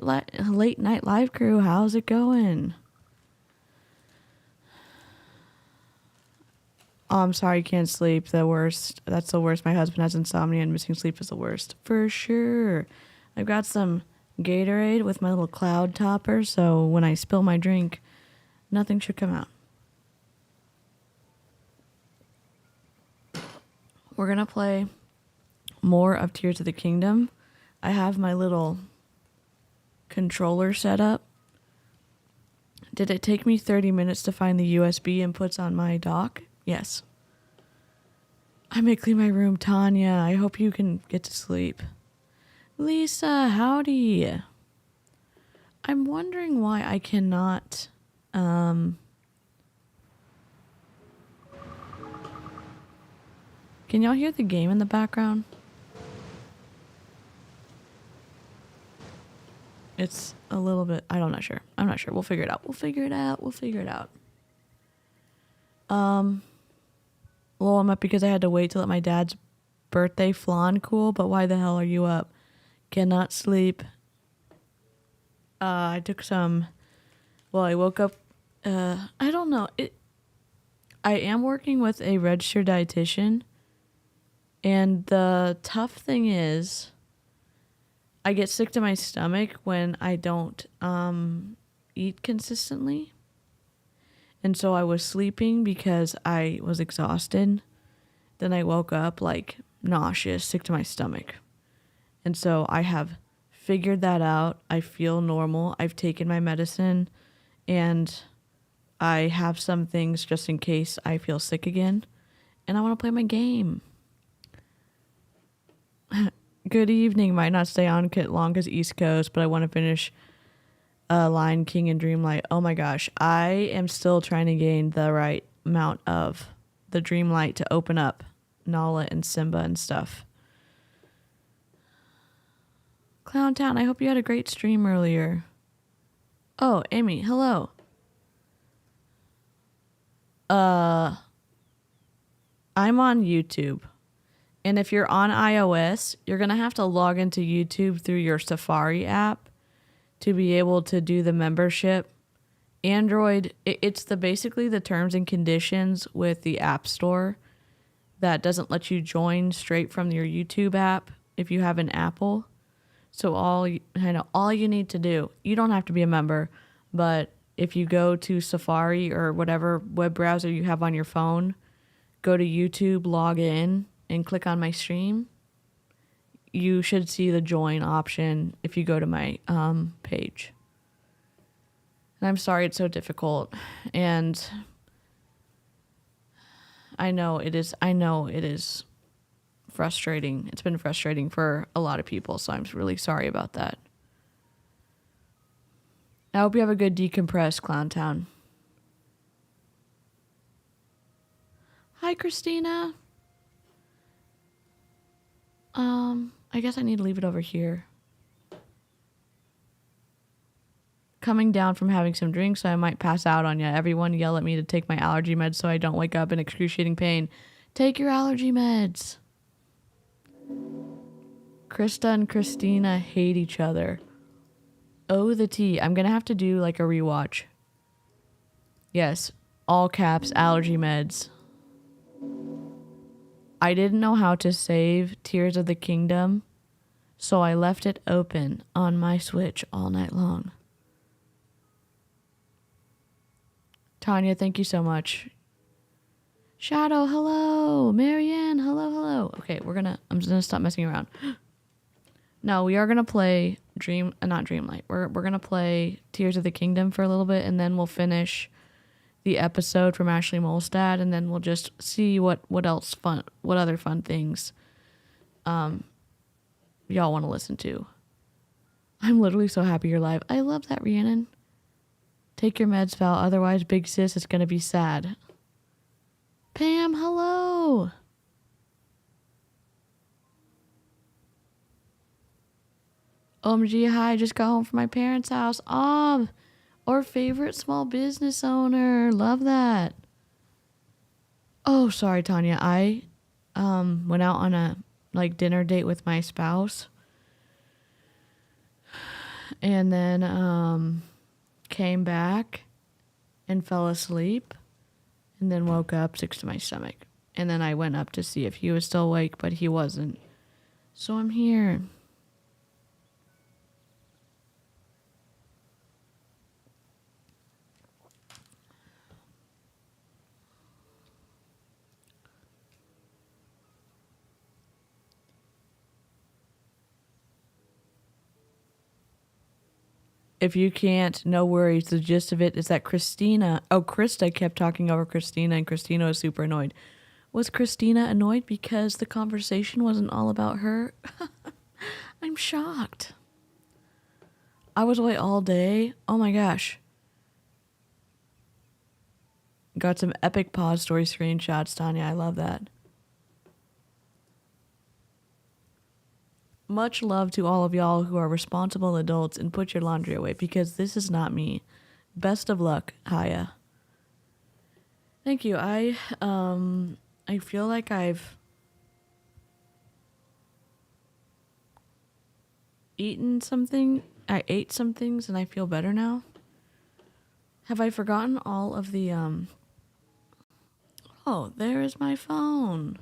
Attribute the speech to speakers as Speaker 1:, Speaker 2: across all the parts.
Speaker 1: late night live crew. How's it going? Oh, I'm sorry you can't sleep. The worst. That's the worst. My husband has insomnia and missing sleep is the worst. For sure. I've got some Gatorade with my little cloud topper, so when I spill my drink, nothing should come out. We're going to play more of Tears of the Kingdom. I have my little controller set up. Did it take me 30 minutes to find the USB inputs on my dock? Yes. I may clean my room, Tanya. I hope you can get to sleep. Lisa, howdy. I'm wondering why I cannot... Can y'all hear the game in the background? It's a little bit... I'm not sure. We'll figure it out. Well, I'm up because I had to wait to let my dad's birthday flan cool, but why the hell are you up? Cannot sleep. I took some... Well, I woke up... I don't know. I am working with a registered dietitian, and the tough thing is I get sick to my stomach when I don't eat consistently. And so I was sleeping because I was exhausted. Then I woke up like nauseous, sick to my stomach. And so I have figured that out. I feel normal. I've taken my medicine and I have some things just in case I feel sick again. And I want to play my game. Good evening. Might not stay on long because East Coast, but I want to finish Lion King and Dreamlight. Oh my gosh. I am still trying to gain the right amount of the Dreamlight to open up Nala and Simba and stuff. Clowntown, I hope you had a great stream earlier. Oh, Amy, hello. I'm on YouTube. And if you're on iOS, you're going to have to log into YouTube through your Safari app to be able to do the membership. Android, it's basically the terms and conditions with the App Store that doesn't let you join straight from your YouTube app if you have an Apple. So all you need to do, you don't have to be a member, but if you go to Safari or whatever web browser you have on your phone, go to YouTube, log in, and click on my stream, you should see the join option if you go to my page. And I'm sorry it's so difficult. And I know it is frustrating. It's been frustrating for a lot of people, so I'm really sorry about that. I hope you have a good decompress, Clowntown. Hi, Christina. I guess I need to leave it over here. Coming down from having some drinks, so I might pass out on you. Everyone yell at me to take my allergy meds so I don't wake up in excruciating pain. Take your allergy meds. Krista and Christina hate each other. Oh, the tea. I'm going to have to do like a rewatch. Yes, all caps, allergy meds. I didn't know how to save Tears of the Kingdom, so I left it open on my Switch all night long. Tanya, thank you so much. Shadow, hello. Marianne, hello. Okay, I'm just gonna stop messing around. No, we are gonna play not Dreamlight. We're gonna play Tears of the Kingdom for a little bit, and then we'll finish the episode from Ashley Molstad, and then we'll just see what other fun things y'all want to listen to. I'm literally so happy you're live. I love that, Rhiannon. Take your meds, Val. Otherwise, big sis is gonna be sad. Pam, hello. OMG, hi. Just got home from my parents' house. Our favorite small business owner. Love that. Oh, sorry, Tanya. I went out on a dinner date with my spouse. And then came back and fell asleep and then woke up sick to my stomach. And then I went up to see if he was still awake, but he wasn't. So I'm here. If you can't, no worries. The gist of it is that Krista kept talking over Christina, and Christina was super annoyed. Was Christina annoyed because the conversation wasn't all about her? I'm shocked. I was away all day. Oh my gosh. Got some epic pause story screenshots, Tanya. I love that. Much love to all of y'all who are responsible adults and put your laundry away, because this is not me. Best of luck, Haya. Thank you. I feel like I've eaten something. I ate some things and I feel better now. Have I forgotten all of the Oh, there is my phone.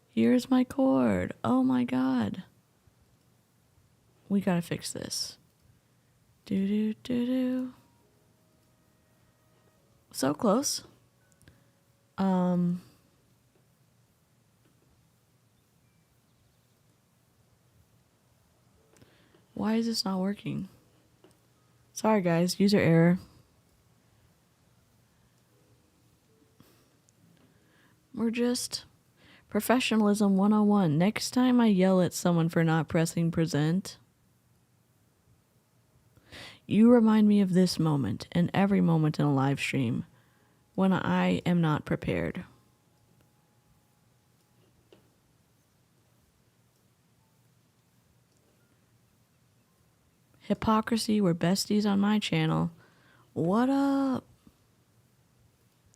Speaker 1: Here's my cord. Oh my god. We gotta fix this. Do. So close. Why is this not working? Sorry guys, user error. We're just professionalism 101. Next time I yell at someone for not pressing present, you remind me of this moment and every moment in a live stream when I am not prepared. Hypocrisy, we're besties on my channel. What up?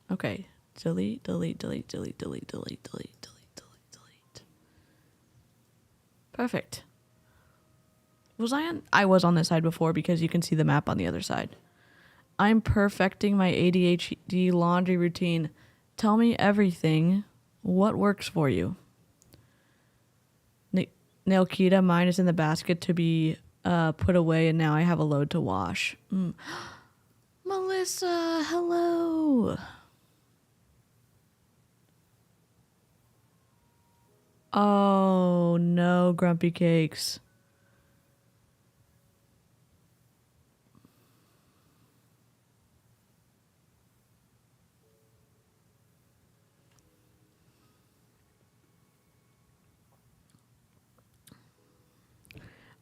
Speaker 1: Okay, delete. Perfect. Was I on? I was on this side before because you can see the map on the other side. I'm perfecting my ADHD laundry routine. Tell me everything. What works for you? Nailkita, mine is in the basket to be put away, and now I have a load to wash. Melissa, hello. Oh no, Grumpy Cakes.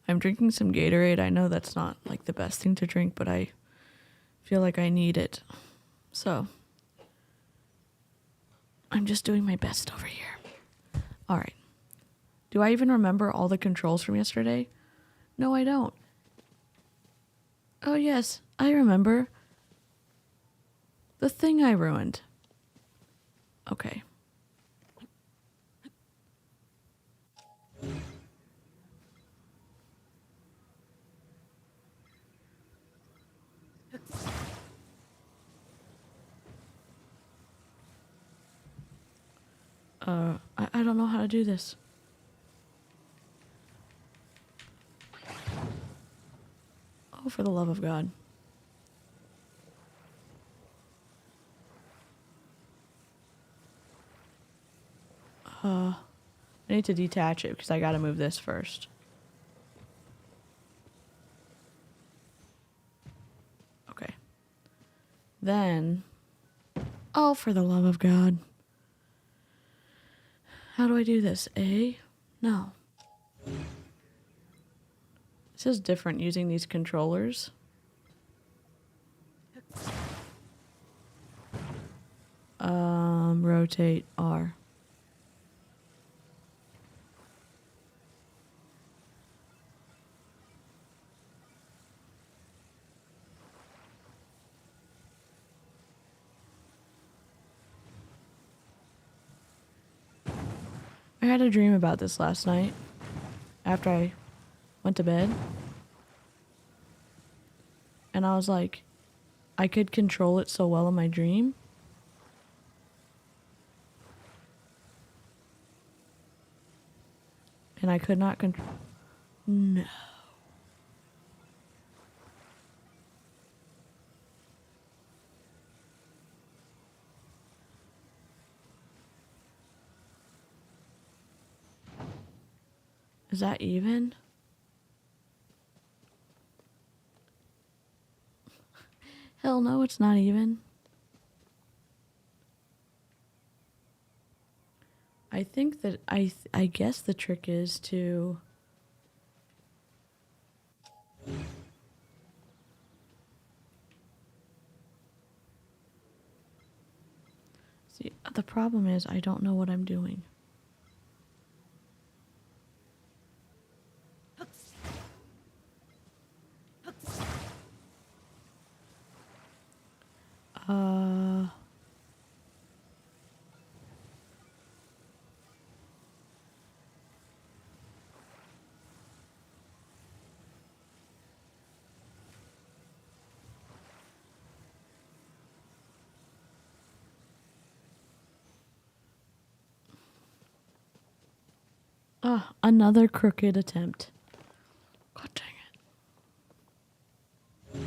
Speaker 1: I'm drinking some Gatorade. I know that's not like the best thing to drink, but I feel like I need it. So I'm just doing my best over here. All right. Do I even remember all the controls from yesterday? No, I don't. Oh, yes, I remember. The thing I ruined. Okay. I don't know how to do this. Oh, for the love of God. I need to detach it because I gotta move this first. Okay. Then, oh, for the love of God. How do I do this? A? No. This is different using these controllers. Rotate R. I had a dream about this last night after I went to bed. And I was like, I could control it so well in my dream. And I could not control. No. Is that even? Hell no, it's not even. I think that I guess the trick is to see. The problem is I don't know what I'm doing. Another crooked attempt. God dang it.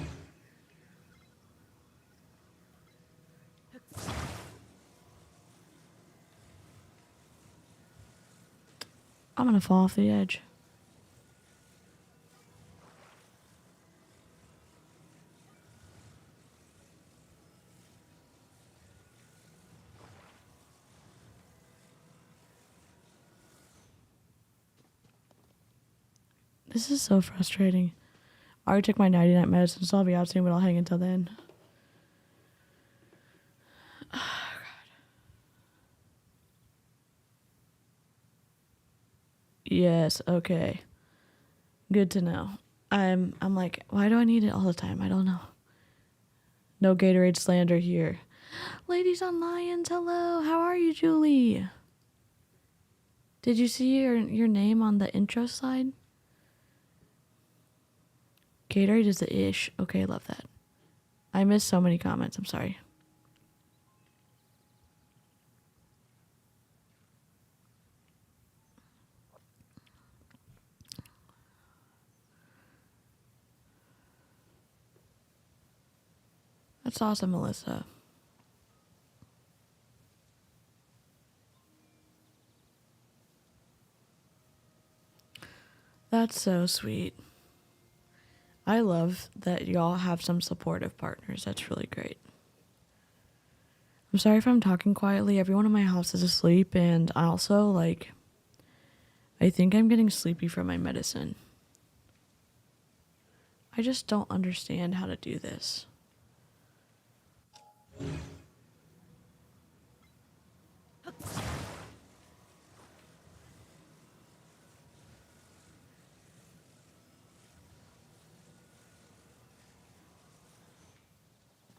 Speaker 1: I'm gonna fall off the edge. This is so frustrating. I already took my nighty-night medicine, so I'll be out soon, but I'll hang until then. Oh, God. Yes, okay. Good to know. I'm like, why do I need it all the time? I don't know. No Gatorade slander here. Ladies on Lions, hello. How are you, Julie? Did you see your name on the intro slide? Gatorade is the ish. Okay, love that. I missed so many comments. I'm sorry. That's awesome, Melissa. That's so sweet. I love that y'all have some supportive partners. That's really great. I'm sorry if I'm talking quietly. Everyone in my house is asleep, and I also, like, I think I'm getting sleepy from my medicine. I just don't understand how to do this.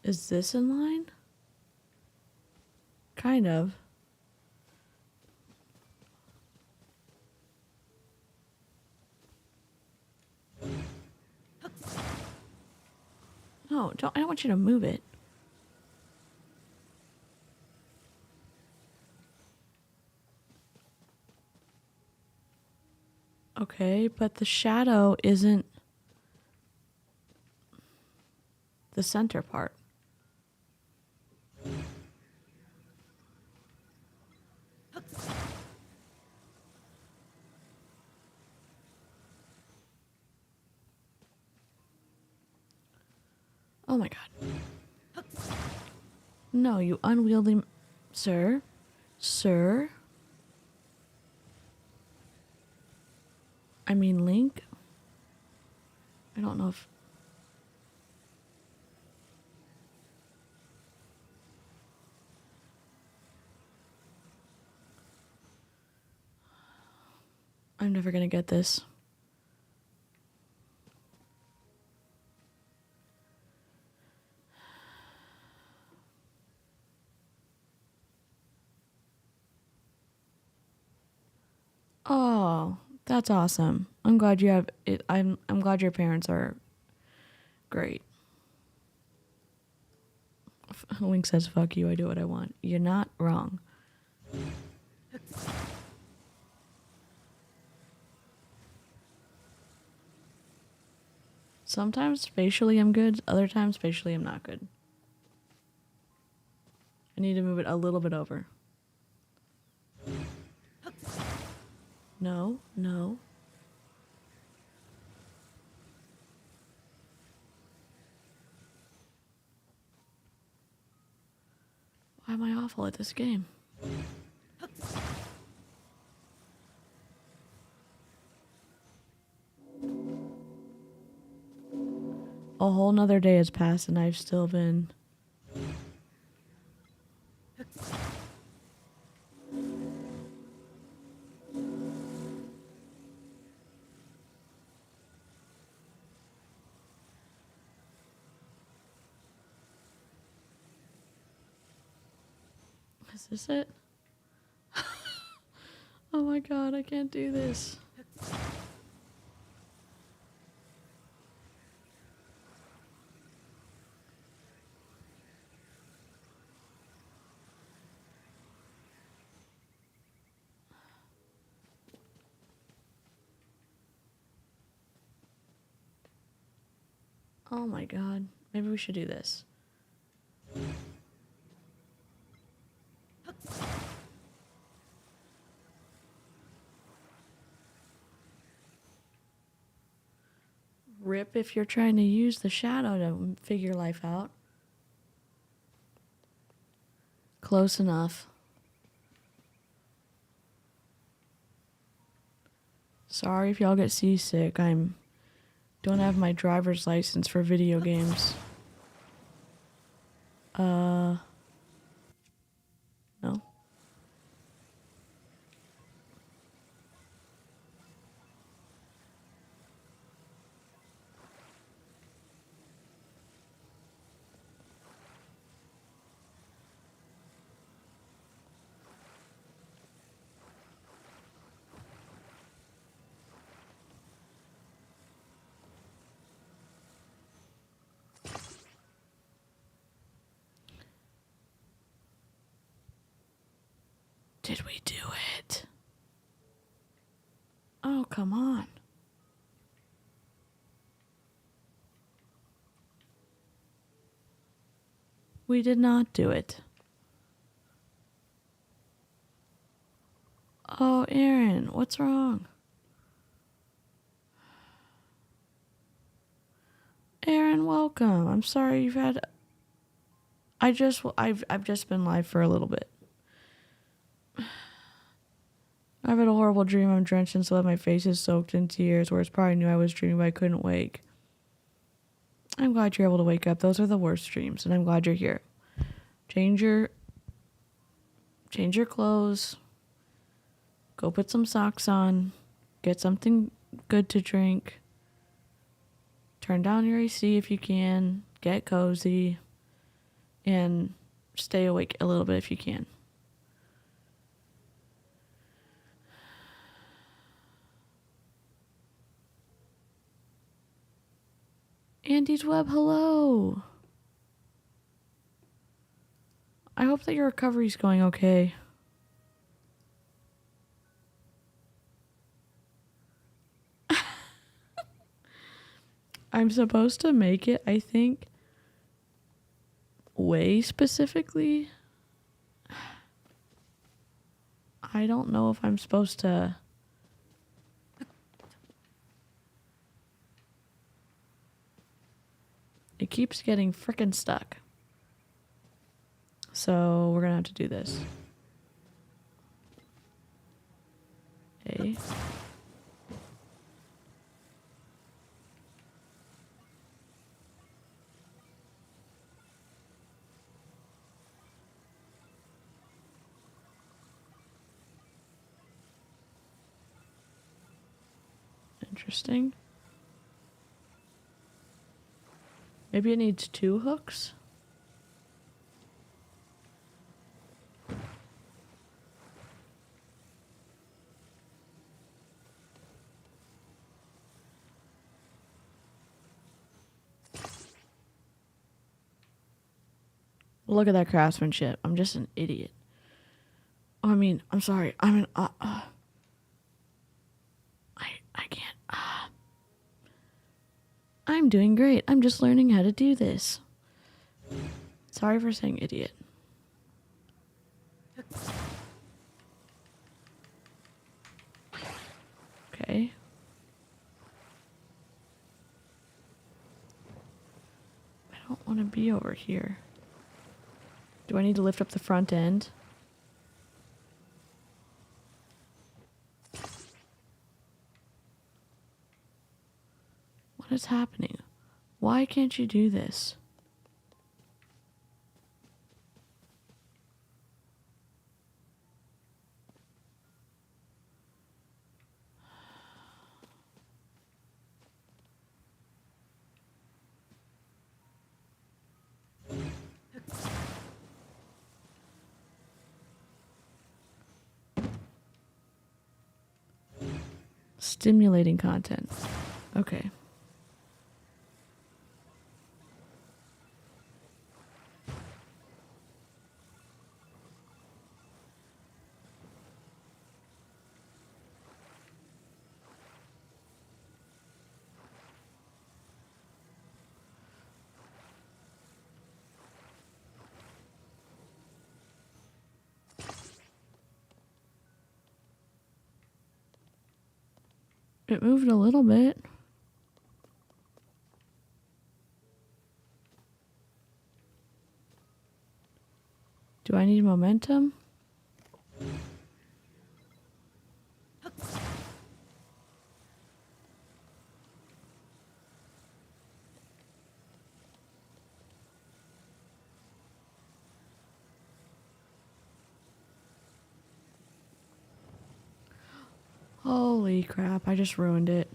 Speaker 1: Is this in line? Kind of. No, I don't want you to move it. Okay, but the shadow isn't the center part. Oh my god. No, you unwieldy... Sir? Sir? I mean, Link? I don't know if... I'm never gonna get this. Oh, that's awesome. I'm glad you have it. I'm glad your parents are great. Link says, fuck you, I do what I want. You're not wrong. Sometimes spatially I'm good, other times spatially I'm not good. I need to move it a little bit over. No, no. Why am I awful at this game? A whole nother day has passed and I've still been... Is this it? Oh my god, I can't do this. Oh my god. Maybe we should do this. Rip if you're trying to use the shadow to figure life out. Close enough. Sorry if y'all get seasick. Don't have my driver's license for video games. No. Did we do it? Oh, come on. We did not do it. Oh, Aaron, what's wrong? Aaron, welcome. I'm sorry you've had... I've just been live for a little bit. I've had a horrible dream. I'm drenched in sweat. My face is soaked in tears. Whereas probably knew I was dreaming, but I couldn't wake. I'm glad you're able to wake up. Those are the worst dreams, and I'm glad you're here. Change your clothes. Go put some socks on. Get something good to drink. Turn down your AC if you can. Get cozy. And stay awake a little bit if you can. Andy's Web, hello. I hope that your recovery's going okay. I'm supposed to make it, I think, way specifically. I don't know if I'm supposed to... It keeps getting frickin' stuck. So we're gonna have to do this. Okay. Interesting. Maybe it needs 2 hooks? Look at that craftsmanship. I'm just an idiot. Oh, I mean, I'm sorry. I can't. I'm doing great. I'm just learning how to do this. Sorry for saying idiot. Okay. I don't want to be over here. Do I need to lift up the front end? What is happening? Why can't you do this? Stimulating content. Okay. It moved a little bit. Do I need momentum? Holy crap, I just ruined it.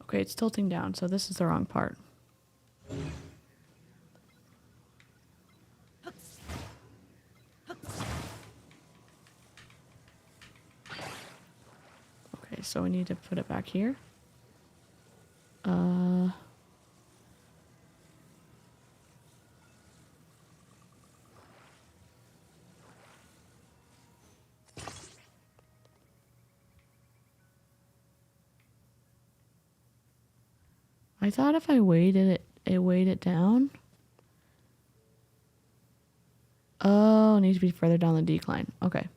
Speaker 1: Okay, it's tilting down, so this is the wrong part. Okay, so we need to put it back here. I thought if I weighted it weighed it down. Oh, it needs to be further down the decline. Okay.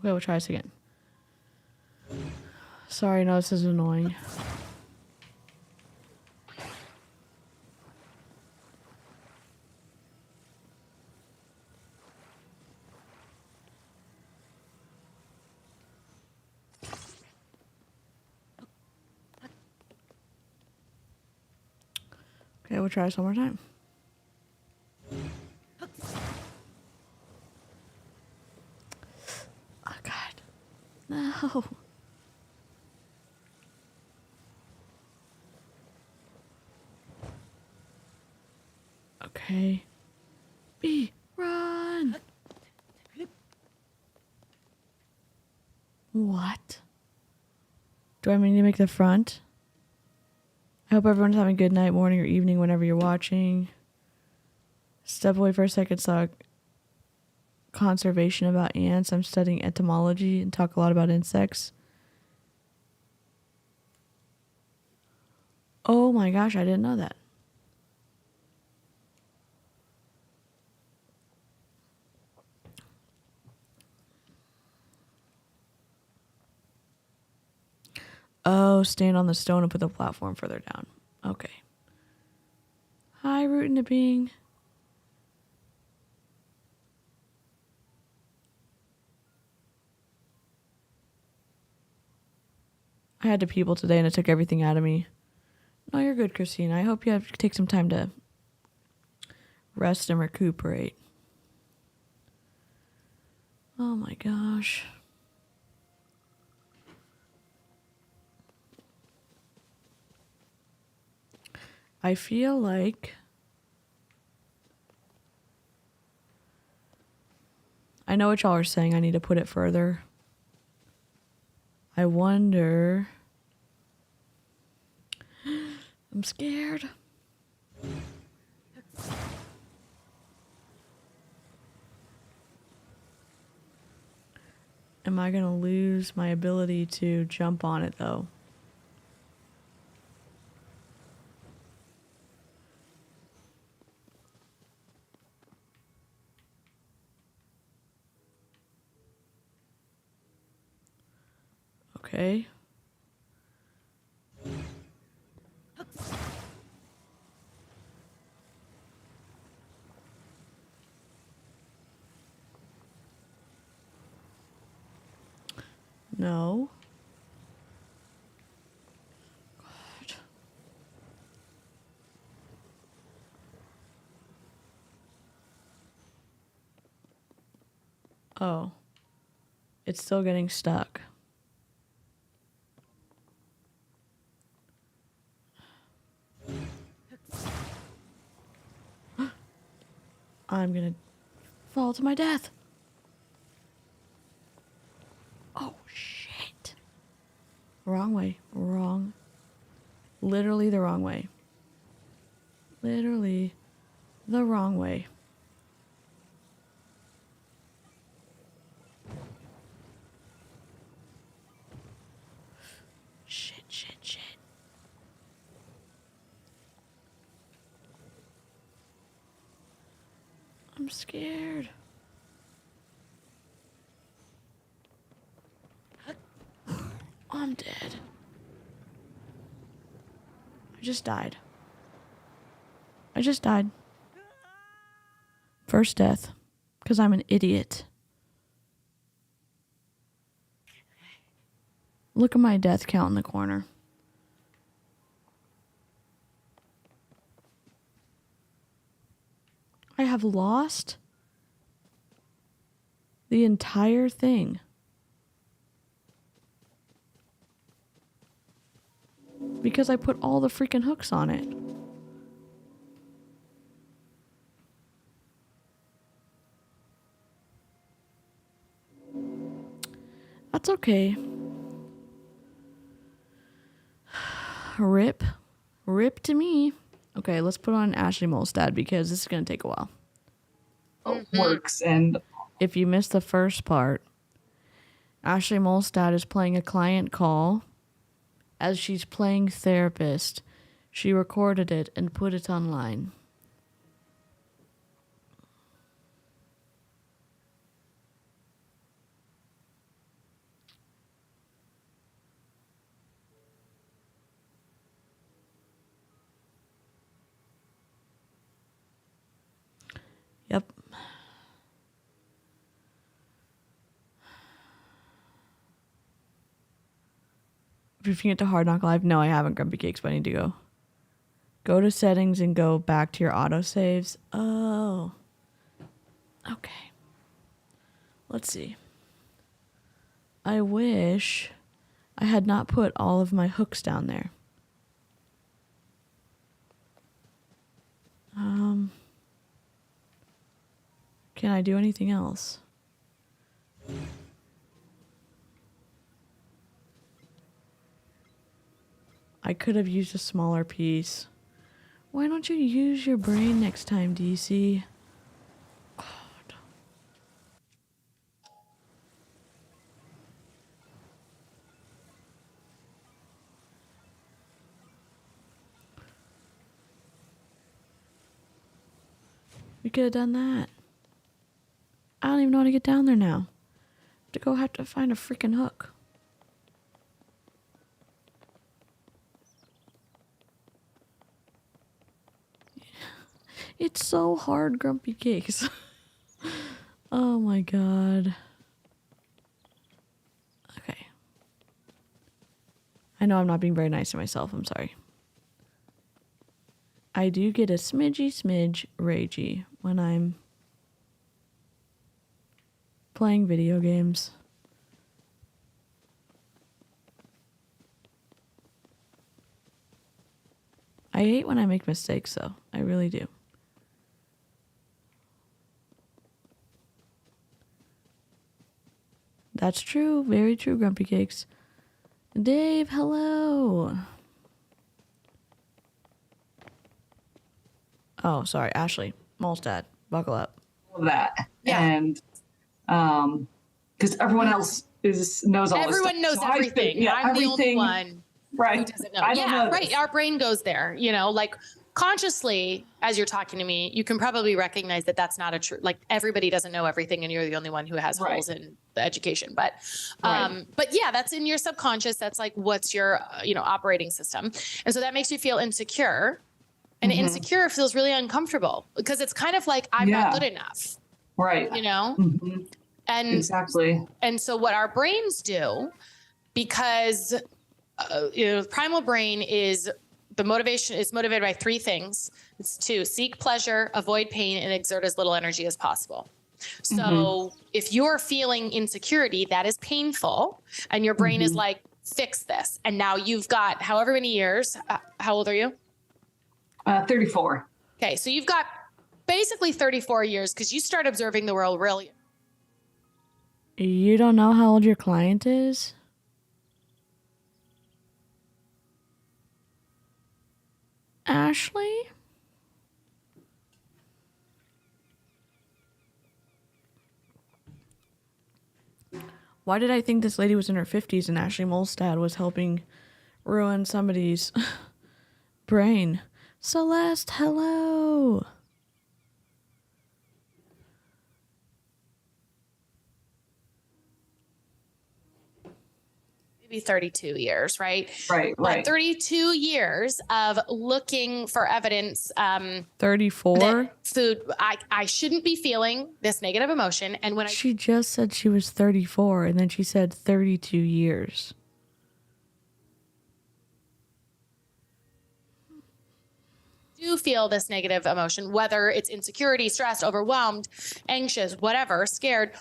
Speaker 1: Okay, we'll try this again. Sorry, no, this is annoying. Okay, we'll try this one more time. Oh, God. No. Okay. B, run! What? Do I need to make the front? I hope everyone's having a good night, morning, or evening whenever you're watching. Step away for a second, saw conservation about ants. I'm studying entomology and talk a lot about insects. Oh my gosh, I didn't know that. Oh, stand on the stone and put the platform further down. Okay. Hi, Root into Being. I had to people today and it took everything out of me. No, you're good, Christine. I hope you have to take some time to rest and recuperate. Oh my gosh. I feel like I know what y'all are saying. I need to put it further. I wonder. I'm scared. Am I going to lose my ability to jump on it, though? Okay. No. God. Oh. It's still getting stuck. I'm gonna fall to my death. Oh, shit. Wrong way. Wrong. Literally the wrong way. Literally the wrong way. Shit, shit, shit. I'm scared. I'm dead. I just died. I just died. First death. Because I'm an idiot. Look at my death count in the corner. I have lost the entire thing. Because I put all the freaking hooks on it. That's okay. Rip. Rip to me. Okay, let's put on Ashley Molstad because this is going to take a while.
Speaker 2: Works, and
Speaker 1: if you missed the first part, Ashley Molstad is playing a client call. As she's playing therapist, she recorded it and put it online. Yep. If you can get to Hard Knock Live, no, I haven't, Grumpy Cakes, but I need to go. Go to settings and go back to your autosaves. Oh. Okay. Let's see. I wish I had not put all of my hooks down there. Can I do anything else? I could have used a smaller piece. Why don't you use your brain next time, DC? God. We could have done that. I don't even know how to get down there now. Have to find a freaking hook. It's so hard, Grumpy Cakes. Oh my god. Okay. I know I'm not being very nice to myself. I'm sorry. I do get a smidge ragey when I'm playing video games. I hate when I make mistakes, though. I really do. That's true. Very true, Grumpy Cakes. Dave, hello. Oh, sorry, Ashley. Molstad, buckle up.
Speaker 2: All of that.
Speaker 3: Yeah.
Speaker 2: And because everyone else knows all this
Speaker 3: Everyone
Speaker 2: stuff.
Speaker 3: knows
Speaker 2: So I
Speaker 3: everything.
Speaker 2: think,
Speaker 3: I'm the only one
Speaker 2: right.
Speaker 3: who doesn't know.
Speaker 2: I don't know
Speaker 3: right.
Speaker 2: this.
Speaker 3: Our brain goes there, you know, like consciously, as you're talking to me, you can probably recognize that that's not a true, like everybody doesn't know everything and you're the only one who has
Speaker 2: Right.
Speaker 3: holes in the education. But
Speaker 2: Right.
Speaker 3: yeah, that's in your subconscious. That's like, what's your, operating system. And so that makes you feel insecure. And insecure feels really uncomfortable because it's kind of like, I'm not good enough.
Speaker 2: Right.
Speaker 3: You know?
Speaker 2: Mm-hmm.
Speaker 3: And
Speaker 2: exactly.
Speaker 3: And so what our brains do, because primal brain is the motivation is motivated by three things. It's to seek pleasure, avoid pain, and exert as little energy as possible. So if you're feeling insecurity, that is painful, and your brain is like, fix this. And now you've got however many years. How old are you?
Speaker 2: 34.
Speaker 3: Okay, so you've got basically 34 years because you start observing the world really.
Speaker 1: You don't know how old your client is? Ashley? Why did I think this lady was in her 50s and Ashley Molstad was helping ruin somebody's brain? Celeste, hello.
Speaker 3: Maybe 32 years, right?
Speaker 2: Right.
Speaker 3: 32 years of looking for evidence.
Speaker 1: 34?
Speaker 3: That food, I shouldn't be feeling this negative emotion. And when
Speaker 1: She just said she was 34 and then she said 32 years.
Speaker 3: do feel this negative emotion, whether it's insecurity, stressed, overwhelmed, anxious, whatever, scared,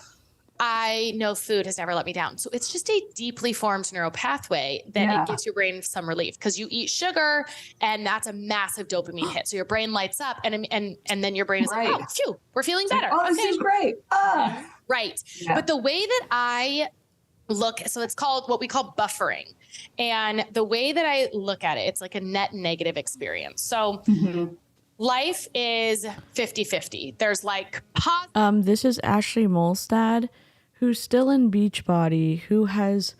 Speaker 3: I know food has never let me down. So it's just a deeply formed neural pathway that it gives your brain some relief because you eat sugar and that's a massive dopamine hit. So your brain lights up and then your brain is like, oh, phew, we're feeling better.
Speaker 2: Oh, this is great.
Speaker 3: Right. Yeah. But the way that I look, so it's called what we call buffering. And the way that I look at it, it's like a net negative experience. So life is 50-50. There's like
Speaker 1: this is Ashley Molstad, who's still in Beachbody, who has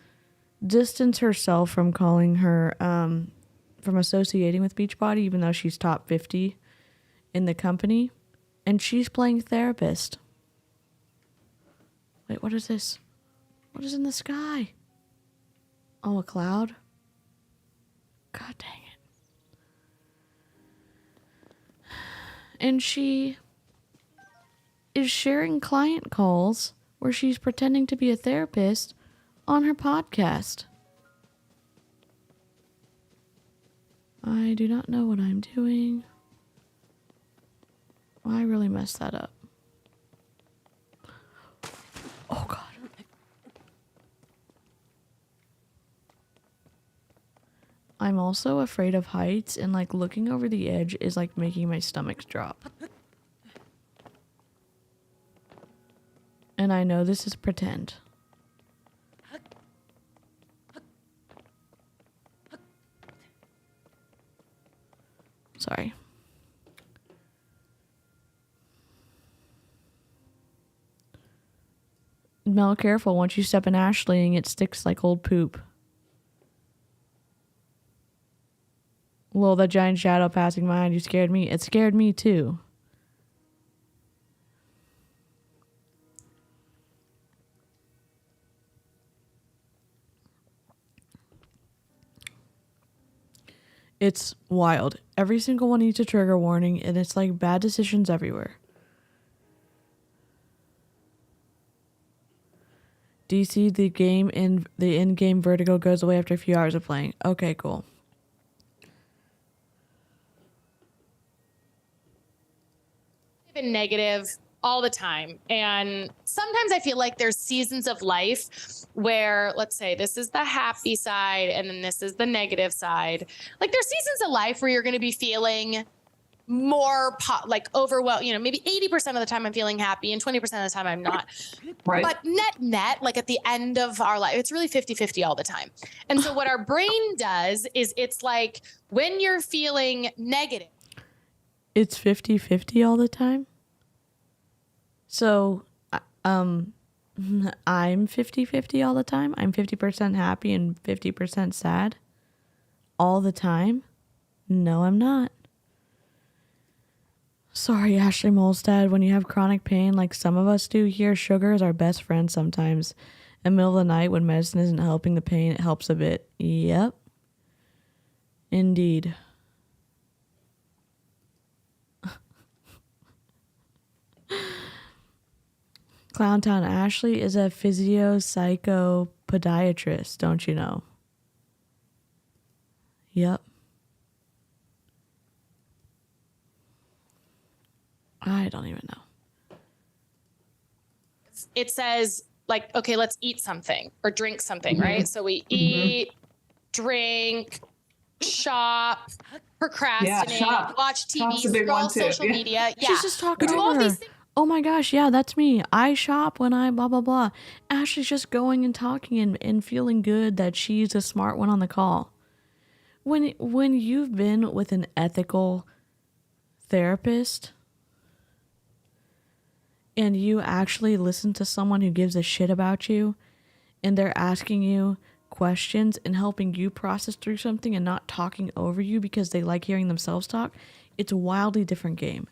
Speaker 1: distanced herself from calling her from associating with Beachbody, even though she's top 50 in the company, and she's playing therapist. Wait, what is this? What is in the sky? Oh, a cloud? God dang it. And she is sharing client calls where she's pretending to be a therapist on her podcast. I do not know what I'm doing. I really messed that up. Oh, God. I'm also afraid of heights, and like looking over the edge is like making my stomach drop. And I know this is pretend. Sorry. Mel, careful. Once you step in Ashleying, it sticks like old poop. Lol, that giant shadow passing behind you scared me. It scared me too. It's wild. Every single one needs a trigger warning, and it's like bad decisions everywhere. DC, the in-game vertigo goes away after a few hours of playing. Okay, cool.
Speaker 3: Been negative all the time. And sometimes I feel like there's seasons of life where, let's say, this is the happy side and then this is the negative side. Like there's seasons of life where you're going to be feeling more like overwhelmed, maybe 80% of the time I'm feeling happy and 20% of the time I'm not.
Speaker 2: Right.
Speaker 3: But net, like at the end of our life, it's really 50-50 all the time. And so what our brain does is it's like when you're feeling negative.
Speaker 1: It's 50-50 all the time? So, I'm 50-50 all the time? I'm 50% happy and 50% sad? All the time? No, I'm not. Sorry, Ashley Molstad, when you have chronic pain like some of us do here, sugar is our best friend sometimes. In the middle of the night when medicine isn't helping the pain, it helps a bit. Yep. Indeed. Clowntown Ashley is a physio-psycho-podiatrist, don't you know? Yep. I don't even know.
Speaker 3: It says like, okay, let's eat something or drink something, right? So we eat, drink, shop, procrastinate,
Speaker 2: shop.
Speaker 3: watch TV,
Speaker 2: Shop's a big
Speaker 3: scroll
Speaker 2: one, too.
Speaker 3: social
Speaker 2: Yeah.
Speaker 3: media. Yeah.
Speaker 1: She's just talking
Speaker 3: We do all
Speaker 1: over
Speaker 3: these
Speaker 1: her.
Speaker 3: things.
Speaker 1: Oh my gosh, yeah, that's me. I shop when I blah, blah, blah. Ashley's just going and talking and feeling good that she's a smart one on the call. When you've been with an ethical therapist and you actually listen to someone who gives a shit about you and they're asking you questions and helping you process through something and not talking over you because they like hearing themselves talk, it's a wildly different game.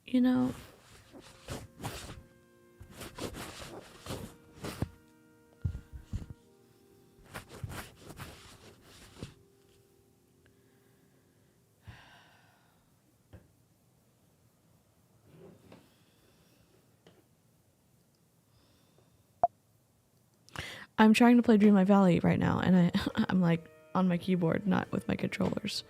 Speaker 1: You know, I'm trying to play Dream Light Valley right now, and I'm like on my keyboard, not with my controllers.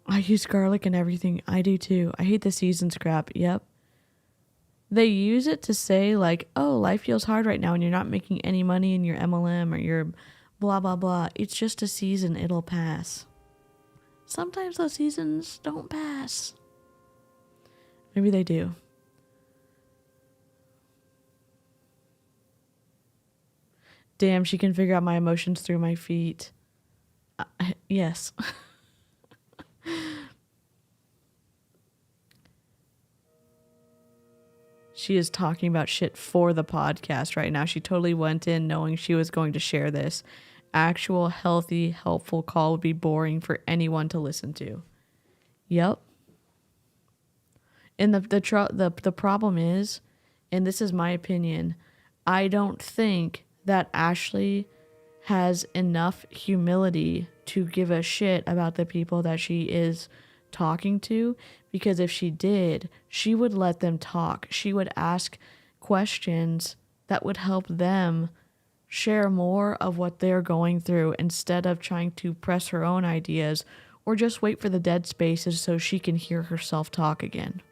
Speaker 1: I use garlic and everything. I do too. I hate the seasons crap. Yep. They use it to say like, oh, life feels hard right now and you're not making any money in your MLM or your blah, blah, blah. It's just a season. It'll pass. Sometimes those seasons don't pass. Maybe they do. Damn, she can figure out my emotions through my feet. Yes. She is talking about shit for the podcast right now. She totally went in knowing she was going to share this. Actual, healthy, helpful call would be boring for anyone to listen to. Yep. And the problem is, and this is my opinion, I don't think that Ashley has enough humility to give a shit about the people that she is talking to, because if she did, she would let them talk. She would ask questions that would help them share more of what they're going through instead of trying to press her own ideas or just wait for the dead spaces so she can hear herself talk again.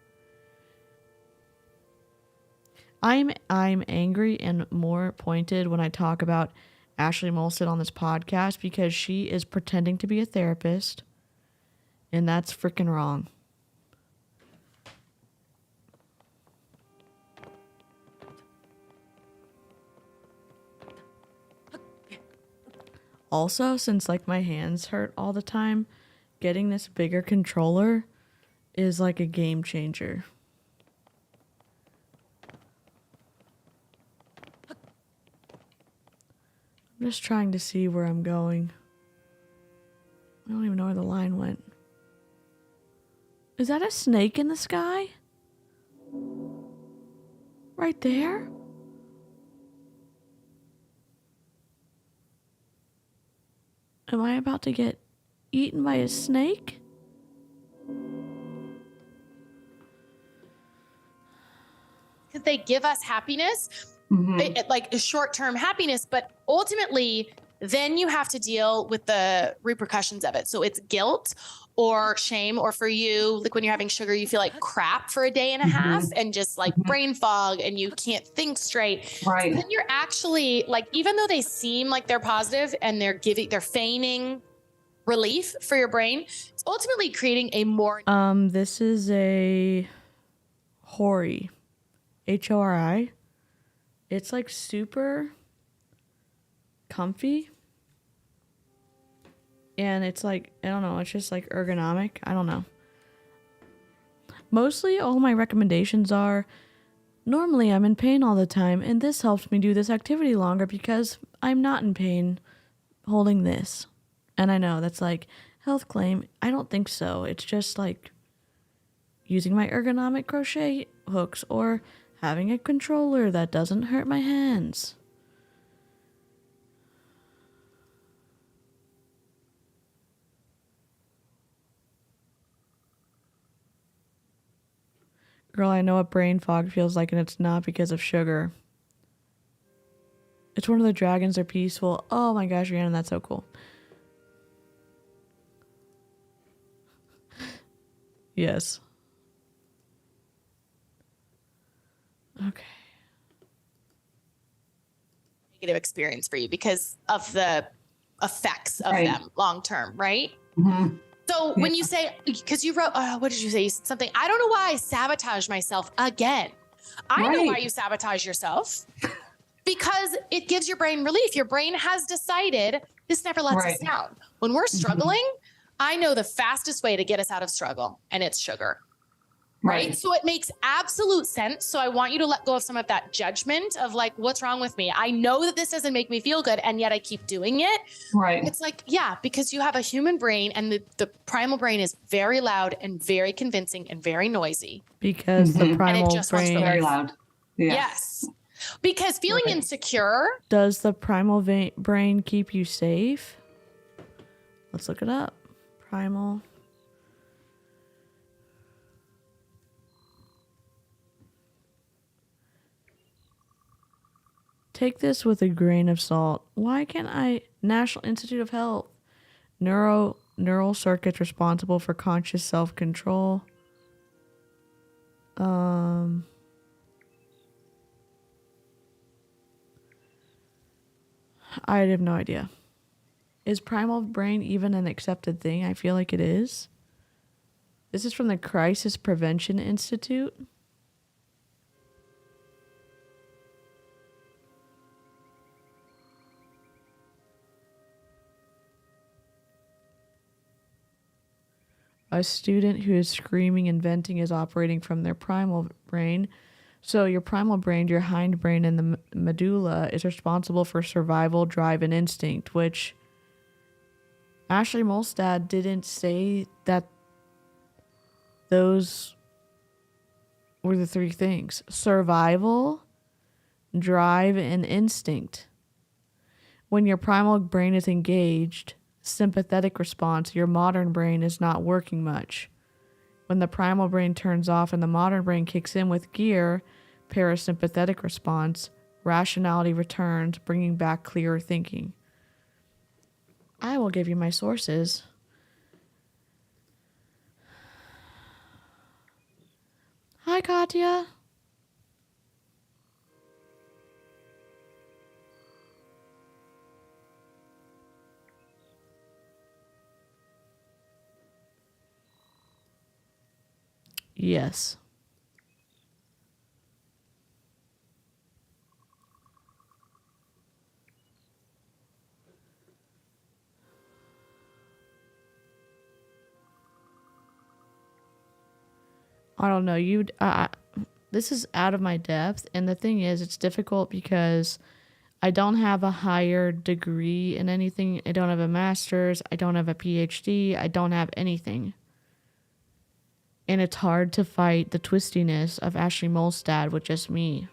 Speaker 1: I'm angry and more pointed when I talk about Ashley Molson on this podcast because she is pretending to be a therapist, and that's freaking wrong. Also, since like my hands hurt all the time, getting this bigger controller is like a game changer. I'm just trying to see where I'm going. I don't even know where the line went. Is that a snake in the sky? Right there? Am I about to get eaten by a snake?
Speaker 3: Because they give us happiness, like a short-term happiness, but ultimately then you have to deal with the repercussions of it. So it's guilt or shame, or for you, like when you're having sugar, you feel like crap for a day and a half and just like brain fog and you can't think straight.
Speaker 2: Right.
Speaker 3: So then you're actually like, even though they seem like they're positive and they're feigning relief for your brain, it's ultimately creating a more
Speaker 1: This is a Hori. Hori. It's like super comfy. And it's like, I don't know, it's just like ergonomic. I don't know. Mostly all my recommendations are, normally I'm in pain all the time, and this helps me do this activity longer because I'm not in pain holding this. And I know that's like health claim. I don't think so. It's just like using my ergonomic crochet hooks or having a controller that doesn't hurt my hands. Girl, I know what brain fog feels like, and it's not because of sugar. It's one of the dragons are peaceful. Oh my gosh, Rhiannon, that's so cool. Yes. Okay.
Speaker 3: negative experience for you because of the effects of them long term, right? So when you say, because you wrote, what did you say? You said something. I don't know why I sabotage myself again. I know why you sabotage yourself. Because it gives your brain relief. Your brain has decided this never lets us down. When we're struggling, I know the fastest way to get us out of struggle, and it's sugar. Right. So it makes absolute sense. So I want you to let go of some of that judgment of like, what's wrong with me? I know that this doesn't make me feel good, and yet I keep doing it.
Speaker 2: Right.
Speaker 3: It's like, yeah, because you have a human brain, and the primal brain is very loud and very convincing and very noisy.
Speaker 1: Because the primal brain
Speaker 2: is very loud.
Speaker 3: Yes. Because feeling insecure.
Speaker 1: Does the primal brain keep you safe? Let's look it up. Primal. Take this with a grain of salt. Why can't I? National Institute of Health. Neural circuits responsible for conscious self-control. I have no idea. Is primal brain even an accepted thing? I feel like it is. This is from the Crisis Prevention Institute. A student who is screaming and venting is operating from their primal brain. So your primal brain, your hindbrain, and the medulla is responsible for survival, drive, and instinct, which Ashley Molstad didn't say that those were the three things. Survival, drive, and instinct. When your primal brain is engaged, sympathetic response, your modern brain is not working much. When the primal brain turns off and the modern brain kicks in with gear, parasympathetic response, rationality returns, bringing back clearer thinking. I will give you my sources. Hi, Katya. Yes. I don't know. This is out of my depth, and the thing is, it's difficult because I don't have a higher degree in anything. I don't have a master's. I don't have a PhD. I don't have anything. And it's hard to fight the twistiness of Ashley Molstad with just me.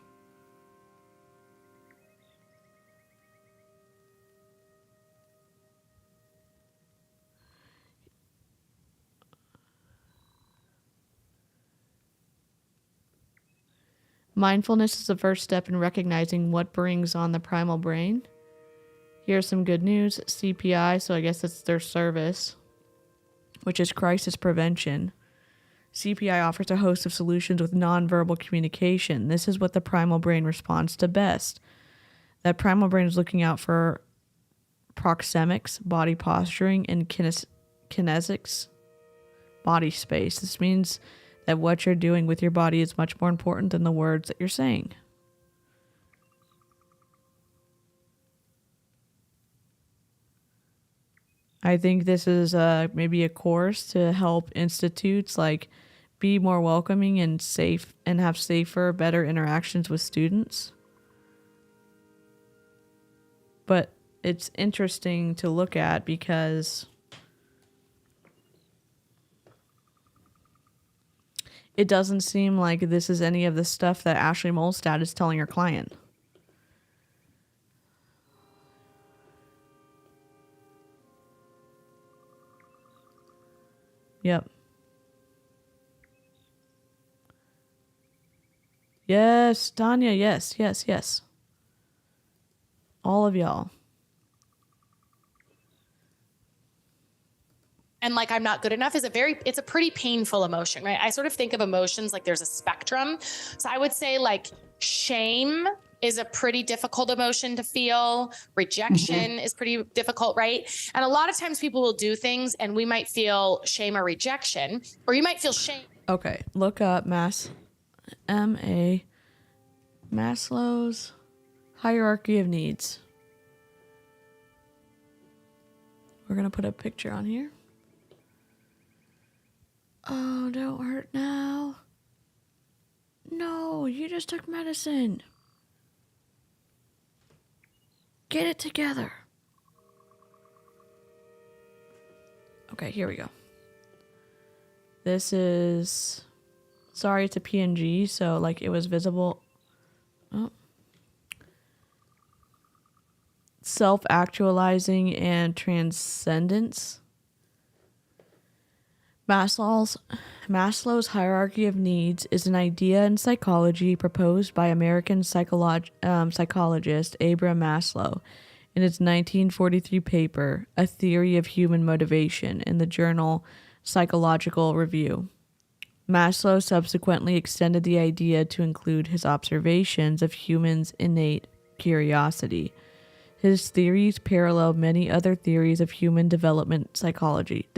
Speaker 1: Mindfulness is the first step in recognizing what brings on the primal brain. Here's some good news. CPI, so I guess it's their service, which is crisis prevention. CPI offers a host of solutions with nonverbal communication. This is what the primal brain responds to best. That primal brain is looking out for proxemics, body posturing, and kinesics, body space. This means that what you're doing with your body is much more important than the words that you're saying. I think this is maybe a course to help institutes like be more welcoming and safe and have safer, better interactions with students. But it's interesting to look at because it doesn't seem like this is any of the stuff that Ashley Molstad is telling her client. Yep. Yes, Tanya, yes. All of y'all.
Speaker 3: And like, I'm not good enough is it's a pretty painful emotion, right? I sort of think of emotions like there's a spectrum. So I would say like shame is a pretty difficult emotion to feel. Rejection is pretty difficult, right? And a lot of times people will do things and we might feel shame or rejection, or you might feel shame.
Speaker 1: Okay, look up Maslow's hierarchy of needs. We're going to put a picture on here. Oh, don't hurt now. No, you just took medicine. Get it together. Okay, here we go. This is... Sorry, it's a PNG, so like it was visible. Oh. Self-actualizing and transcendence. Maslow's hierarchy of needs is an idea in psychology proposed by American psychologist Abraham Maslow in his 1943 paper, A Theory of Human Motivation, in the journal Psychological Review. Maslow subsequently extended the idea to include his observations of humans' innate curiosity. His theories parallel many other theories of human developmental psychology,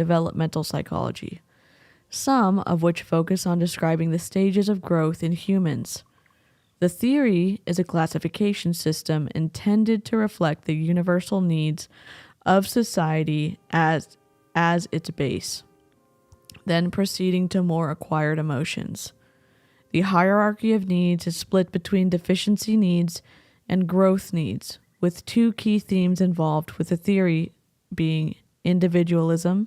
Speaker 1: some of which focus on describing the stages of growth in humans. The theory is a classification system intended to reflect the universal needs of society as its base, then proceeding to more acquired emotions. The hierarchy of needs is split between deficiency needs and growth needs, with two key themes involved with the theory being individualism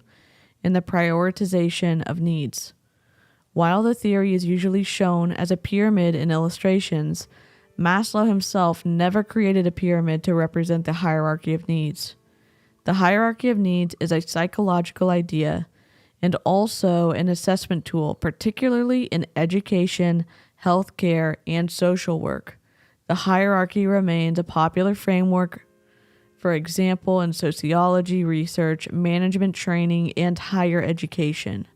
Speaker 1: and the prioritization of needs. While the theory is usually shown as a pyramid in illustrations, Maslow himself never created a pyramid to represent the hierarchy of needs. The hierarchy of needs is a psychological idea and also an assessment tool, particularly in education, healthcare, and social work. The hierarchy remains a popular framework, for example, in sociology, research, management training, and higher education.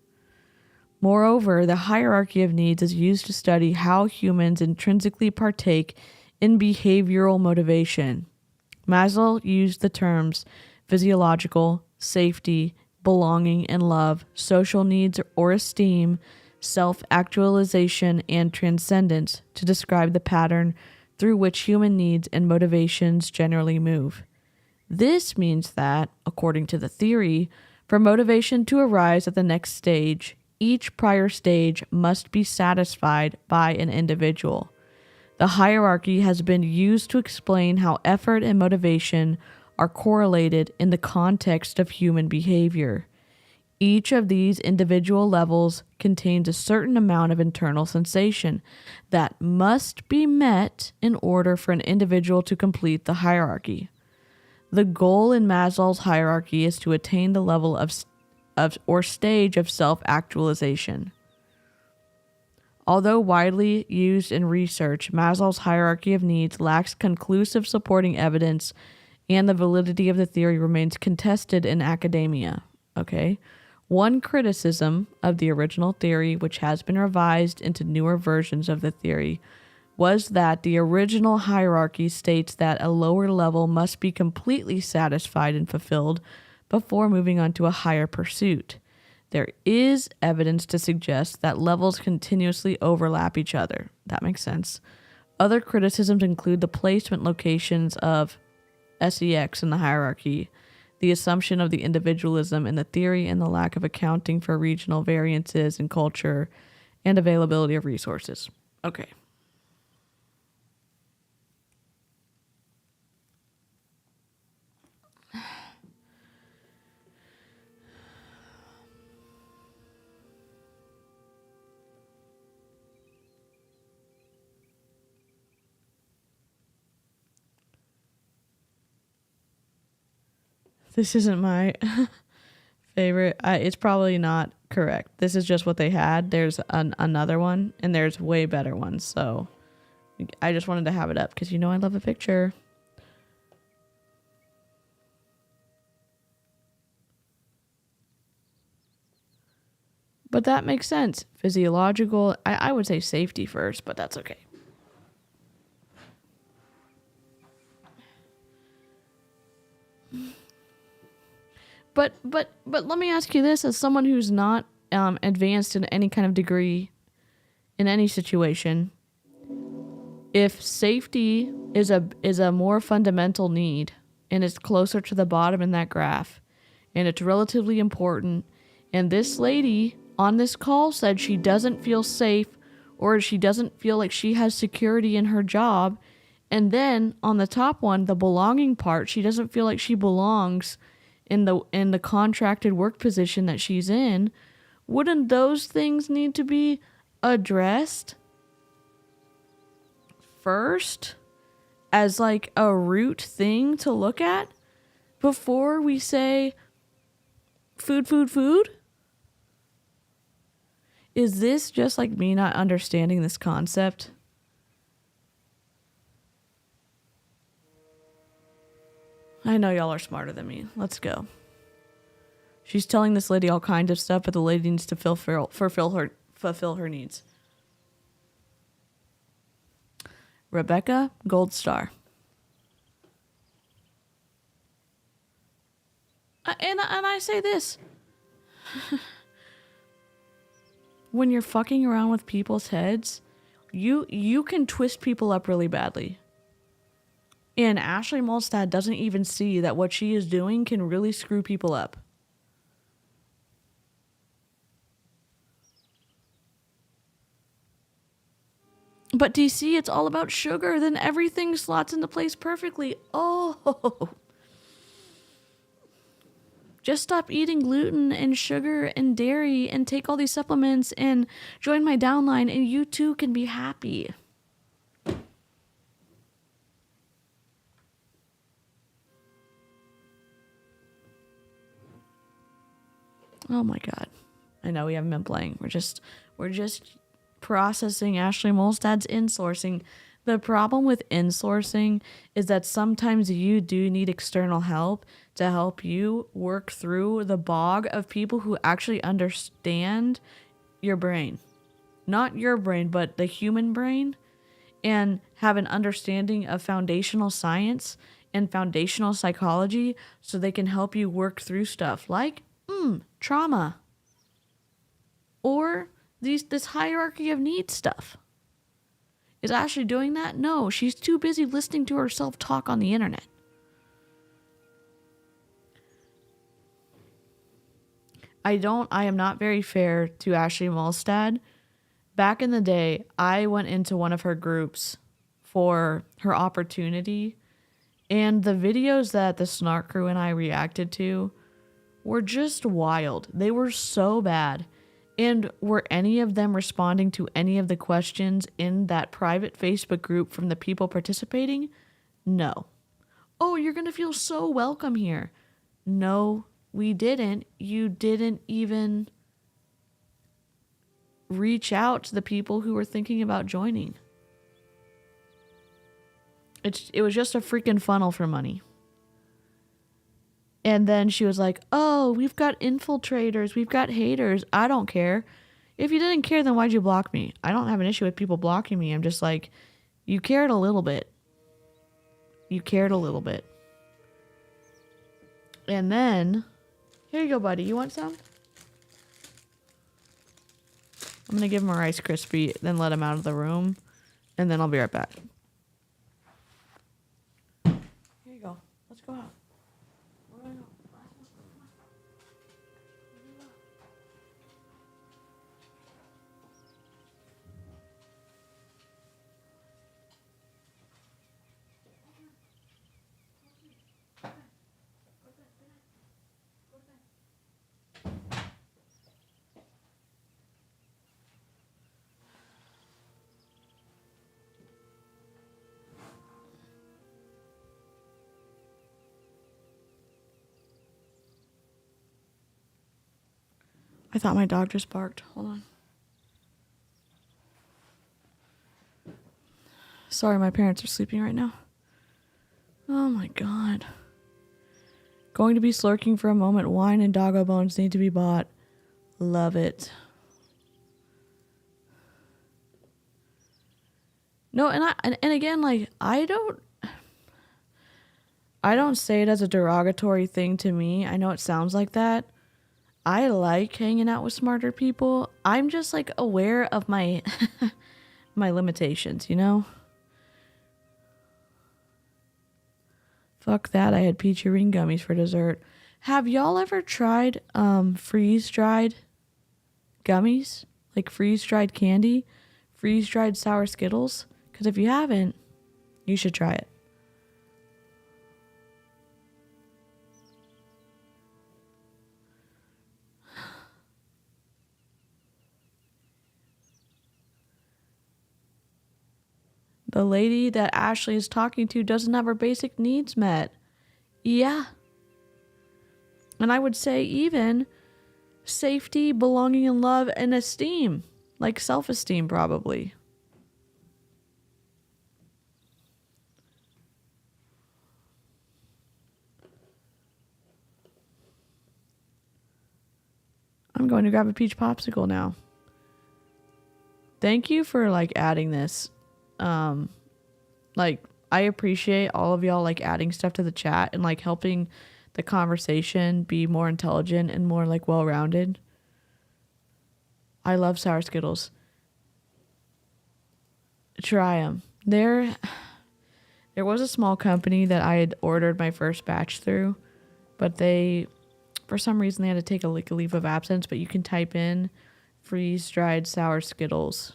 Speaker 1: Moreover, the hierarchy of needs is used to study how humans intrinsically partake in behavioral motivation. Maslow used the terms physiological, safety, belonging and love, social needs or esteem, self-actualization, and transcendence to describe the pattern through which human needs and motivations generally move. This means that, according to the theory, for motivation to arise at the next stage, each prior stage must be satisfied by an individual. The hierarchy has been used to explain how effort and motivation are correlated in the context of human behavior. Each of these individual levels contains a certain amount of internal sensation that must be met in order for an individual to complete the hierarchy. The goal in Maslow's hierarchy is to attain the level of or stage of self-actualization. Although widely used in research, Maslow's hierarchy of needs lacks conclusive supporting evidence, and the validity of the theory remains contested in academia. Okay. One criticism of the original theory, which has been revised into newer versions of the theory, was that the original hierarchy states that a lower level must be completely satisfied and fulfilled before moving on to a higher pursuit. There is evidence to suggest that levels continuously overlap each other. That makes sense. Other criticisms include the placement locations of SEX in the hierarchy, the assumption of the individualism in the theory, and the lack of accounting for regional variances in culture and availability of resources. Okay. This isn't my favorite. It's probably not correct. This is just what they had. There's another one, and there's way better ones. So I just wanted to have it up because you know I love a picture. But that makes sense. Physiological, I would say safety first, but that's okay. But let me ask you this, as someone who's not advanced in any kind of degree in any situation, if safety is a more fundamental need and it's closer to the bottom in that graph and it's relatively important, and this lady on this call said she doesn't feel safe or she doesn't feel like she has security in her job, and then on the top one, the belonging part, she doesn't feel like she belongs in the contracted work position that she's in, wouldn't those things need to be addressed first as like a root thing to look at before we say food? Is this just like me not understanding this concept? I know y'all are smarter than me. Let's go. She's telling this lady all kinds of stuff, but the lady needs to fulfill her needs. Rebecca, gold star. And I say this. When you're fucking around with people's heads, you can twist people up really badly. And Ashley Molstad doesn't even see that what she is doing can really screw people up. But DC, it's all about sugar. Then everything slots into place perfectly. Oh. Just stop eating gluten and sugar and dairy and take all these supplements and join my downline and you too can be happy. Oh my God. I know we haven't been playing. We're just processing Ashley Molstad's insourcing. The problem with insourcing is that sometimes you do need external help to help you work through the bog of people who actually understand your brain. Not your brain, but the human brain, and have an understanding of foundational science and foundational psychology so they can help you work through stuff like trauma or this hierarchy of needs stuff. Is Ashley doing that? No, she's too busy listening to herself talk on the internet. I am not very fair to Ashley Molstad. Back in the day, I went into one of her groups for her opportunity, and the videos that the Snark Crew and I reacted to were just wild. They were so bad. And were any of them responding to any of the questions in that private Facebook group from the people participating? No. Oh, you're going to feel so welcome here. No, we didn't. You didn't even reach out to the people who were thinking about joining. It was just a freaking funnel for money. And then she was like, oh, we've got infiltrators. We've got haters. I don't care. If you didn't care, then why'd you block me? I don't have an issue with people blocking me. I'm just like, you cared a little bit. You cared a little bit. And then, here you go, buddy. You want some? I'm going to give him a Rice Krispie, then let him out of the room. And then I'll be right back. Here you go. Let's go out. We're gonna go. I thought my dog just barked. Hold on. Sorry, my parents are sleeping right now. Oh my god. Going to be slurking for a moment. Wine and doggo bones need to be bought. Love it. No, and again, like, I don't say it as a derogatory thing to me. I know it sounds like that. I like hanging out with smarter people. I'm just like aware of my my limitations, you know? Fuck that. I had peachy ring gummies for dessert. Have y'all ever tried freeze-dried gummies? Like freeze-dried candy? Freeze-dried sour Skittles? Because if you haven't, you should try it. The lady that Ashley is talking to doesn't have her basic needs met. Yeah. And I would say even safety, belonging, and love, and esteem. Like self-esteem, probably. I'm going to grab a peach popsicle now. Thank you for, like, adding this. Like, I appreciate all of y'all, like, adding stuff to the chat and, like, helping the conversation be more intelligent and more, like, well-rounded. I love sour Skittles. Try them. There was a small company that I had ordered my first batch through, but for some reason, they had to take a leave of absence, but you can type in freeze-dried sour Skittles.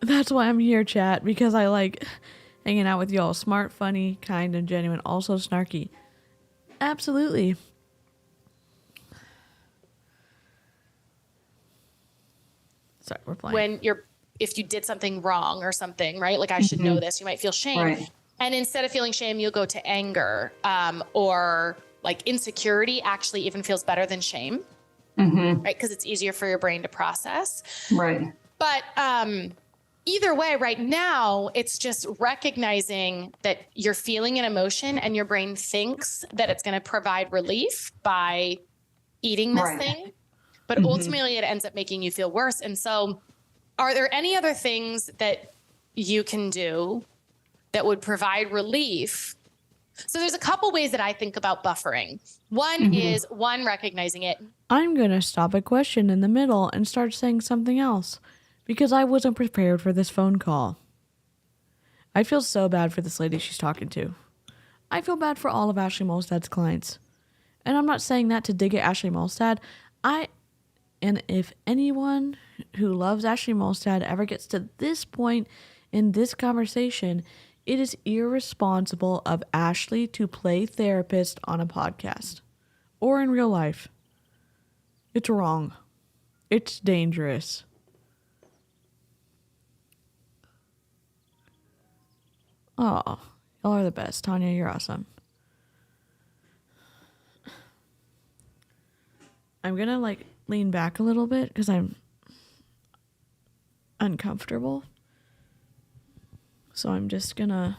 Speaker 1: That's why I'm here, chat, because I like hanging out with y'all. Smart, funny, kind, and genuine. Also snarky. Absolutely. Sorry, we're playing.
Speaker 3: If you did something wrong or something, right? Like, I should know this. You might feel shame.
Speaker 2: Right.
Speaker 3: And instead of feeling shame, you'll go to anger, or like insecurity actually even feels better than shame. Right? Because it's easier for your brain to process.
Speaker 2: Right.
Speaker 3: But either way, right now, it's just recognizing that you're feeling an emotion and your brain thinks that it's going to provide relief by eating this thing. But ultimately, it ends up making you feel worse. And so are there any other things that you can do that would provide relief? So there's a couple ways that I think about buffering. One is recognizing it.
Speaker 1: I'm going to stop a question in the middle and start saying something else because I wasn't prepared for this phone call. I feel so bad for this lady she's talking to. I feel bad for all of Ashley Molstad's clients. And I'm not saying that to dig at Ashley Molstad. And if anyone who loves Ashley Molstad ever gets to this point in this conversation, it is irresponsible of Ashley to play therapist on a podcast or in real life. It's wrong. It's dangerous. Oh, Y'all are the best. Tanya, you're awesome. I'm going to like lean back a little bit because I'm uncomfortable. So I'm just going to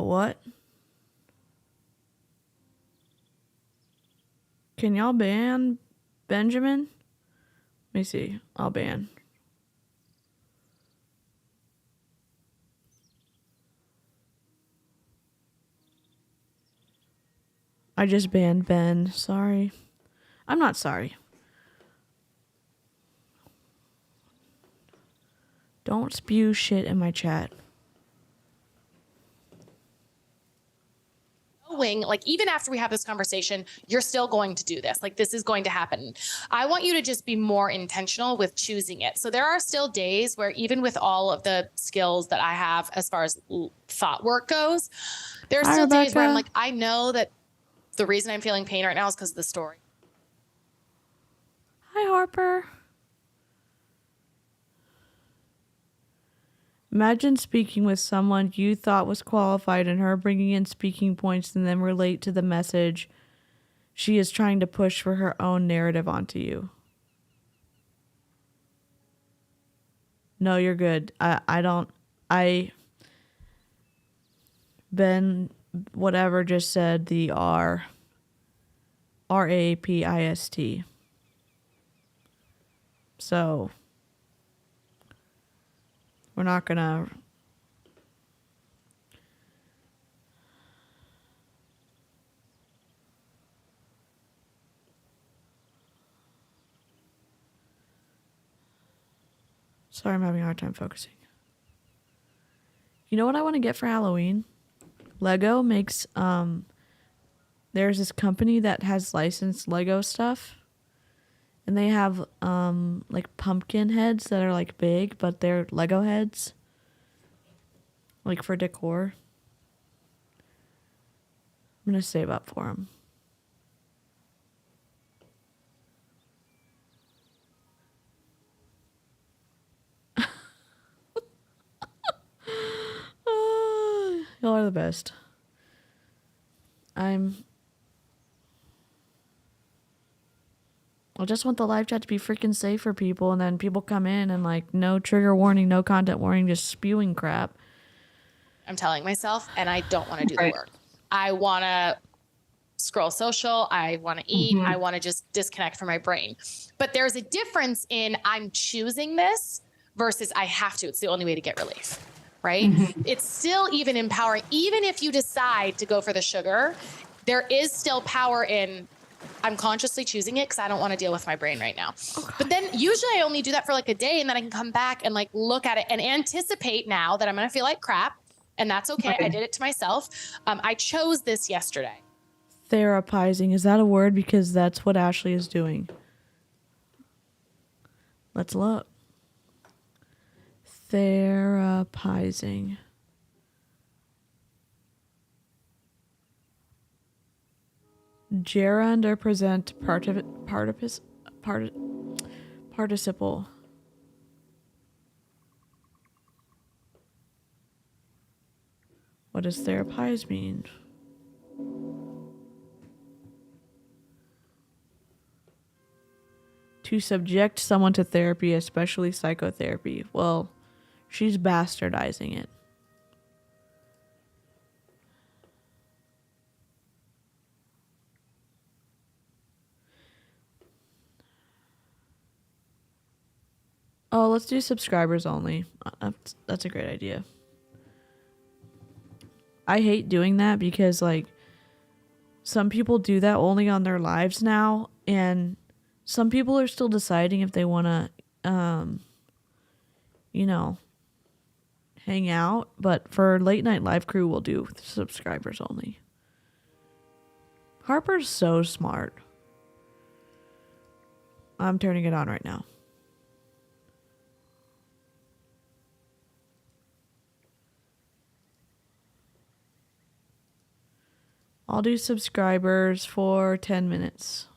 Speaker 1: what? Can y'all ban Benjamin? Let me see. I'll ban. I just banned Ben. Sorry. I'm not sorry. Don't spew shit in my chat.
Speaker 3: Like even after we have this conversation, you're still going to do this. Like this is going to happen. I want you to just be more intentional with choosing it. So there are still days where even with all of the skills that I have as far as thought work goes, there are still days where I'm like, I know that the reason I'm feeling pain right now is because of the story.
Speaker 1: Hi, Harper. Imagine speaking with someone you thought was qualified and her bringing in speaking points and then relate to the message she is trying to push for her own narrative onto you. No, you're good. Ben, whatever just said the RAPIST. So we're not gonna. Sorry, I'm having a hard time focusing. You know what I want to get for Halloween? Lego makes, there's this company that has licensed Lego stuff. And they have, like pumpkin heads that are like big, but they're Lego heads. Like for decor. I'm going to save up for them. Y'all are the best. I just want the live chat to be freaking safe for people, and then people come in and like no trigger warning, no content warning, just spewing crap.
Speaker 3: I'm telling myself, and I don't want to do the work. I want to scroll social. I want to eat. I want to just disconnect from my brain. But there's a difference in I'm choosing this versus I have to. It's the only way to get relief, right? It's still even empowering. Even if you decide to go for the sugar, there is still power in I'm consciously choosing it because I don't want to deal with my brain right now. But then usually I only do that for like a day, and then I can come back and like look at it and anticipate now that I'm going to feel like crap. And that's okay. I did it to myself. I chose this yesterday.
Speaker 1: Therapizing. Is that a word? Because that's what Ashley is doing. Let's look. Therapizing. Gerund or present participle. What does therapize mean? To subject someone to therapy, especially psychotherapy. Well, she's bastardizing it. Oh, let's do subscribers only. That's a great idea. I hate doing that because, like, some people do that only on their lives now, and some people are still deciding if they want to, hang out. But for late night live crew, we'll do subscribers only. Harper's so smart. I'm turning it on right now. I'll do subscribers for 10 minutes.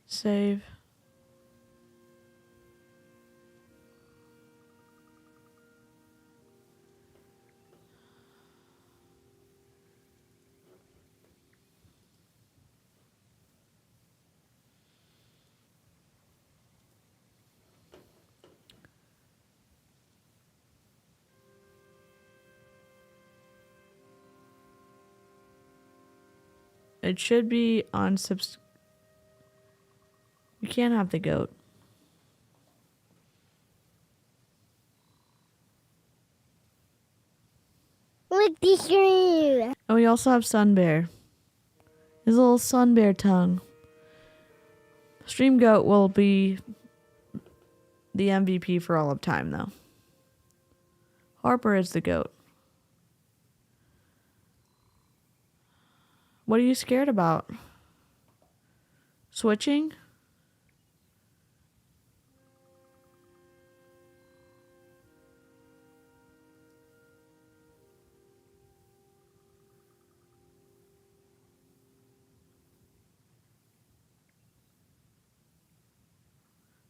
Speaker 1: Save. It should be on You can't have the goat.
Speaker 4: Look the stream.
Speaker 1: Oh, we also have Sun Bear. His little Sun Bear tongue. Stream Goat will be the MVP for all of time, though. Harper is the goat. What are you scared about? Switching?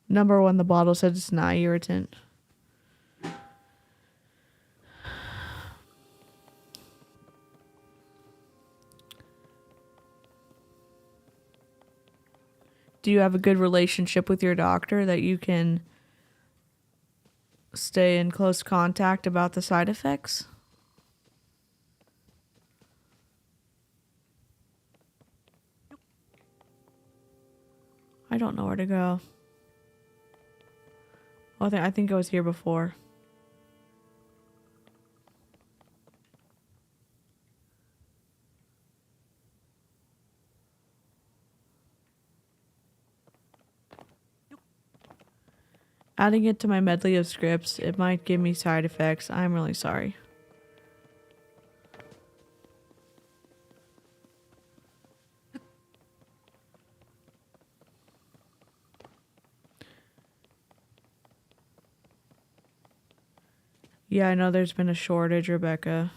Speaker 1: Number one, the bottle said it's an eye irritant. Do you have a good relationship with your doctor that you can stay in close contact about the side effects? I don't know where to go. Oh, I think I was here before. Adding it to my medley of scripts, it might give me side effects. I'm really sorry. Yeah, I know there's been a shortage, Rebecca.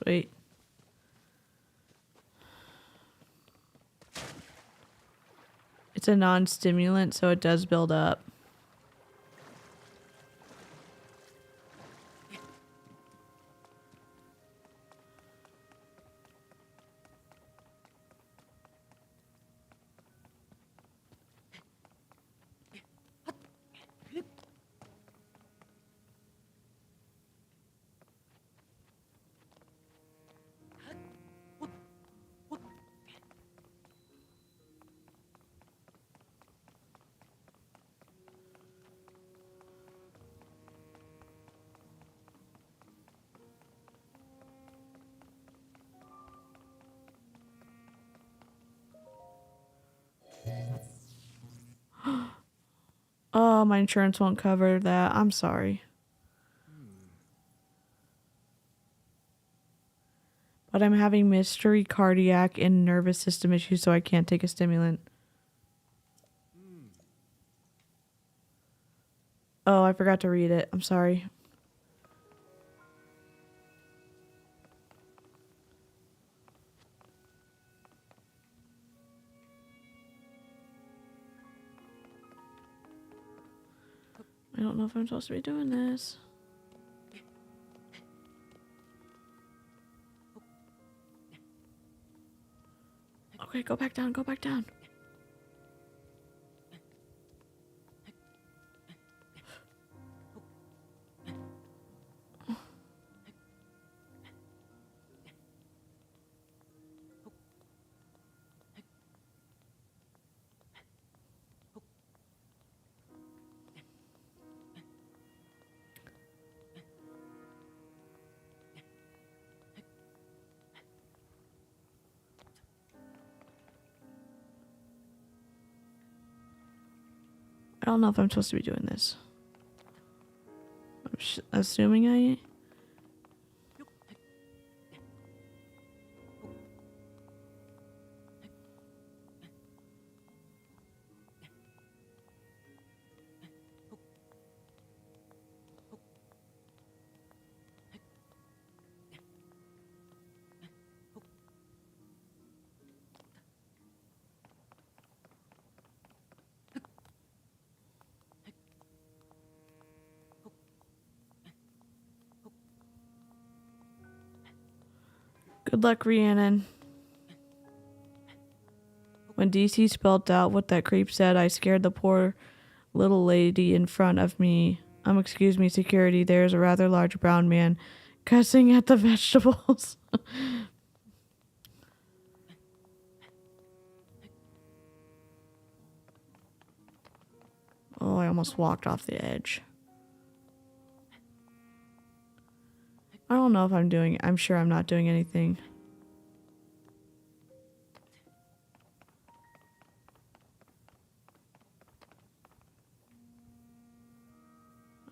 Speaker 1: Sweet. It's a non-stimulant, so it does build up. Oh, my insurance won't cover that. I'm sorry. But I'm having mystery cardiac and nervous system issues, so I can't take a stimulant. Oh, I forgot to read it. I'm sorry. I don't know if I'm supposed to be doing this. Okay, go back down, go back down. don't know if I'm supposed to be doing this. I'm assuming I... Good luck, Rhiannon. When DC spelled out what that creep said, I scared the poor little lady in front of me. Excuse me, security. There's a rather large brown man cussing at the vegetables. Oh, I almost walked off the edge. I don't know if I'm sure I'm not doing anything.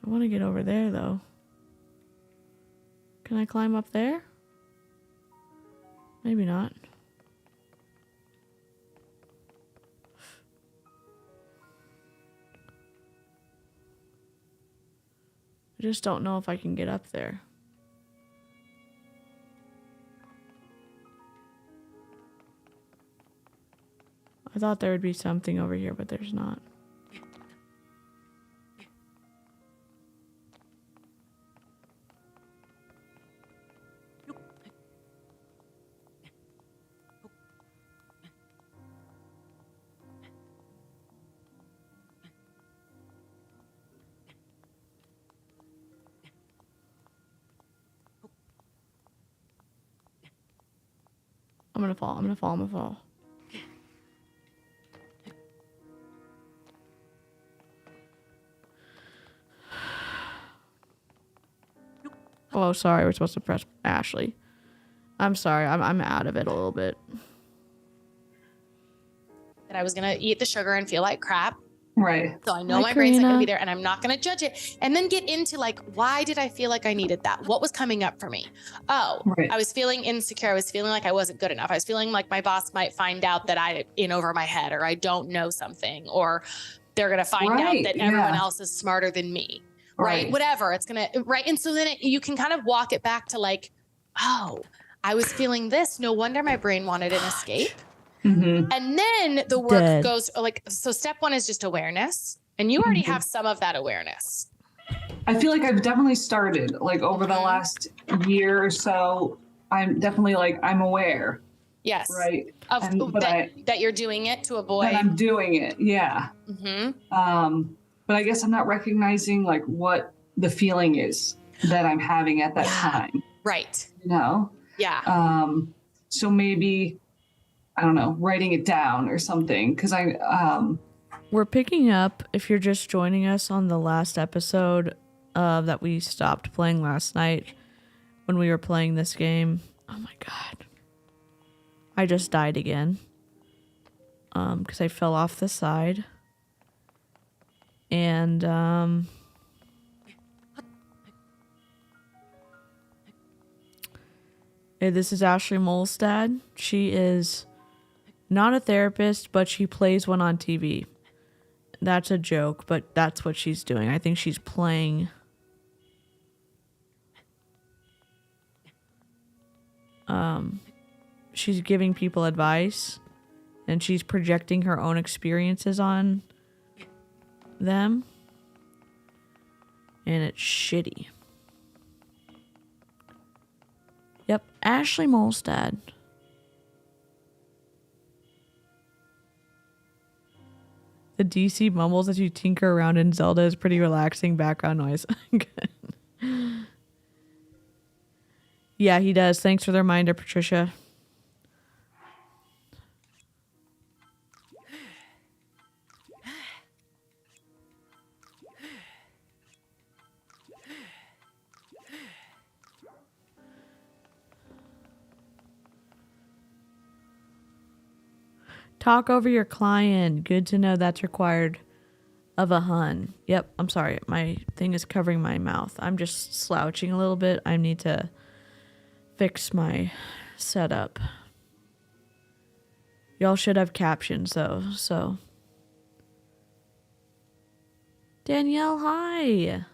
Speaker 1: I want to get over there, though. Can I climb up there? Maybe not. I just don't know if I can get up there. I thought there would be something over here, but there's not. I'm gonna fall. I'm gonna fall. I'm gonna fall. Oh, sorry. We're supposed to press Ashley. I'm sorry. I'm out of it a little bit.
Speaker 3: That I was going to eat the sugar and feel like crap.
Speaker 2: Right.
Speaker 3: So I know
Speaker 1: Hi,
Speaker 3: my brain's not going to be
Speaker 1: Karina.
Speaker 3: there and I'm not going to judge it. And then get into like, why did I feel like I needed that? What was coming up for me? Oh,
Speaker 2: Right.
Speaker 3: I was feeling insecure. I was feeling like I wasn't good enough. I was feeling like my boss might find out that I in over my head, or I don't know something, or they're going to find out
Speaker 2: Right,
Speaker 3: that everyone
Speaker 2: yeah.
Speaker 3: else is smarter than me. Right.
Speaker 2: Right.
Speaker 3: Whatever. It's going to, right. And so then you can kind of walk it back to like, oh, I was feeling this. No wonder my brain wanted an escape.
Speaker 2: Mm-hmm.
Speaker 3: And then the work
Speaker 1: Dead.
Speaker 3: goes like, so step one is just awareness. And you already
Speaker 2: Mhm.
Speaker 3: have some of that awareness.
Speaker 2: I feel like I've definitely started, like, over the last year or so. I'm definitely like, I'm aware,
Speaker 3: Yes.
Speaker 2: right?
Speaker 3: Of
Speaker 2: But
Speaker 3: that you're doing it to avoid.
Speaker 2: that I'm doing it, yeah.
Speaker 3: Mm-hmm.
Speaker 2: But I guess I'm not recognizing like what the feeling is that I'm having at that
Speaker 3: Yeah.
Speaker 2: time,
Speaker 3: Right.
Speaker 2: you know?
Speaker 3: Yeah.
Speaker 2: So maybe, I don't know, writing it down or something, because
Speaker 1: We're picking up, if you're just joining us, on the last episode that we stopped playing last night when we were playing this game. Oh my god. I just died again. Because I fell off the side. And, this is Ashley Molstad. She is not a therapist, but she plays one on TV. That's a joke, but that's what she's doing. I think she's playing. She's giving people advice, and she's projecting her own experiences on them. And it's shitty. Yep, Ashley Molstad. The DC mumbles as you tinker around in Zelda is pretty relaxing background noise. Good. Yeah, he does. Thanks for the reminder, Patricia. Talk over your client. Good to know that's required. of a Hun. Yep, I'm sorry. My thing is covering my mouth. I'm just slouching a little bit. I need to fix my setup. Y'all should have captions though, so. Danielle, hi.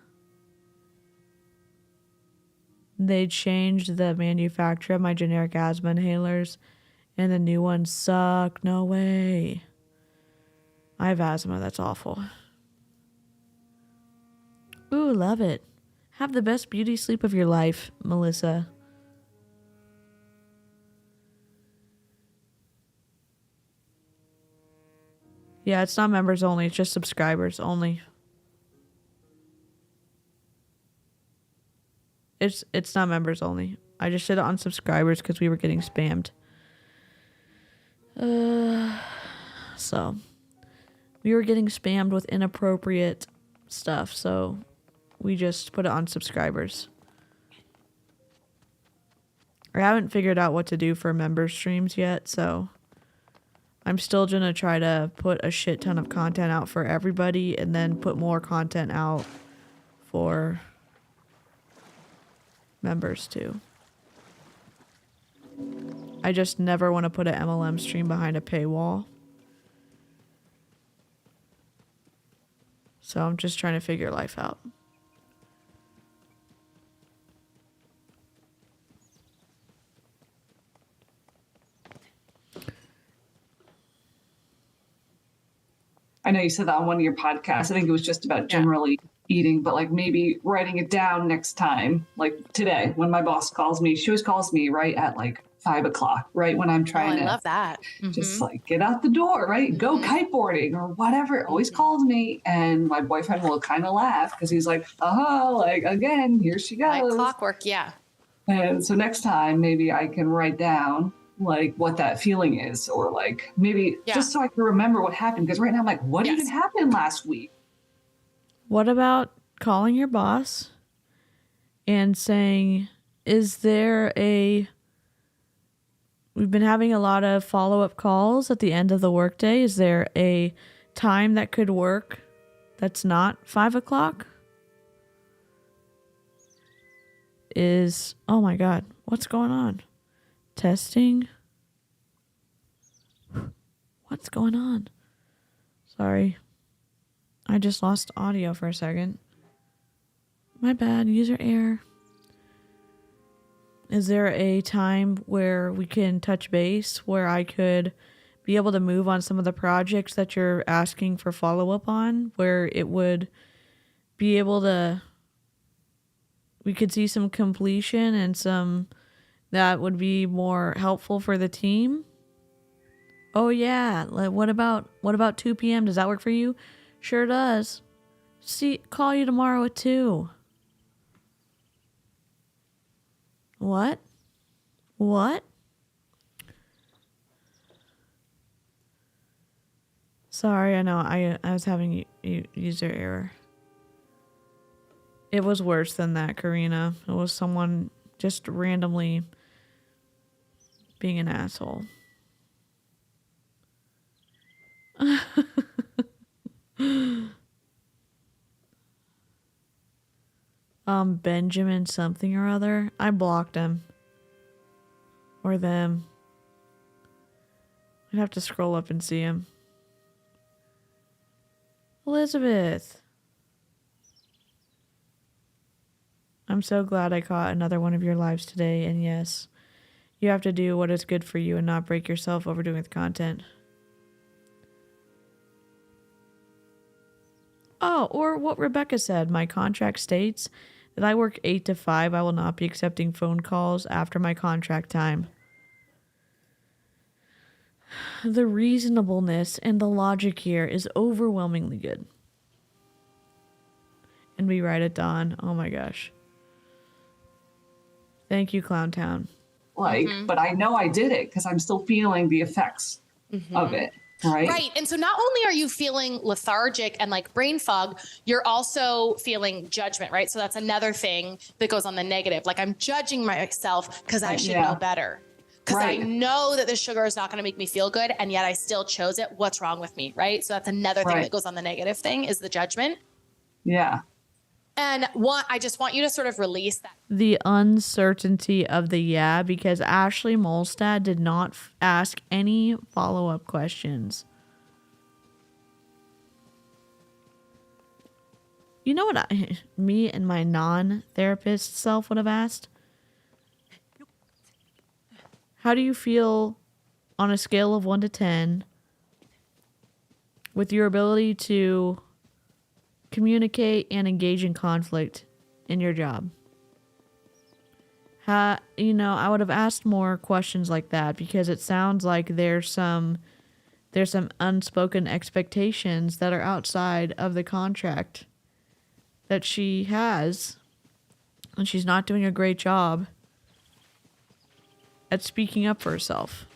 Speaker 1: They changed the manufacturer of my generic asthma inhalers, and the new ones suck. No way. I have asthma. That's awful. Ooh, love it. Have the best beauty sleep of your life, Melissa. Yeah, it's not members only. It's just subscribers only. It's not members only. I just did it on subscribers because we were getting spammed. So we were getting spammed with inappropriate stuff, so we just put it on subscribers. I haven't figured out what to do for member streams yet, so I'm still gonna try to put a shit ton of content out for everybody and then put more content out for members too. I just never want to put an MLM stream behind a paywall. So I'm just trying to figure life out.
Speaker 2: I know you said that on one of your podcasts. I think it was just about generally eating, but like maybe writing it down next time. Like today, when my boss calls me, she always calls me right at like 5 o'clock, right when I'm trying
Speaker 3: I
Speaker 2: to
Speaker 3: love that.
Speaker 2: just like get out the door, right? Go kiteboarding or whatever. Always calls me, and my boyfriend will kind of laugh because he's like, like again, here she
Speaker 3: Like
Speaker 2: goes.
Speaker 3: clockwork, yeah.
Speaker 2: And so next time, maybe I can write down like what that feeling is, or like maybe just so I can remember what happened. Because right now I'm like, what even happened last week?
Speaker 1: What about calling your boss and saying, is there a... We've been having a lot of follow-up calls at the end of the workday. Is there a time that could work that's not 5 o'clock? Oh my God, what's going on? Testing? What's going on? Sorry. I just lost audio for a second. My bad, user error. Is there a time where we can touch base where I could be able to move on some of the projects that you're asking for follow-up on, where it would be able to, we could see some completion and some that would be more helpful for the team? Oh yeah, like what about 2 p.m.? Does that work for you? Sure does. Call you tomorrow at 2. What? Sorry, I know. I was having user error. It was worse than that, Karina. It was someone just randomly being an asshole. Benjamin something or other. I blocked him. Or them. I'd have to scroll up and see him. Elizabeth. I'm so glad I caught another one of your lives today, and yes, you have to do what is good for you and not break yourself overdoing the content. Oh, or what Rebecca said, my contract states that I work 8 to 5. I will not be accepting phone calls after my contract time. The reasonableness and the logic here is overwhelmingly good. And we write it down. Oh my gosh. Thank you, Clowntown.
Speaker 2: But I know I did it because I'm still feeling the effects of it. Right.
Speaker 3: And so not only are you feeling lethargic and like brain fog, you're also feeling judgment, right? So that's another thing that goes on the negative. Like I'm judging myself because I should know better. because I
Speaker 2: Right.
Speaker 3: know that the sugar is not going to make me feel good, and yet I still chose it. What's wrong with me, right? So that's another thing
Speaker 2: Right.
Speaker 3: that goes on the negative thing is the judgment.
Speaker 2: Yeah.
Speaker 3: And I just want you to sort of release that.
Speaker 1: The uncertainty of the because Ashley Molstad did not ask any follow-up questions. You know what me and my non-therapist self would have asked? How do you feel on a scale of 1 to 10 with your ability to communicate and engage in conflict in your job? I would have asked more questions like that because it sounds like there's some unspoken expectations that are outside of the contract that she has, and she's not doing a great job at speaking up for herself.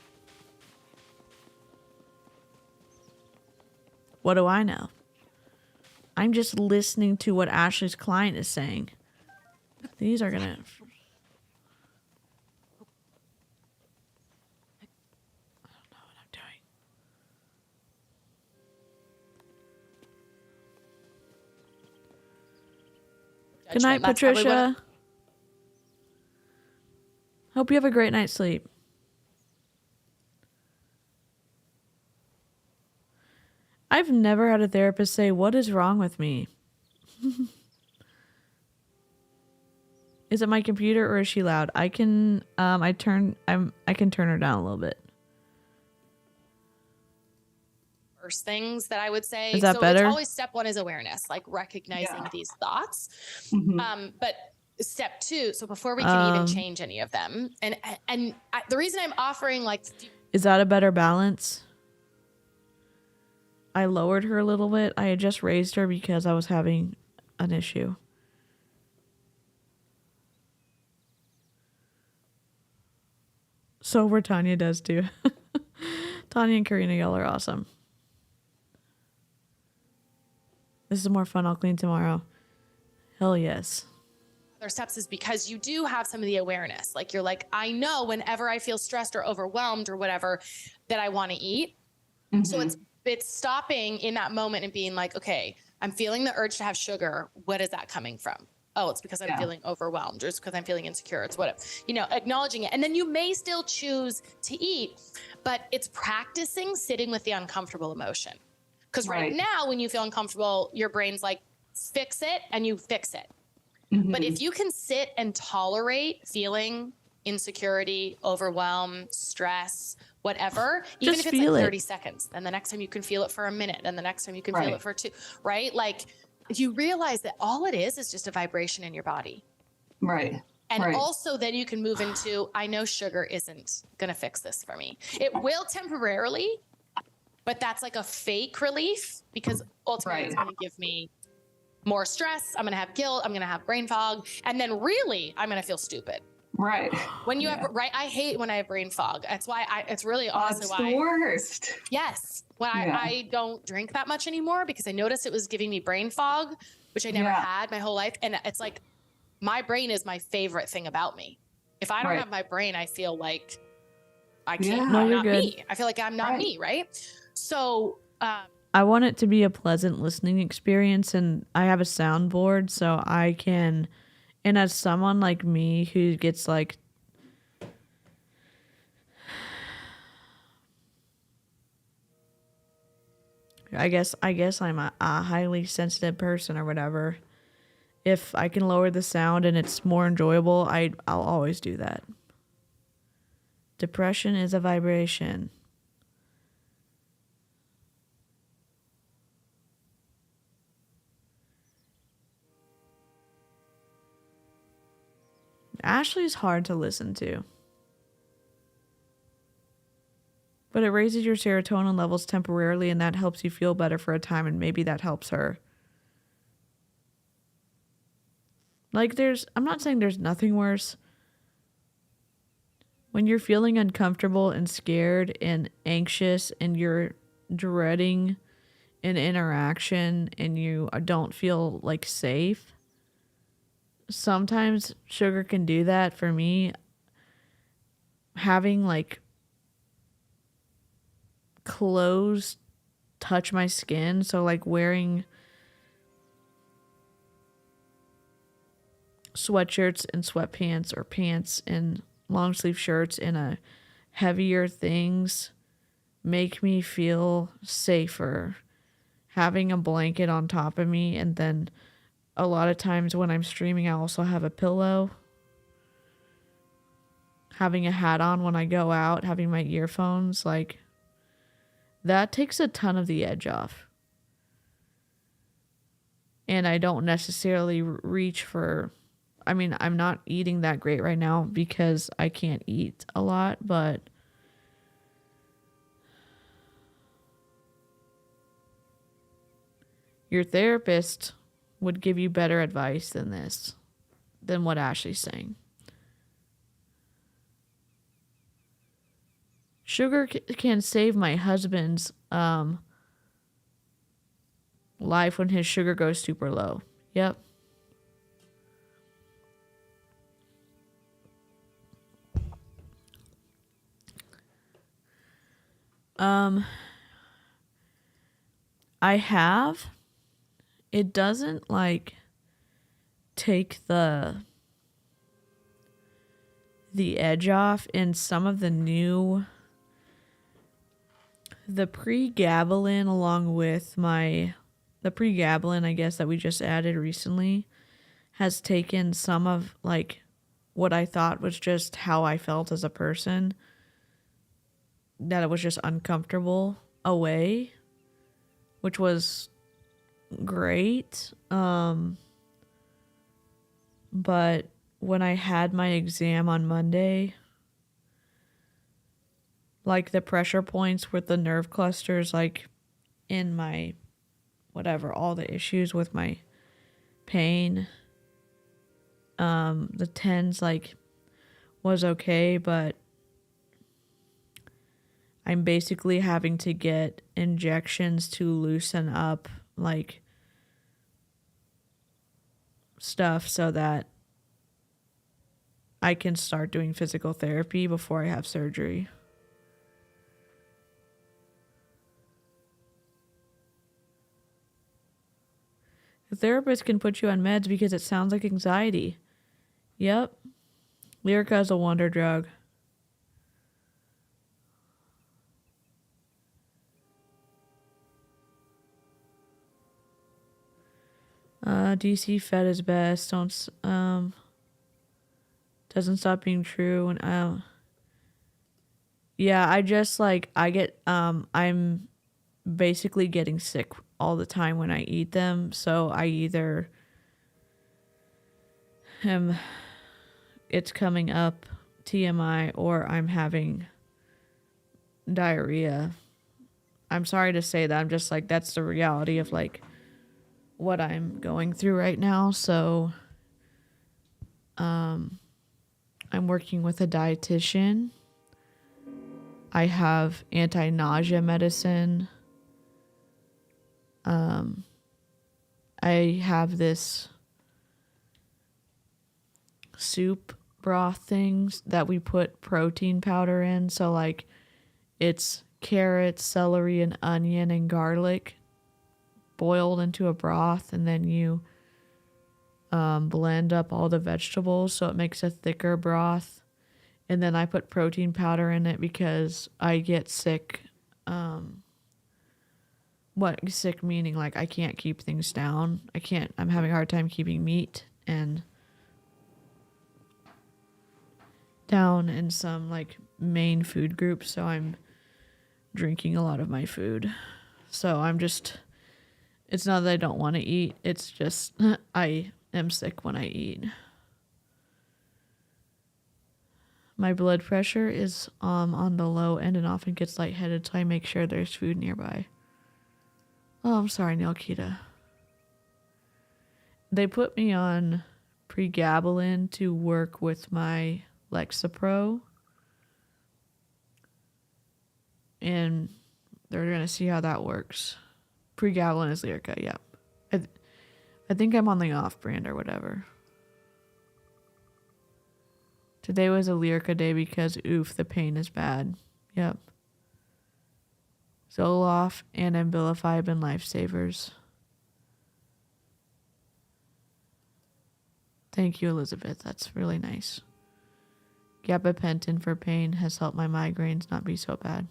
Speaker 1: What do I know? I'm just listening to what Ashley's client is saying. These are gonna... Good night,
Speaker 3: That's probably
Speaker 1: Patricia. Hope you have a great night's sleep. I've never had a therapist say, "What is wrong with me?" Is it my computer or is she loud? I can I can turn her down a little bit.
Speaker 3: First things that I would say.
Speaker 1: Is that better?
Speaker 3: It's always step 1 is awareness, like recognizing these thoughts. But step 2, so before we can even change any of them, the reason I'm offering
Speaker 1: is that a better balance? I lowered her a little bit. I had just raised her because I was having an issue. Sober Tanya does too. Tanya and Karina, y'all are awesome. This is more fun. I'll clean tomorrow. Hell yes.
Speaker 3: other steps is because you do have some of the awareness. Like you're like, I know whenever I feel stressed or overwhelmed or whatever that I want to eat. So it's stopping in that moment and being like, okay, I'm feeling the urge to have sugar. What is that coming from? Oh, it's because I'm feeling overwhelmed, or it's because I'm feeling insecure. It's whatever, acknowledging it. And then you may still choose to eat, but it's practicing sitting with the uncomfortable emotion. Because right now, when you feel uncomfortable, your brain's like, fix it, and you fix it. But if you can sit and tolerate feeling insecurity, overwhelm, stress, whatever, even if it's like 30 seconds, then the next time you can feel it for a minute, and the next time you can feel it for 2, right? Like you realize that all it is just a vibration in your body.
Speaker 2: Right.
Speaker 3: And also then you can move into, I know sugar isn't going to fix this for me. It will temporarily, but that's like a fake relief because ultimately it's going to give me more stress. I'm going to have guilt. I'm going to have brain fog. And then really, I'm going to feel stupid.
Speaker 2: Right.
Speaker 3: When you have, I hate when I have brain fog. That's why it's really honestly
Speaker 2: why. The worst.
Speaker 3: Yes. When I don't drink that much anymore because I noticed it was giving me brain fog, which I never had my whole life. And it's like, my brain is my favorite thing about me. If I don't have my brain, I feel like I can't, I'm not me. I feel like I'm not me. Right. So,
Speaker 1: I want it to be a pleasant listening experience, and I have a soundboard so I can, and as someone like me who gets like, I guess I'm a highly sensitive person or whatever. If I can lower the sound and it's more enjoyable, I'll always do that. Depression is a vibration. Ashley's hard to listen to. But it raises your serotonin levels temporarily, and that helps you feel better for a time, and maybe that helps her. Like I'm not saying there's nothing worse. When you're feeling uncomfortable and scared and anxious and you're dreading an interaction and you don't feel like safe, sometimes sugar can do that for me. having like clothes touch my skin. So like wearing sweatshirts and sweatpants, or pants and long sleeve shirts and heavier things make me feel safer. Having a blanket on top of me, and then a lot of times when I'm streaming, I also have a pillow. Having a hat on when I go out, having my earphones, like, that takes a ton of the edge off. And I don't necessarily reach for, I mean, I'm not eating that great right now because I can't eat a lot, but your therapist would give you better advice than this, than what Ashley's saying. Sugar can save my husband's life when his sugar goes super low. Yep. I have. It doesn't like take the edge off in some of the pregabalin, along with the pregabalin, I guess, that we just added recently, has taken some of like what I thought was just how I felt as a person, that it was just uncomfortable, away, which was great. But when I had my exam on Monday, like the pressure points with the nerve clusters, like in my whatever, all the issues with my pain, the tens like was okay, but I'm basically having to get injections to loosen up like stuff so that I can start doing physical therapy before I have surgery. The therapist can put you on meds because it sounds like anxiety. Yep. Lyrica is a wonder drug. DC Fed is best. Doesn't stop being true. And yeah, I just like, I'm basically getting sick all the time when I eat them. So I either it's coming up, TMI, or I'm having diarrhea. I'm sorry to say that. I'm just like, that's the reality of like what I'm going through right now. So I'm working with a dietitian. I have anti-nausea medicine. I have this soup broth things that we put protein powder in. So like it's carrots, celery, and onion and garlic boiled into a broth, and then you blend up all the vegetables so it makes a thicker broth. And then I put protein powder in it because I get sick. Sick meaning like I can't keep things down. I'm having a hard time keeping meat and down in some like main food groups. So I'm drinking a lot of my food. So it's not that I don't want to eat. It's just I am sick when I eat. My blood pressure is on the low end and often gets lightheaded, so I make sure there's food nearby. Oh, I'm sorry, Nilkita. They put me on pregabalin to work with my Lexapro. And they're going to see how that works. Pregabalin is Lyrica, yeah. I think I'm on the off-brand or whatever. Today was a Lyrica day because, oof, the pain is bad. Yep. Zoloft and Abilify have been lifesavers. Thank you, Elizabeth. That's really nice. Gabapentin for pain has helped my migraines not be so bad.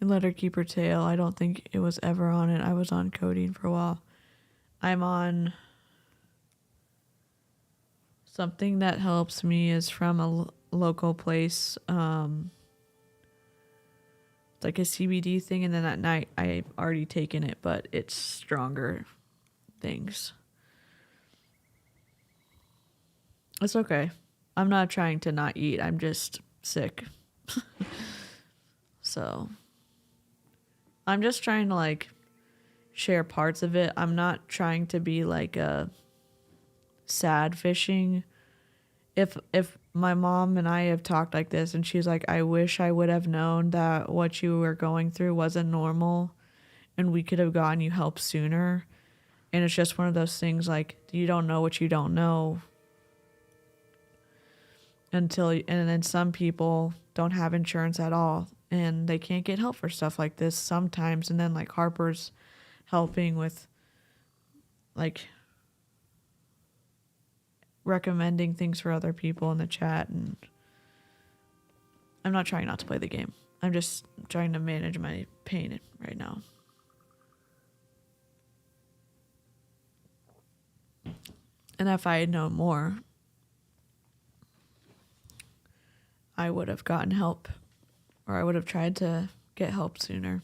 Speaker 1: And Let Her Keep Her Tail. I don't think it was ever on it. I was on codeine for a while. I'm on something that helps me is from a local place. It's like a CBD thing, and then at night I've already taken it, but it's stronger things. It's okay. I'm not trying to not eat. I'm just sick. So I'm just trying to like share parts of it. I'm not trying to be like a sad fishing. If my mom and I have talked like this and she's like, I wish I would have known that what you were going through wasn't normal and we could have gotten you help sooner. And it's just one of those things like you don't know what you don't know and then some people don't have insurance at all and they can't get help for stuff like this sometimes. And then like Harper's helping with like recommending things for other people in the chat, and I'm not trying not to play the game. I'm just trying to manage my pain right now. And if I had known more, I would have gotten help, or I would have tried to get help sooner.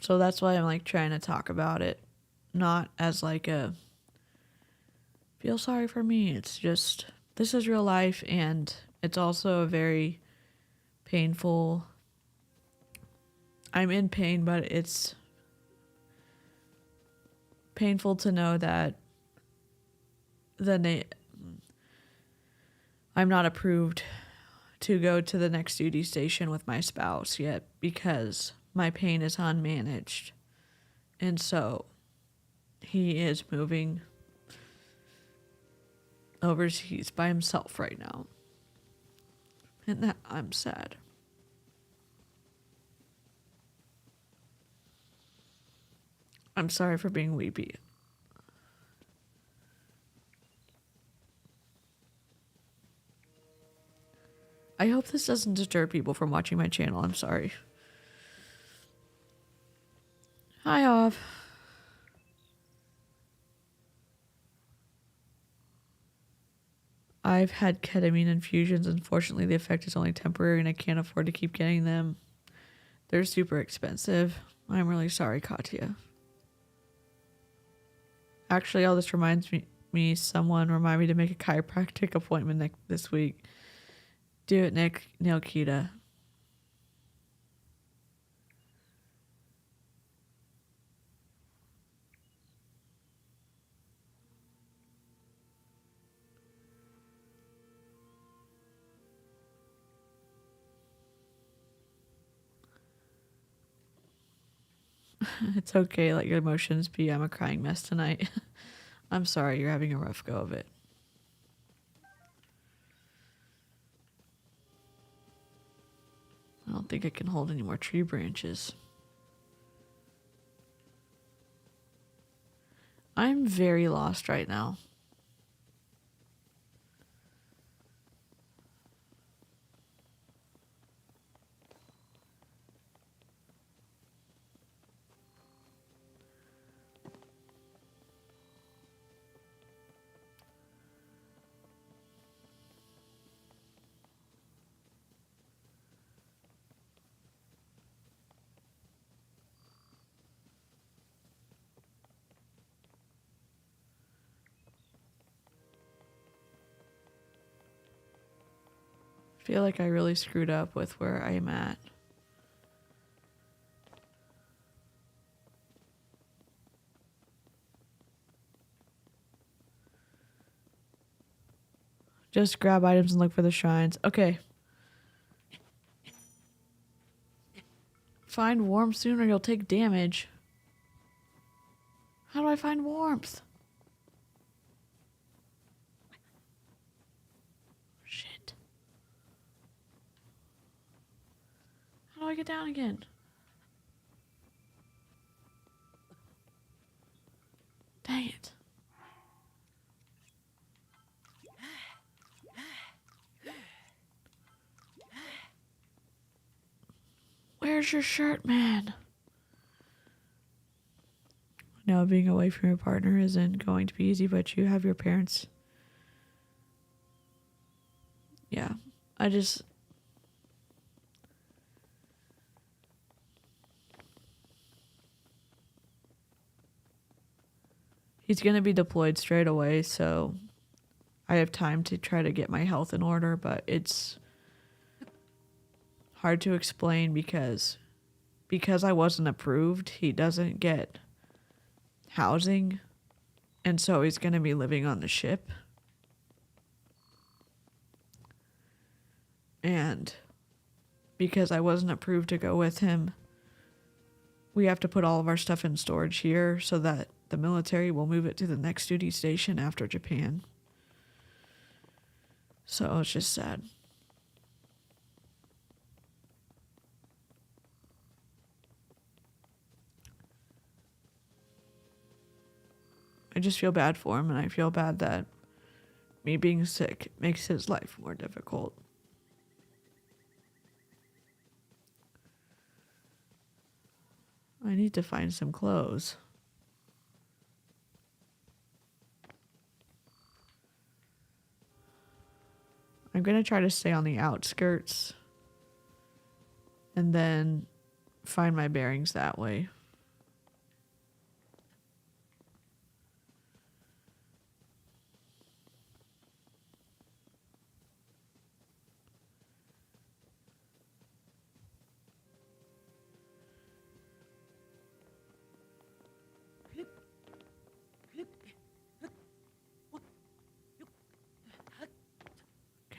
Speaker 1: So that's why I'm like trying to talk about it, not as like a feel sorry for me. It's just this is real life, and it's also a very painful. I'm in pain, but it's painful to know that I'm not approved to go to the next duty station with my spouse yet because my pain is unmanaged. And so he is moving overseas by himself right now. And that I'm sad. I'm sorry for being weepy. I hope this doesn't deter people from watching my channel. I'm sorry. Hi, Ov. I've had ketamine infusions. Unfortunately, the effect is only temporary and I can't afford to keep getting them. They're super expensive. I'm really sorry, Katya. Actually, all this reminds me someone remind me to make a chiropractic appointment this week. Do it, Nick. Kita. It's okay. Let your emotions be. I'm a crying mess tonight. I'm sorry you're having a rough go of it. I don't think I can hold any more tree branches. I'm very lost right now. I feel like I really screwed up with where I'm at. Just grab items and look for the shrines. Okay. Find warmth soon or you'll take damage. How do I find warmth? Shit. How do I get down again? Dang it. Where's your shirt, man? Now, being away from your partner isn't going to be easy, but you have your parents. Yeah, he's going to be deployed straight away, so I have time to try to get my health in order, but it's hard to explain because I wasn't approved, he doesn't get housing, and so he's going to be living on the ship. And because I wasn't approved to go with him, we have to put all of our stuff in storage here so that the military will move it to the next duty station after Japan. So it's just sad. I just feel bad for him, and I feel bad that me being sick makes his life more difficult. I need to find some clothes. I'm going to try to stay on the outskirts and then find my bearings that way.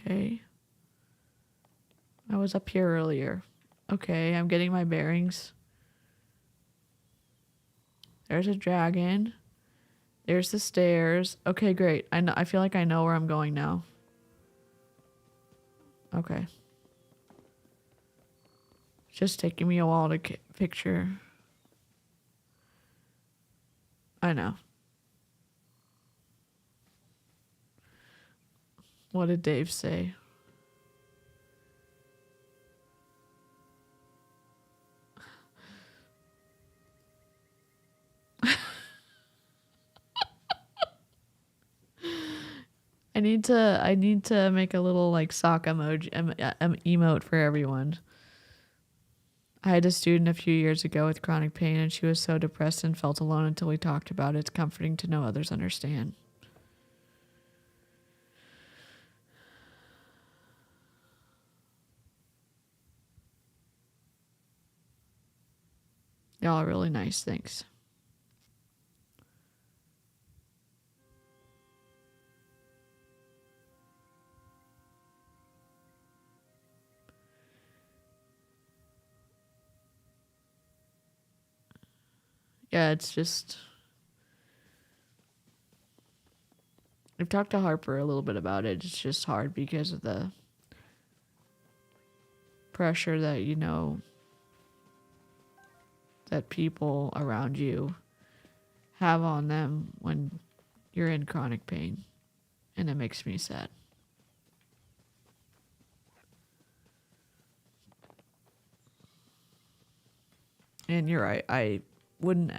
Speaker 1: Okay. I was up here earlier. Okay, I'm getting my bearings. There's a dragon. There's the stairs. Okay, great. I feel like I know where I'm going now. Okay. It's just taking me a while to picture. I know. What did Dave say? I need to make a little like sock emoji emote for everyone. I had a student a few years ago with chronic pain, and she was so depressed and felt alone until we talked about it. It's comforting to know others understand. Y'all are really nice. Thanks. Yeah, it's just... I've talked to Harper a little bit about it. It's just hard because of the pressure that, you know, that people around you have on them when you're in chronic pain. And it makes me sad. And you're right. I wouldn't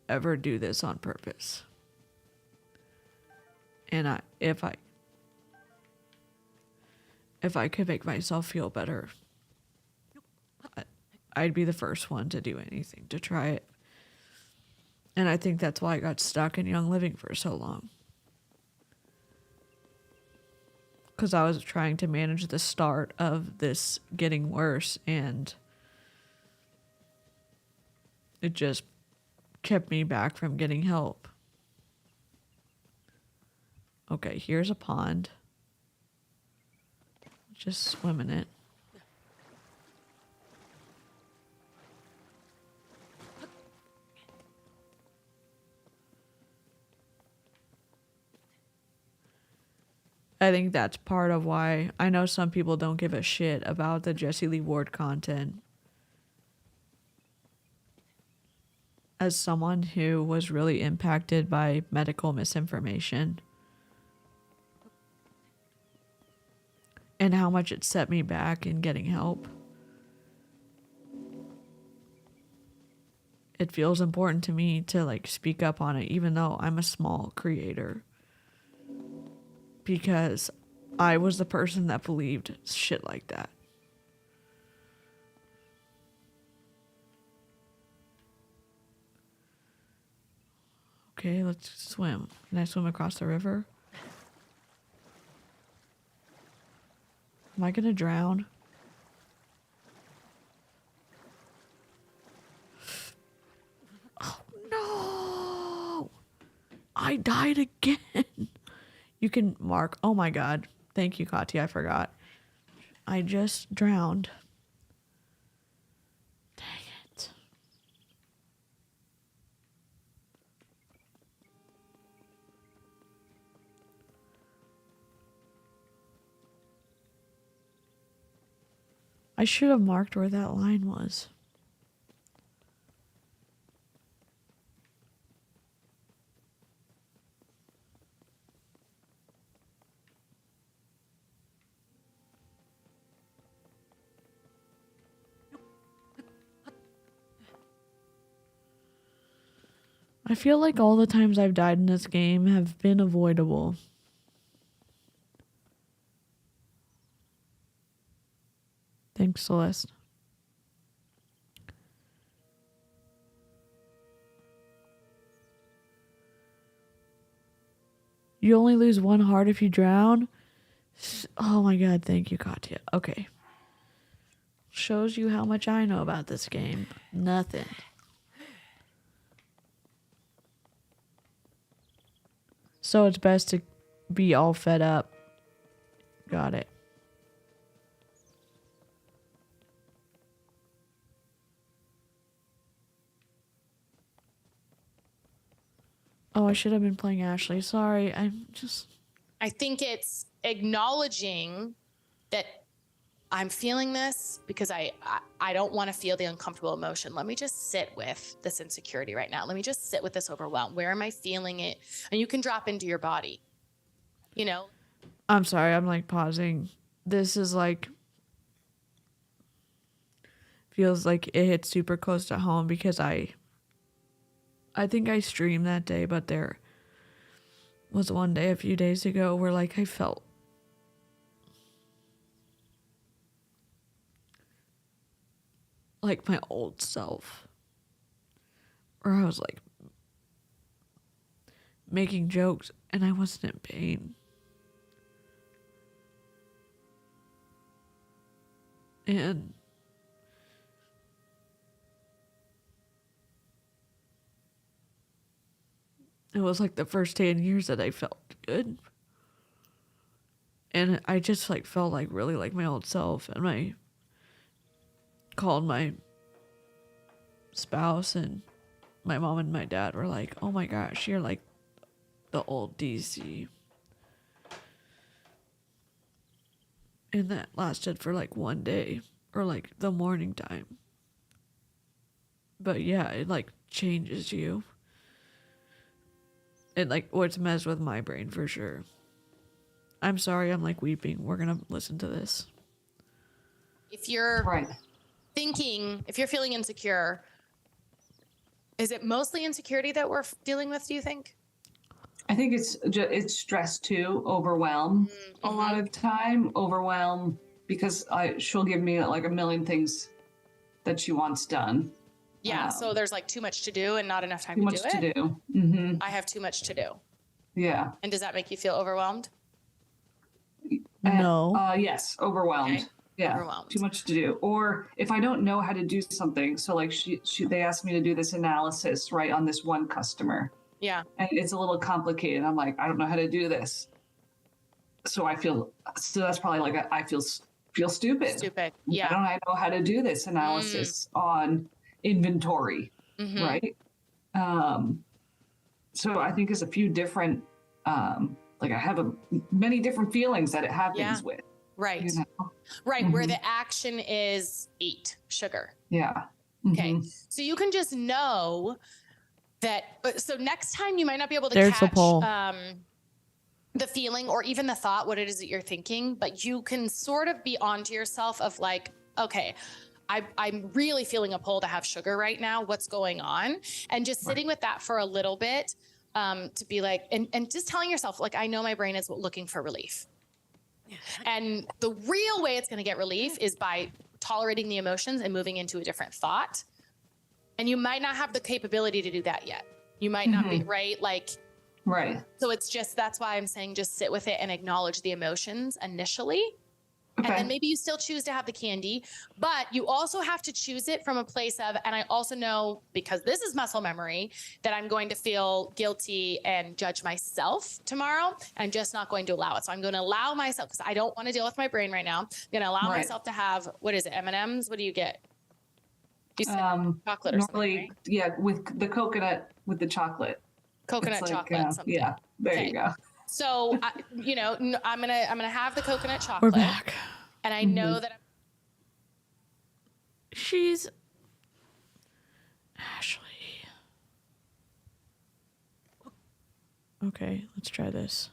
Speaker 1: ever do this on purpose. And if I could make myself feel better, I'd be the first one to do anything to try it. And I think that's why I got stuck in Young Living for so long. Because I was trying to manage the start of this getting worse, and it just kept me back from getting help. Okay, here's a pond. Just swim in it. I think that's part of why I know some people don't give a shit about the Jesse Lee Ward content. As someone who was really impacted by medical misinformation and how much it set me back in getting help, it feels important to me to like speak up on it, even though I'm a small creator, because I was the person that believed shit like that. Okay, let's swim. Can I swim across the river? Am I gonna drown? Oh no! I died again. You can mark. Oh my god. Thank you, Katya. I forgot. I just drowned. Dang it. I should have marked where that line was. I feel like all the times I've died in this game have been avoidable. Thanks, Celeste. You only lose one heart if you drown? Oh my god, thank you, Katya. Okay. Shows you how much I know about this game. Nothing. So it's best to be all fed up. Got it. Oh, I should have been playing Ashley. Sorry,
Speaker 3: I think it's acknowledging that I'm feeling this because I don't want to feel the uncomfortable emotion. Let me just sit with this insecurity right now. Let me just sit with this overwhelm. Where am I feeling it? And you can drop into your body, you know?
Speaker 1: I'm sorry, I'm like pausing. This is like, feels like it hit super close to home because I think I streamed that day, but there was one day a few days ago where like I felt like my old self, or I was like making jokes and I wasn't in pain. And it was like the first day in years that I felt good. And I just like felt like really like my old self. And I called my spouse, and my mom and my dad were like, oh my gosh, you're like the old DC. And that lasted for like one day, or like the morning time. But yeah, it like changes you. It like what's messed with my brain for sure. I'm sorry, I'm like weeping. We're gonna listen to this.
Speaker 3: If you're
Speaker 2: Right.
Speaker 3: thinking, if you're feeling insecure, is it mostly insecurity that we're dealing with, do you think?
Speaker 2: I think it's stress too, overwhelm. A lot of time, overwhelm, because she'll give me like a million things that she wants done.
Speaker 3: Yeah, so there's like too much to do and not enough time
Speaker 2: Too
Speaker 3: to
Speaker 2: much
Speaker 3: do it.
Speaker 2: to do. Mm-hmm.
Speaker 3: I have too much to do.
Speaker 2: Yeah.
Speaker 3: And does that make you feel overwhelmed?
Speaker 1: No.
Speaker 2: Yes, overwhelmed.
Speaker 3: Okay.
Speaker 2: Yeah,
Speaker 3: Overwhelmed.
Speaker 2: too much to do. Or if I don't know how to do something, so like they asked me to do this analysis right on this one customer,
Speaker 3: Yeah.
Speaker 2: and it's a little complicated. I'm like, I don't know how to do this, so that's probably like I feel stupid.
Speaker 3: Stupid.
Speaker 2: I
Speaker 3: Yeah.
Speaker 2: don't know how to do this analysis on inventory, right? So I think there's a few different like I have many different feelings that it happens
Speaker 3: Yeah.
Speaker 2: with.
Speaker 3: Right.
Speaker 2: You know?
Speaker 3: Right. Where the action is eat sugar.
Speaker 2: Yeah.
Speaker 3: Okay. So you can just know that. So next time you might not be able to
Speaker 1: There's the
Speaker 3: catch
Speaker 1: poll.
Speaker 3: the feeling or even the thought, what it is that you're thinking, but you can sort of be onto yourself of like, okay, I'm really feeling a pull to have sugar right now. What's going on? And just sitting with that for a little bit to be like, and just telling yourself, like, I know my brain is looking for relief. And the real way it's going to get relief is by tolerating the emotions and moving into a different thought. And you might not have the capability to do that yet. You might not be, right? Like,
Speaker 2: right.
Speaker 3: So it's just, that's why I'm saying just sit with it and acknowledge the emotions initially.
Speaker 2: Okay.
Speaker 3: And then maybe you still choose to have the candy, but you also have to choose it from a place of, and I also know, because this is muscle memory, that I'm going to feel guilty and judge myself tomorrow. I'm just not going to allow it. So I'm going to allow myself, because I don't want to deal with my brain right now. I'm going to allow myself to have, what is it, M&Ms? What do you get? You said chocolate or
Speaker 2: normally,
Speaker 3: something, right?
Speaker 2: yeah, with the coconut, with the chocolate.
Speaker 3: Coconut
Speaker 2: It's like,
Speaker 3: chocolate, something.
Speaker 2: Yeah, there
Speaker 3: Okay.
Speaker 2: you go.
Speaker 3: So, you know, I'm gonna have the coconut
Speaker 1: We're
Speaker 3: chocolate,
Speaker 1: back.
Speaker 3: and I know that
Speaker 1: She's Ashley. Okay, let's try this.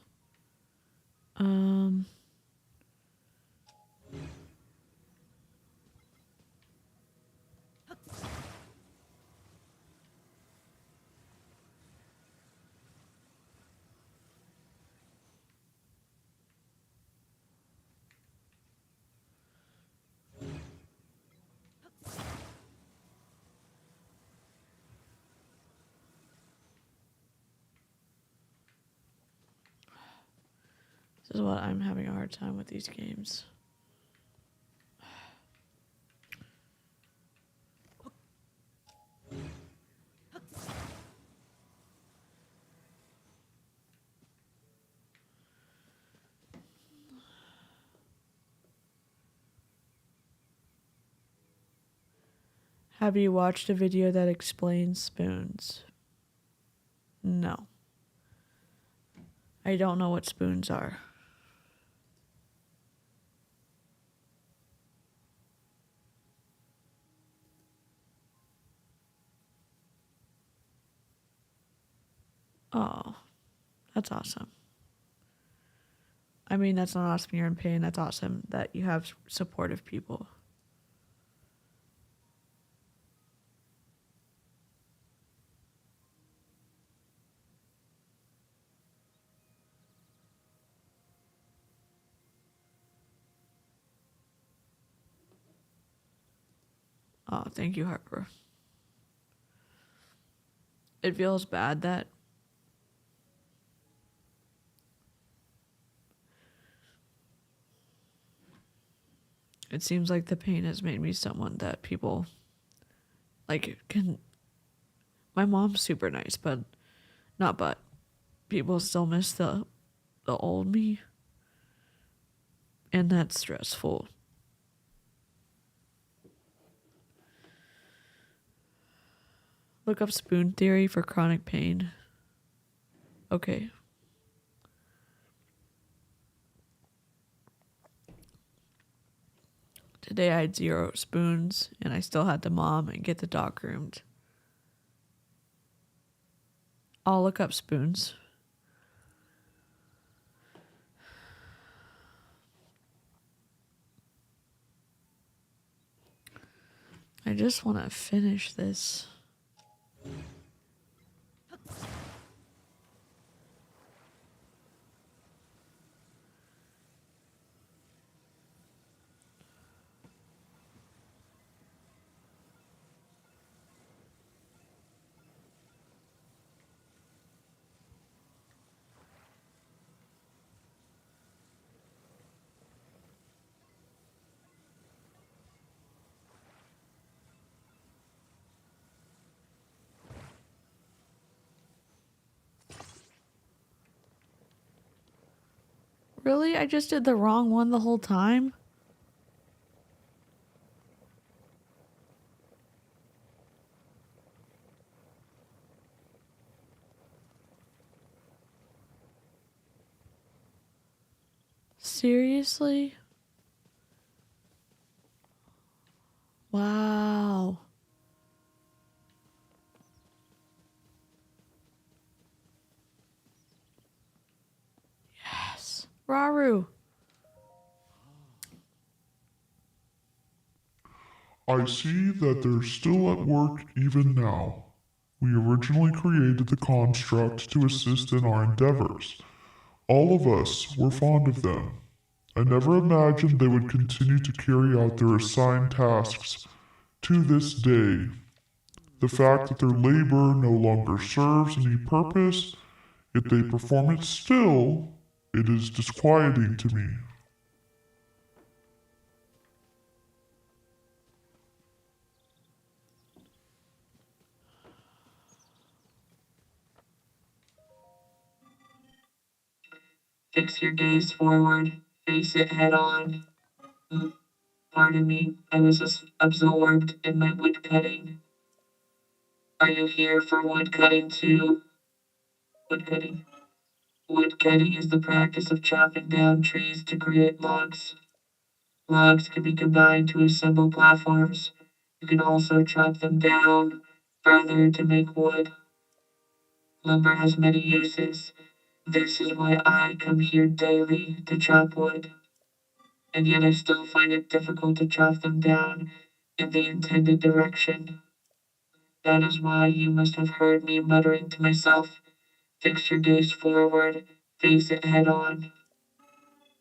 Speaker 1: This is what I'm having a hard time with these games. Have you watched a video that explains spoons? No. I don't know what spoons are. Oh, that's awesome. I mean, that's not awesome you're in pain. That's awesome that you have supportive people. Oh, thank you, Harper. It feels bad that it seems like the pain has made me someone that people like can. My mom's super nice, but people still miss the old me, and that's stressful. Look up spoon theory for chronic pain. Okay. Today I had 0 spoons, and I still had to mom and get the dog groomed. I'll look up spoons. I just want to finish this. Really? I just did the wrong one the whole time? Seriously? Wow. Yes. Raru.
Speaker 5: I see that they're still at work even now. We originally created the construct to assist in our endeavors. All of us were fond of them. I never imagined they would continue to carry out their assigned tasks to this day. The fact that their labor no longer serves any purpose, yet they perform it still, it is disquieting to me.
Speaker 6: Fix your gaze forward, face it head on. Pardon me, I was absorbed in my wood cutting. Are you here for wood cutting too? Wood cutting. Wood cutting is the practice of chopping down trees to create logs. Logs can be combined to assemble platforms. You can also chop them down further to make wood. Lumber has many uses. This is why I come here daily to chop wood. And yet I still find it difficult to chop them down in the intended direction. That is why you must have heard me muttering to myself, fix your gaze forward, face it head on.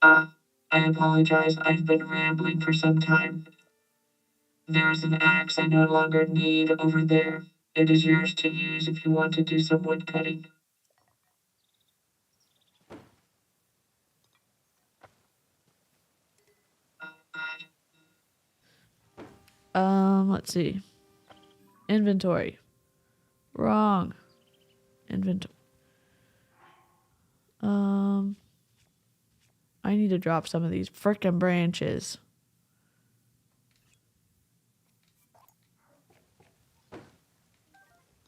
Speaker 6: Ah, I apologize, I've been rambling for some time. There is an axe I no longer need over there. It is yours to use if you want to do some wood cutting.
Speaker 1: Let's see. Inventory. Wrong. Inventory. I need to drop some of these frickin' branches.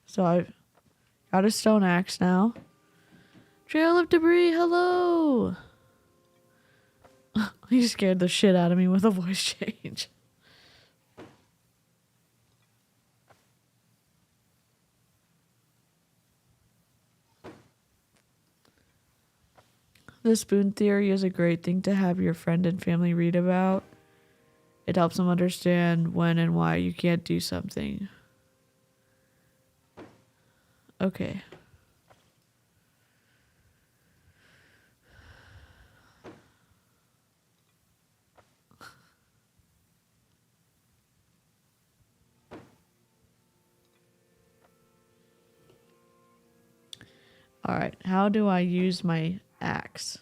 Speaker 1: So I've got a stone axe now. Trail of debris, hello! You scared the shit out of me with a voice change. The spoon theory is a great thing to have your friend and family read about. It helps them understand when and why you can't do something. Okay. Alright, how do I use my axe?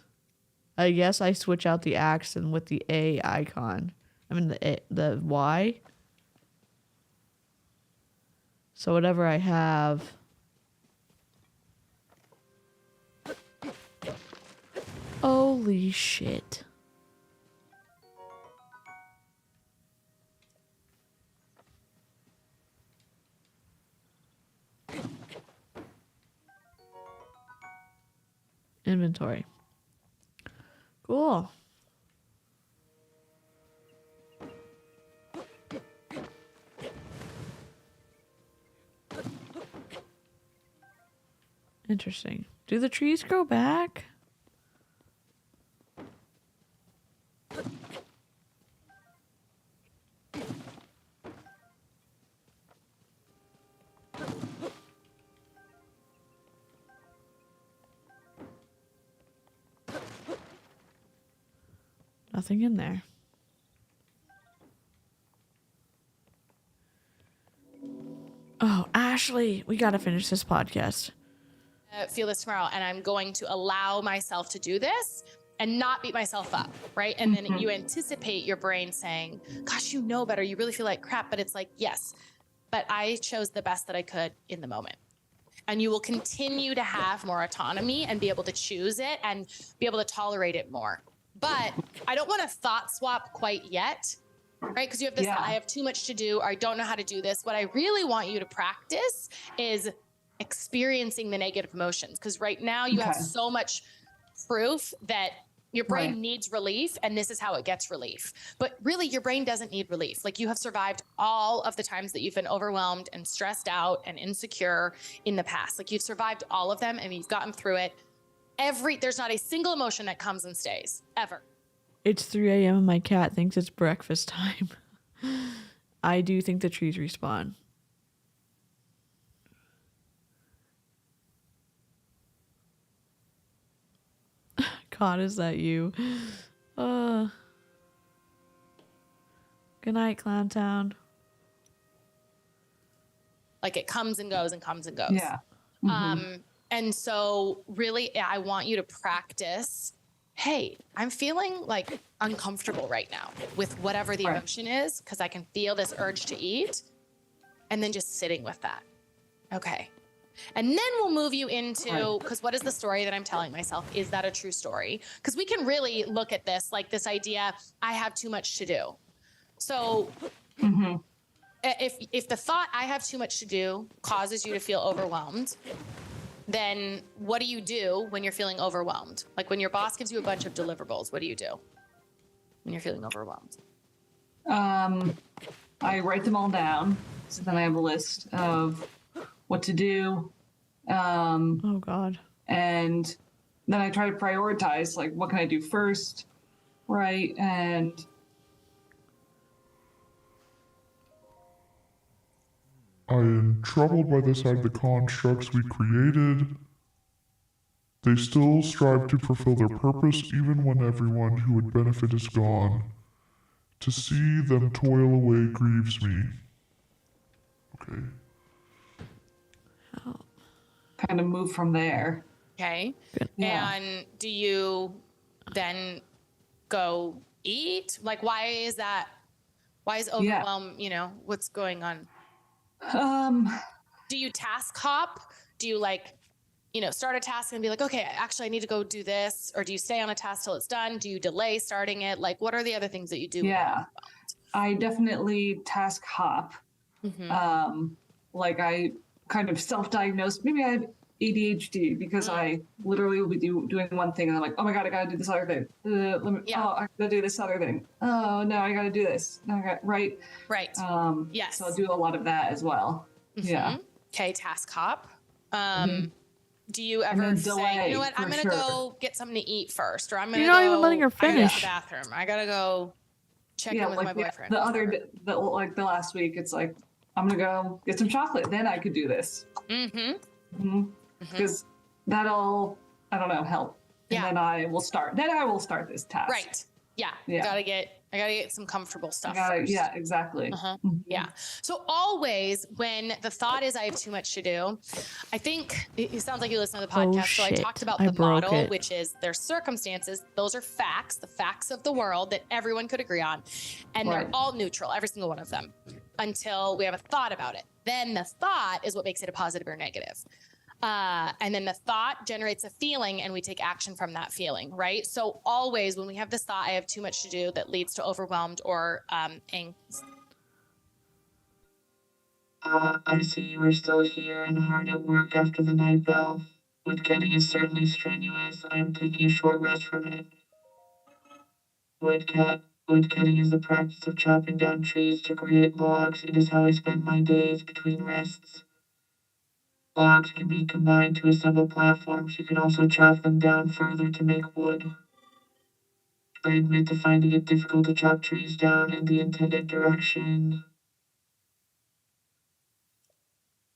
Speaker 1: I guess I switch out the axe and with the A icon. I mean the Y. So whatever I have. Holy shit. Inventory. Cool. Interesting. Do the trees grow back? Nothing in there. Oh, Ashley, we gotta finish this podcast.
Speaker 3: Feel this tomorrow, and I'm going to allow myself to do this and not beat myself up, right? And then you anticipate your brain saying, gosh, you know better. You really feel like crap. But it's like, yes, but I chose the best that I could in the moment. And you will continue to have more autonomy and be able to choose it and be able to tolerate it more. But I don't want to thought swap quite yet, right? Because you have this, I have too much to do, or I don't know how to do this. What I really want you to practice is experiencing the negative emotions. Because right now you have so much proof that Your brain
Speaker 2: Right.
Speaker 3: needs relief, and this is how it gets relief. But really, your brain doesn't need relief. Like, you have survived all of the times that you've been overwhelmed and stressed out and insecure in the past. Like, you've survived all of them and you've gotten through it. There's not a single emotion that comes and stays, ever.
Speaker 1: It's 3 a.m. and my cat thinks it's breakfast time. I do think the trees respawn. God, is that you? Good night, Clown Town.
Speaker 3: Like, it comes and goes and comes and goes.
Speaker 2: Yeah. Mhm.
Speaker 3: And so really, I want you to practice, hey, I'm feeling like uncomfortable right now with whatever the
Speaker 2: Right.
Speaker 3: emotion is, because I can feel this urge to eat. And then just sitting with that. Okay. And then we'll move you into, because what is the story that I'm telling myself? Is that a true story? Because we can really look at this like this idea, I have too much to do. So if the thought I have too much to do causes you to feel overwhelmed, then what do you do when you're feeling overwhelmed? Like, when your boss gives you a bunch of deliverables, what do you do when you're feeling overwhelmed?
Speaker 2: I write them all down. So then I have a list of what to do.
Speaker 1: Oh, God.
Speaker 2: And then I try to prioritize, like, what can I do first? Right. And
Speaker 5: I am troubled by the side of the constructs we created. They still strive to fulfill their purpose even when everyone who would benefit is gone. To see them toil away grieves me. Okay.
Speaker 2: kind of move from there.
Speaker 3: Okay.
Speaker 2: Yeah.
Speaker 3: And do you then go eat? Like, why is overwhelm, what's going on? Do you task hop? Do you start a task and be like, okay, actually I need to go do this? Or do you stay on a task till it's done? Do you delay starting it? Like, what are the other things that you do?
Speaker 2: Yeah. I definitely task hop. Like, I kind of self-diagnosed. Maybe I have ADHD because I literally will be doing one thing and I'm like, oh my God, I gotta do this other thing. Oh, I gotta do this other thing. Oh no, I gotta do this. Right.
Speaker 3: Yes.
Speaker 2: So I'll do a lot of that as well. Yeah.
Speaker 3: Okay, task hop. Do you ever
Speaker 2: then
Speaker 3: say,
Speaker 2: delay,
Speaker 3: you know what, I'm
Speaker 2: for
Speaker 3: gonna
Speaker 2: sure.
Speaker 3: go get something to eat first, or I'm gonna
Speaker 1: You're not even letting her
Speaker 3: I gotta go to
Speaker 1: finish.
Speaker 3: the bathroom. I gotta go check
Speaker 2: Yeah,
Speaker 3: in with
Speaker 2: like
Speaker 3: my boyfriend.
Speaker 2: the last week, it's like, I'm gonna go get some chocolate. Then I could do this. Because that'll, I don't know, help.
Speaker 3: Yeah.
Speaker 2: And then I will start this task.
Speaker 3: Right. Yeah.
Speaker 2: Yeah.
Speaker 3: I gotta get some comfortable stuff
Speaker 2: I gotta,
Speaker 3: first.
Speaker 2: yeah, exactly.
Speaker 3: Yeah. So always when the thought is I have too much to do, I think it sounds like you listen to the podcast. So I
Speaker 1: shit.
Speaker 3: talked about
Speaker 1: I
Speaker 3: the
Speaker 1: broke
Speaker 3: model,
Speaker 1: it.
Speaker 3: which is their circumstances. Those are facts, the facts of the world that everyone could agree on. And they're
Speaker 2: Right.
Speaker 3: all neutral, every single one of them, until we have a thought about it. Then the thought is what makes it a positive or negative. And then the thought generates a feeling and we take action from that feeling, right? So always when we have this thought, I have too much to do, that leads to overwhelmed or anxious.
Speaker 6: I see you are still here and hard at work after the night bell. Woodcutting is certainly strenuous. I am taking a short rest from it. Woodcutting is the practice of chopping down trees to create logs. It is how I spend my days between rests. Logs can be combined to assemble platforms. You can also chop them down further to make wood. I admit to finding it difficult to chop trees down in the intended direction.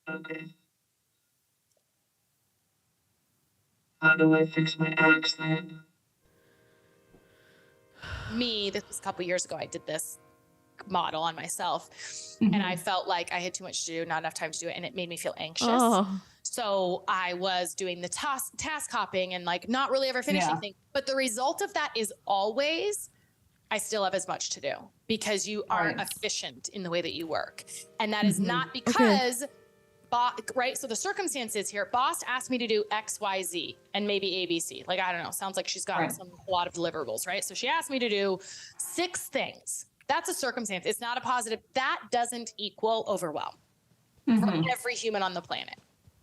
Speaker 6: Okay. How do I fix my axe then?
Speaker 3: This was a couple years ago, I did this model on myself and I felt like I had too much to do, not enough time to do it, and it made me feel anxious. So I was doing the task hopping and like not really ever finishing things. But the result of that is always I still have as much to do because you aren't efficient in the way that you work. And that is not because right? So the circumstances here, boss asked me to do X, Y, Z, and maybe ABC. Like, I don't know. Sounds like she's got a lot of deliverables, right? So she asked me to do 6 things. That's a circumstance. It's not a positive. That doesn't equal overwhelm for every human on the planet.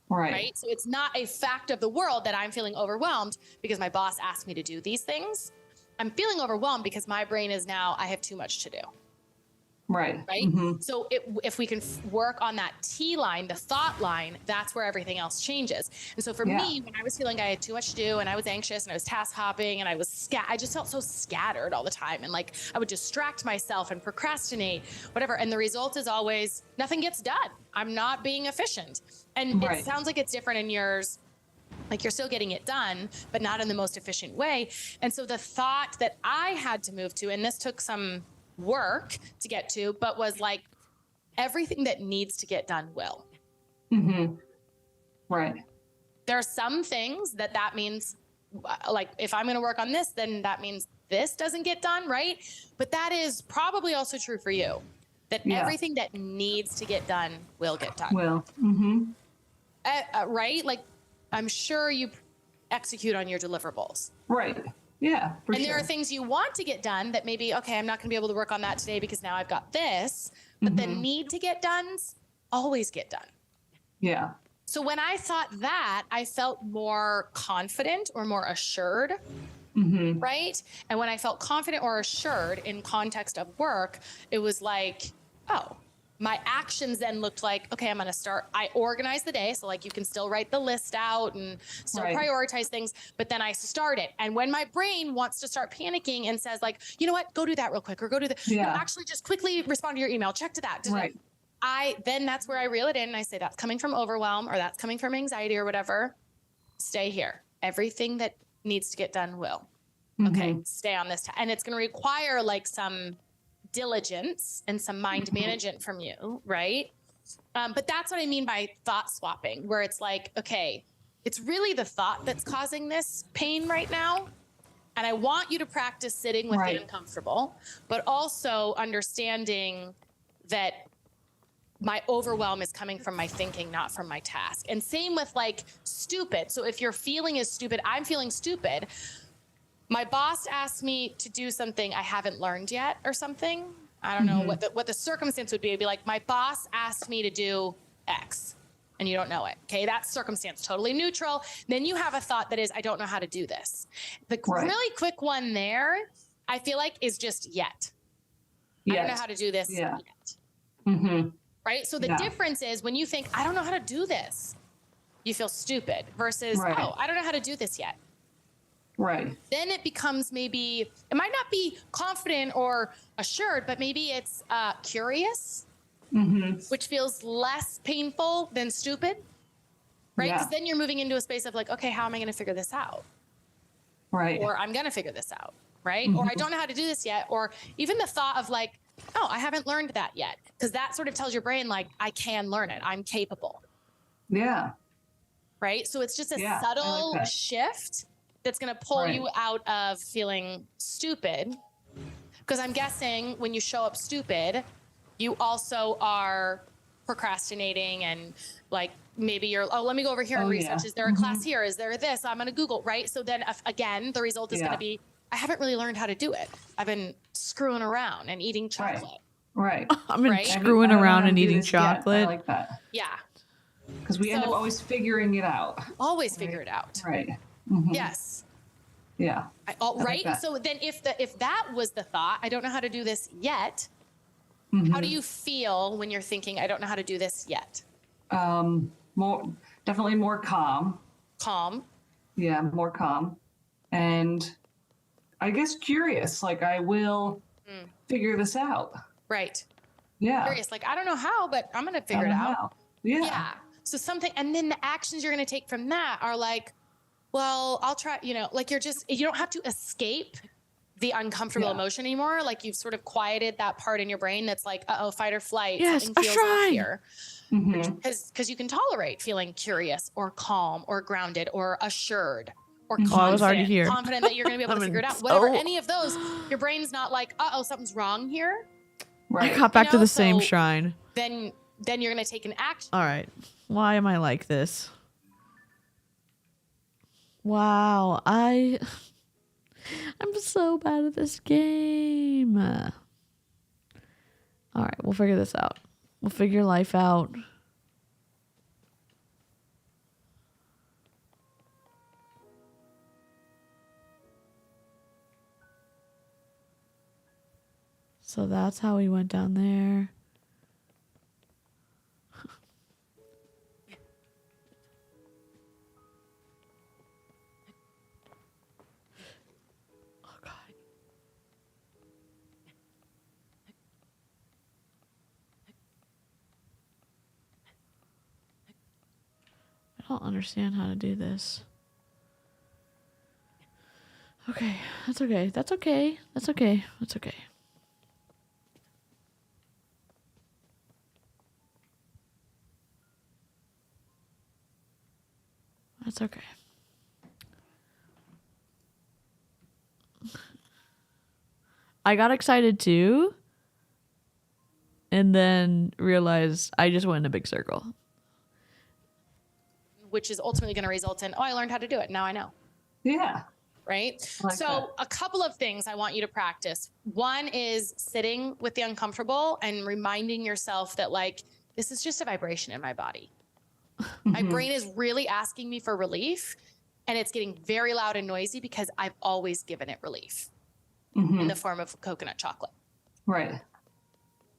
Speaker 3: Right. So it's not a fact of the world that I'm feeling overwhelmed because my boss asked me to do these things. I'm feeling overwhelmed because my brain is now, I have too much to do.
Speaker 2: Right.
Speaker 3: Right. So if we can work on that T line, the thought line, that's where everything else changes. And so for me, when I was feeling I had too much to do and I was anxious and I was task hopping and I just felt so scattered all the time. And like, I would distract myself and procrastinate, whatever. And the result is always nothing gets done. I'm not being efficient. And it sounds like it's different in yours. Like you're still getting it done, but not in the most efficient way. And so the thought that I had to move to, and this took some work to get to, but was like, everything that needs to get done will.
Speaker 2: Right.
Speaker 3: There are some things that means, like, if I'm going to work on this, then that means this doesn't get done, right? But that is probably also true for you, that everything that needs to get done will get done.
Speaker 2: Will.
Speaker 3: Right? Like, I'm sure you execute on your deliverables.
Speaker 2: Right. Yeah. For
Speaker 3: And
Speaker 2: sure.
Speaker 3: there are things you want to get done that maybe, okay, I'm not going to be able to work on that today because now I've got this. But the need to get done's always get done.
Speaker 2: Yeah.
Speaker 3: So when I thought that, I felt more confident or more assured, right? And when I felt confident or assured in context of work, it was like, oh, my actions then looked like, okay, I'm going to start. I organize the day. So like you can still write the list out and still prioritize things, but then I start it. And when my brain wants to start panicking and says like, you know what, go do that real quick or go do that. No, actually just quickly respond to your email, check to that.
Speaker 2: Right.
Speaker 3: Then that's where I reel it in and I say, that's coming from overwhelm or that's coming from anxiety or whatever. Stay here. Everything that needs to get done will. Okay. Stay on this. And it's going to require like some diligence and some mind management from you, right? But that's what I mean by thought swapping, where it's like, okay, it's really the thought that's causing this pain right now. And I want you to practice sitting with the uncomfortable, but also understanding that my overwhelm is coming from my thinking, not from my task. And same with like stupid. So if your feeling is stupid, I'm feeling stupid. My boss asked me to do something I haven't learned yet or something. I don't know what the circumstance would be. It'd be like, my boss asked me to do X and you don't know it. Okay. That's circumstance, totally neutral. Then you have a thought that is, I don't know how to do this. The really quick one there, I feel like is just yet. I don't know how to do this yet. Right. So the difference is when you think, I don't know how to do this, you feel stupid versus, oh, I don't know how to do this yet.
Speaker 2: Right.
Speaker 3: Then it becomes maybe, it might not be confident or assured, but maybe it's curious, which feels less painful than stupid, right? Because then you're moving into a space of like, okay, how am I going to figure this out?
Speaker 2: Right.
Speaker 3: Or I'm going to figure this out, right? Or I don't know how to do this yet. Or even the thought of like, oh, I haven't learned that yet. Because that sort of tells your brain like, I can learn it. I'm capable.
Speaker 2: Yeah.
Speaker 3: Right? So it's just a subtle shift that's going to pull you out of feeling stupid. Because I'm guessing when you show up stupid, you also are procrastinating and like maybe you're, oh, let me go over here and research. Is there a class here? Is there this? I'm going to Google, right? So then again, the result is going to be, I haven't really learned how to do it. I've been screwing around and eating chocolate.
Speaker 2: Right.
Speaker 1: I've been screwing around and eating chocolate.
Speaker 2: I like that.
Speaker 3: Yeah.
Speaker 2: Because we end up always figuring it out.
Speaker 3: Always figure it out.
Speaker 2: Right.
Speaker 3: Yes.
Speaker 2: Yeah.
Speaker 3: Right.
Speaker 2: Like
Speaker 3: so then if that was the thought, I don't know how to do this yet. How do you feel when you're thinking, I don't know how to do this yet?
Speaker 2: Definitely more calm.
Speaker 3: Calm.
Speaker 2: Yeah. More calm. And I guess curious, like I will figure this out.
Speaker 3: Right.
Speaker 2: Yeah.
Speaker 3: Curious. Like, I don't know how, but I'm going to figure it out.
Speaker 2: How. Yeah.
Speaker 3: Yeah. So something, and then the actions you're going to take from that are like, well, I'll try, like you don't have to escape the uncomfortable emotion anymore. Like you've sort of quieted that part in your brain that's like, fight or flight.
Speaker 1: Yes,
Speaker 3: something feels off here. Because you can tolerate feeling curious or calm or grounded or assured or confident.
Speaker 1: I was already here.
Speaker 3: Confident that you're going to be able to figure it out. Whatever, any of those, your brain's not like, something's wrong here.
Speaker 2: Right.
Speaker 1: I got back to the same shrine.
Speaker 3: Then you're going to take an action.
Speaker 1: All right. Why am I like this? Wow, I'm so bad at this game. All right, we'll figure this out. We'll figure life out. So that's how we went down there. Oh, God. I don't understand how to do this. Okay, that's okay. That's okay. That's okay. That's okay. That's okay. I got excited too, and then realized I just went in a big circle.
Speaker 3: Which is ultimately going to result in, oh, I learned how to do it. Now I know.
Speaker 2: Yeah.
Speaker 3: Right?
Speaker 2: I like
Speaker 3: So a couple of things I want you to practice. One is sitting with the uncomfortable and reminding yourself that, like, this is just a vibration in my body. My brain is really asking me for relief, and it's getting very loud and noisy because I've always given it relief in the form of coconut chocolate.
Speaker 2: Right.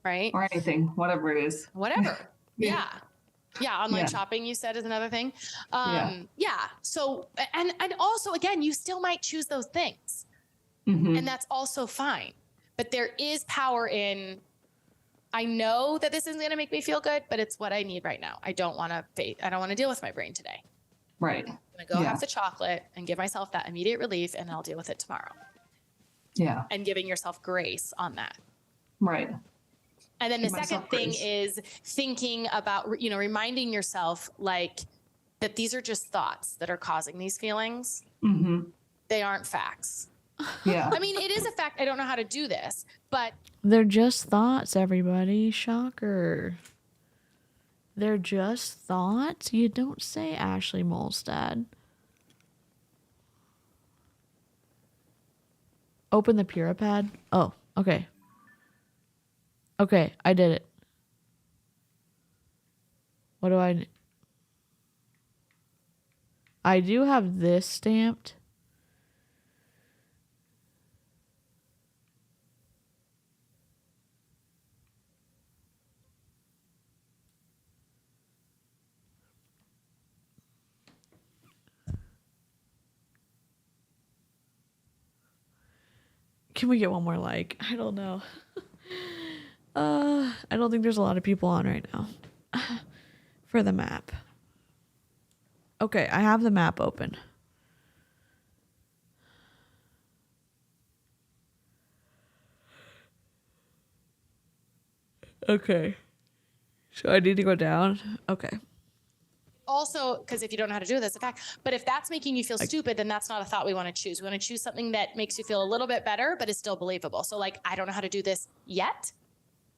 Speaker 3: Right?
Speaker 2: Or anything, whatever it is.
Speaker 3: Whatever.
Speaker 2: Yeah.
Speaker 3: Yeah. Online
Speaker 2: Yeah.
Speaker 3: shopping, you said, is another thing.
Speaker 2: Yeah.
Speaker 3: So, and also, again, you still might choose those things, and that's also fine. But there is power in, I know that this isn't going to make me feel good, but it's what I need right now. I don't want to deal with my brain today.
Speaker 2: Right.
Speaker 3: I'm going to go have the chocolate and give myself that immediate relief, and I'll deal with it tomorrow.
Speaker 2: Yeah.
Speaker 3: And giving yourself grace on that.
Speaker 2: Right.
Speaker 3: And then the
Speaker 2: Give
Speaker 3: second
Speaker 2: myself
Speaker 3: thing
Speaker 2: grace.
Speaker 3: is thinking about, reminding yourself, like, that these are just thoughts that are causing these feelings. They aren't facts.
Speaker 2: Yeah.
Speaker 3: I mean, it is a fact. I don't know how to do this, but
Speaker 1: They're just thoughts, everybody. Shocker. They're just thoughts? You don't say, Ashley Molstad. Open the Puripad. Oh, okay. Okay, I did it. What do I do have this stamped. Can we get one more like? I don't know. I don't think there's a lot of people on right now for the map. Okay, I have the map open. Okay. So I need to go down. Okay.
Speaker 3: also, because if you don't know how to do this, a fact. But if that's making you feel stupid, then that's not a thought we want to choose. We want to choose something that makes you feel a little bit better, but is still believable. So, like, I don't know how to do this yet.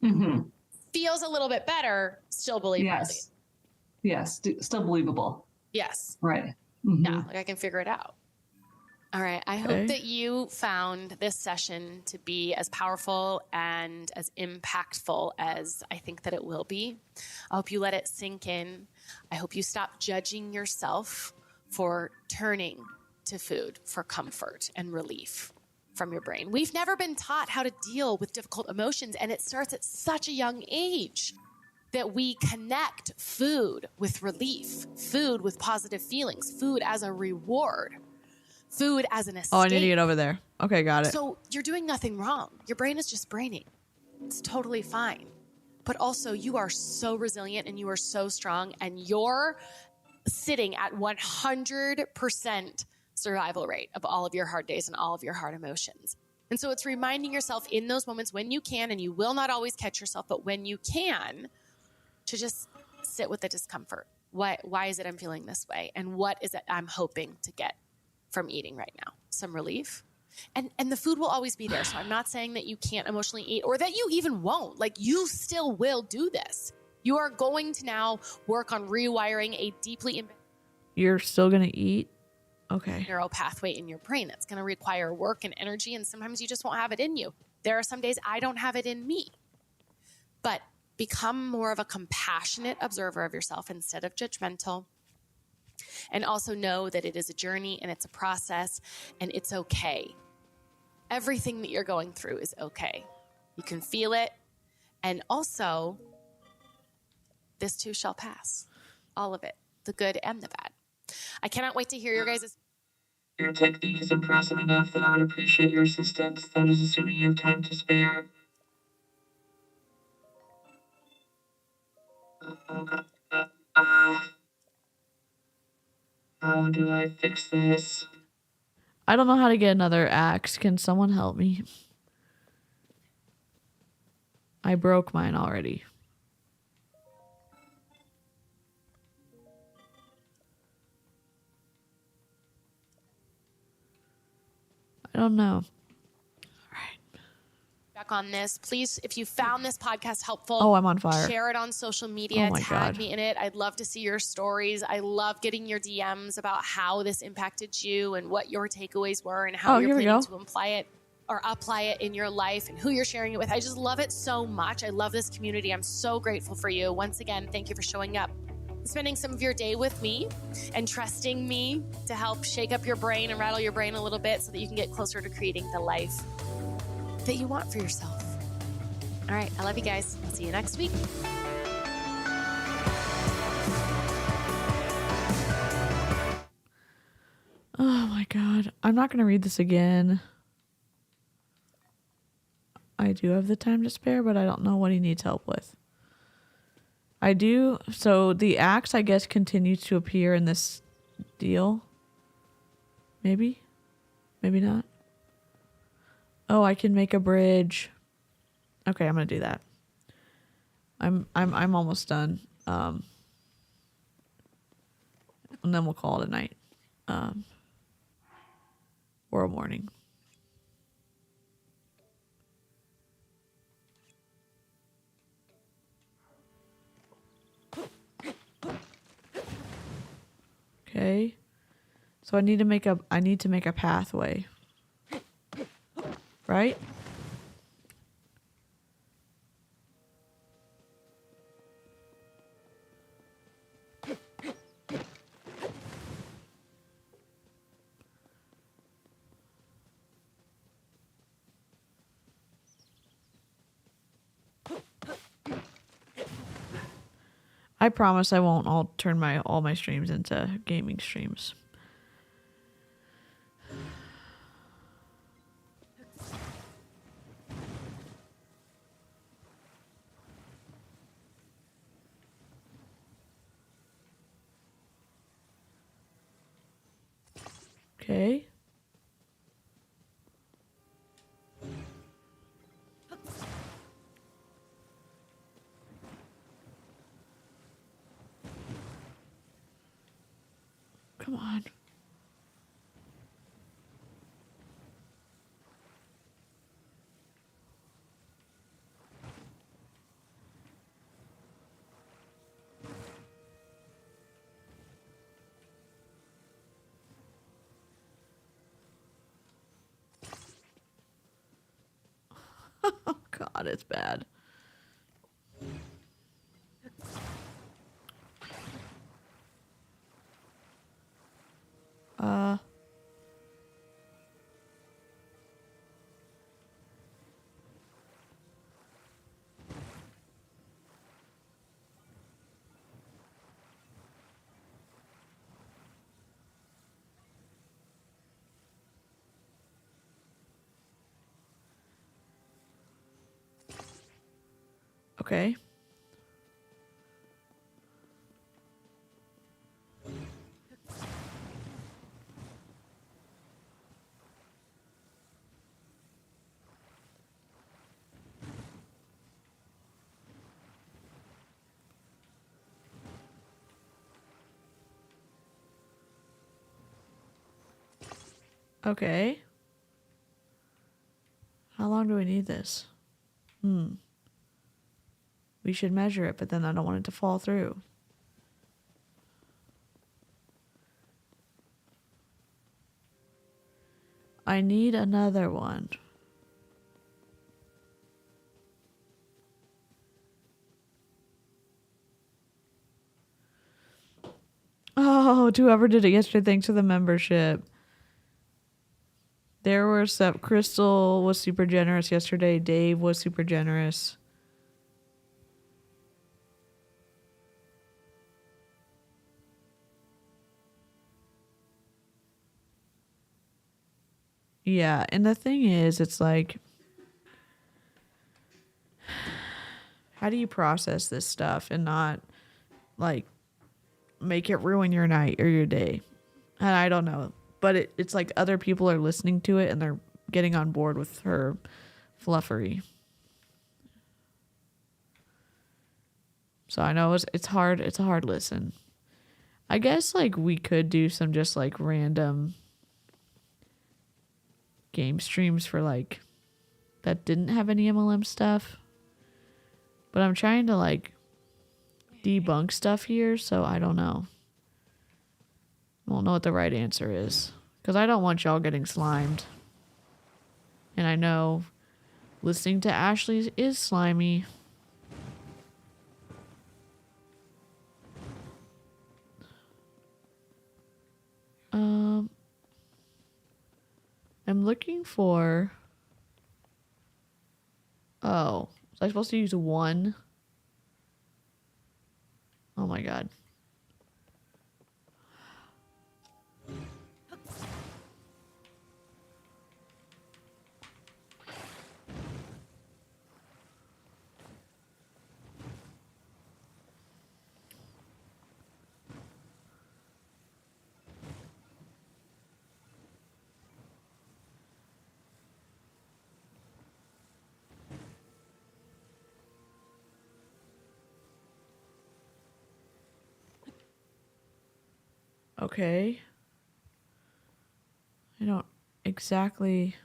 Speaker 3: Feels a little bit better, still believable.
Speaker 2: Yes. Yes. Still believable.
Speaker 3: Yes.
Speaker 2: Right.
Speaker 3: Yeah, like I can figure it out. All right. I hope that you found this session to be as powerful and as impactful as I think that it will be. I hope you let it sink in. I hope you stop judging yourself for turning to food for comfort and relief from your brain. We've never been taught how to deal with difficult emotions, and it starts at such a young age that we connect food with relief, food with positive feelings, food as a reward, food as an escape.
Speaker 1: Oh, I need to get over there. Okay, got it.
Speaker 3: So you're doing nothing wrong. Your brain is just braining. It's totally fine. But also, you are so resilient and you are so strong, and you're sitting at 100% survival rate of all of your hard days and all of your hard emotions. And so it's reminding yourself in those moments when you can, and you will not always catch yourself, but when you can, to just sit with the discomfort. Why is it I'm feeling this way? And what is it I'm hoping to get from eating right now? Some relief. And the food will always be there. So I'm not saying that you can't emotionally eat or that you even won't. Like, you still will do this. You are going to now work on rewiring a deeply
Speaker 1: You're still going to eat? Okay.
Speaker 3: neural pathway in your brain. That's going to require work and energy. And sometimes you just won't have it in you. There are some days I don't have it in me. But become more of a compassionate observer of yourself instead of judgmental. And also know that it is a journey and it's a process and it's okay. Everything that you're going through is okay. You can feel it. And also, this too shall pass. All of it, the good and the bad. I cannot wait to hear your guys'
Speaker 6: Your technique is impressive enough that I would appreciate your assistance. That is assuming you have time to spare. How do I fix this?
Speaker 1: I don't know how to get another axe. Can someone help me? I broke mine already. I don't know.
Speaker 3: back on this. Please, if you found this podcast helpful,
Speaker 1: Oh, I'm on fire.
Speaker 3: Share it on social media.
Speaker 1: Oh my
Speaker 3: Tag
Speaker 1: God.
Speaker 3: me in it. I'd love to see your stories. I love getting your DMs about how this impacted you and what your takeaways were and how
Speaker 1: Oh,
Speaker 3: you're
Speaker 1: here we
Speaker 3: planning
Speaker 1: go.
Speaker 3: to apply it in your life and who you're sharing it with. I just love it so much. I love this community. I'm so grateful for you. Once again, thank you for showing up, spending some of your day with me and trusting me to help shake up your brain and rattle your brain a little bit so that you can get closer to creating the life that you want for yourself. All right. I love you guys. I'll see you next week.
Speaker 1: Oh my God. I'm not going to read this again. I do have the time to spare, but I don't know what he needs help with. I do. So the axe, I guess, continues to appear in this deal. Maybe. Maybe not. Oh, I can make a bridge. Okay, I'm gonna do that. I'm almost done. And then we'll call it a night. Or a morning. Okay. So I need to make a pathway. Right? I promise I won't all turn all my streams into gaming streams. Okay. Come on. Oh God, it's bad. Okay. Okay. How long do we need this? We should measure it, but then I don't want it to fall through. I need another one. Oh, to whoever did it yesterday, thanks for the membership. There were some. Crystal was super generous yesterday. Dave was super generous. Yeah, and the thing is, it's like, how do you process this stuff and not, like, make it ruin your night or your day? And I don't know. But it's like other people are listening to it and they're getting on board with her fluffery. So I know it's hard. It's a hard listen. I guess, like, we could do some just, like, random game streams for, like, that didn't have any MLM stuff. But I'm trying to, like, debunk stuff here, so I don't know. I don't know what the right answer is. Because I don't want y'all getting slimed. And I know listening to Ashley is slimy. I'm looking for... Oh, was I supposed to use one? Oh my god. Okay. I don't exactly...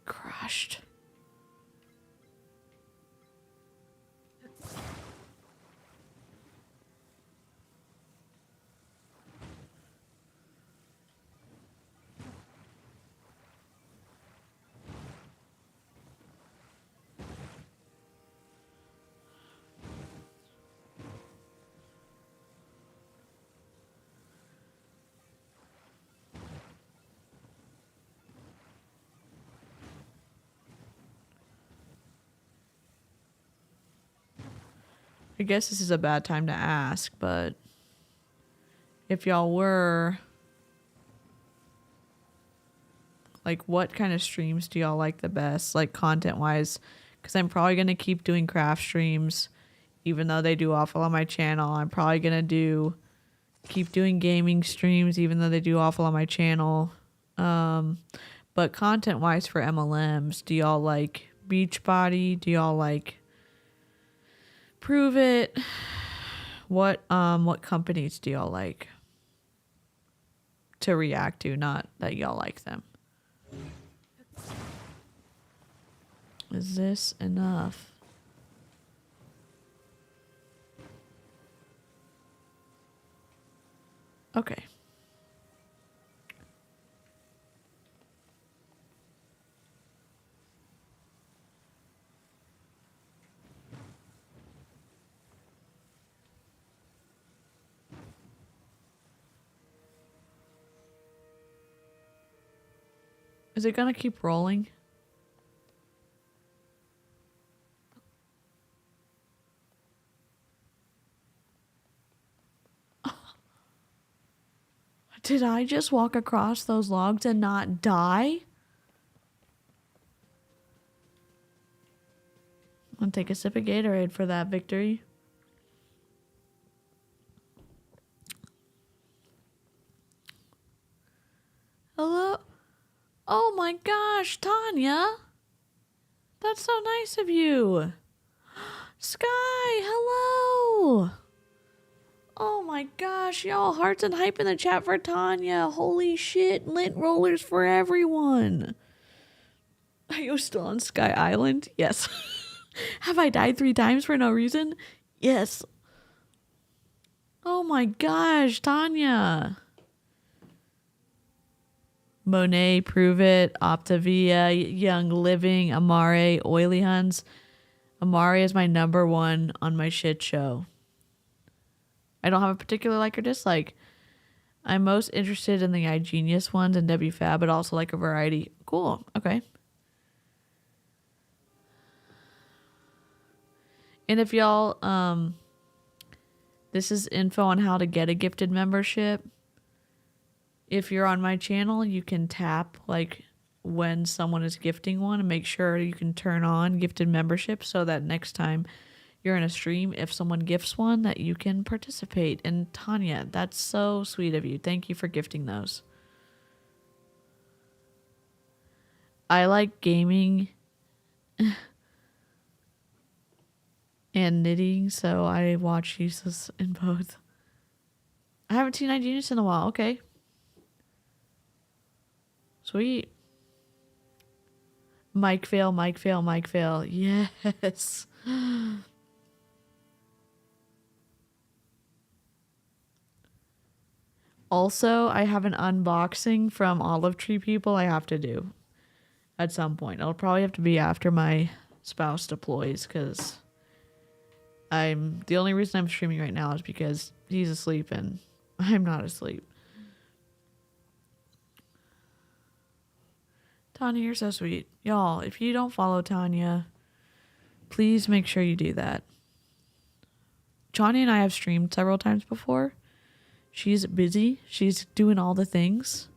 Speaker 1: crashed. I guess this is a bad time to ask, but if y'all were, like, what kind of streams do y'all like the best, like, content-wise? Because I'm probably going to keep doing craft streams, even though they do awful on my channel. I'm probably going to keep doing gaming streams, even though they do awful on my channel. But content-wise for MLMs, do y'all like Beachbody? Do y'all like Prove It? What companies do y'all like to react to? Not that y'all like them. Is this enough? Okay. Is it gonna keep rolling? Did I just walk across those logs and not die? I'll take a sip of Gatorade for that victory. Hello? Oh my gosh, Tanya. That's so nice of you. Sky, hello. Oh my gosh, y'all, hearts and hype in the chat for Tanya. Holy shit, lint rollers for everyone. Are you still on Sky Island? Yes. Have I died 3 times for no reason? Yes. Oh my gosh, Tanya. Monet, Prove It, Optavia, Young Living, Amare, Oily Huns. Amare is my number 1 on my shit show. I don't have a particular like or dislike. I'm most interested in the iGenius ones and WFab, but also like a variety. Cool. Okay. And if y'all, this is info on how to get a gifted membership. If you're on my channel, you can tap like when someone is gifting one and make sure you can turn on gifted membership so that next time you're in a stream, if someone gifts one, that you can participate. And Tanya, that's so sweet of you. Thank you for gifting those. I like gaming and knitting, so I watch Jesus in both. I haven't seen iGenius in a while. Okay. Sweet. Mike fail, Mike fail, Mike fail. Yes. Also, I have an unboxing from Olive Tree people I have to do at some point. It'll probably have to be after my spouse deploys because the only reason I'm streaming right now is because he's asleep and I'm not asleep. Tanya, you're so sweet. Y'all, if you don't follow Tanya, please make sure you do that. Johnny and I have streamed several times before. She's busy. She's doing all the things.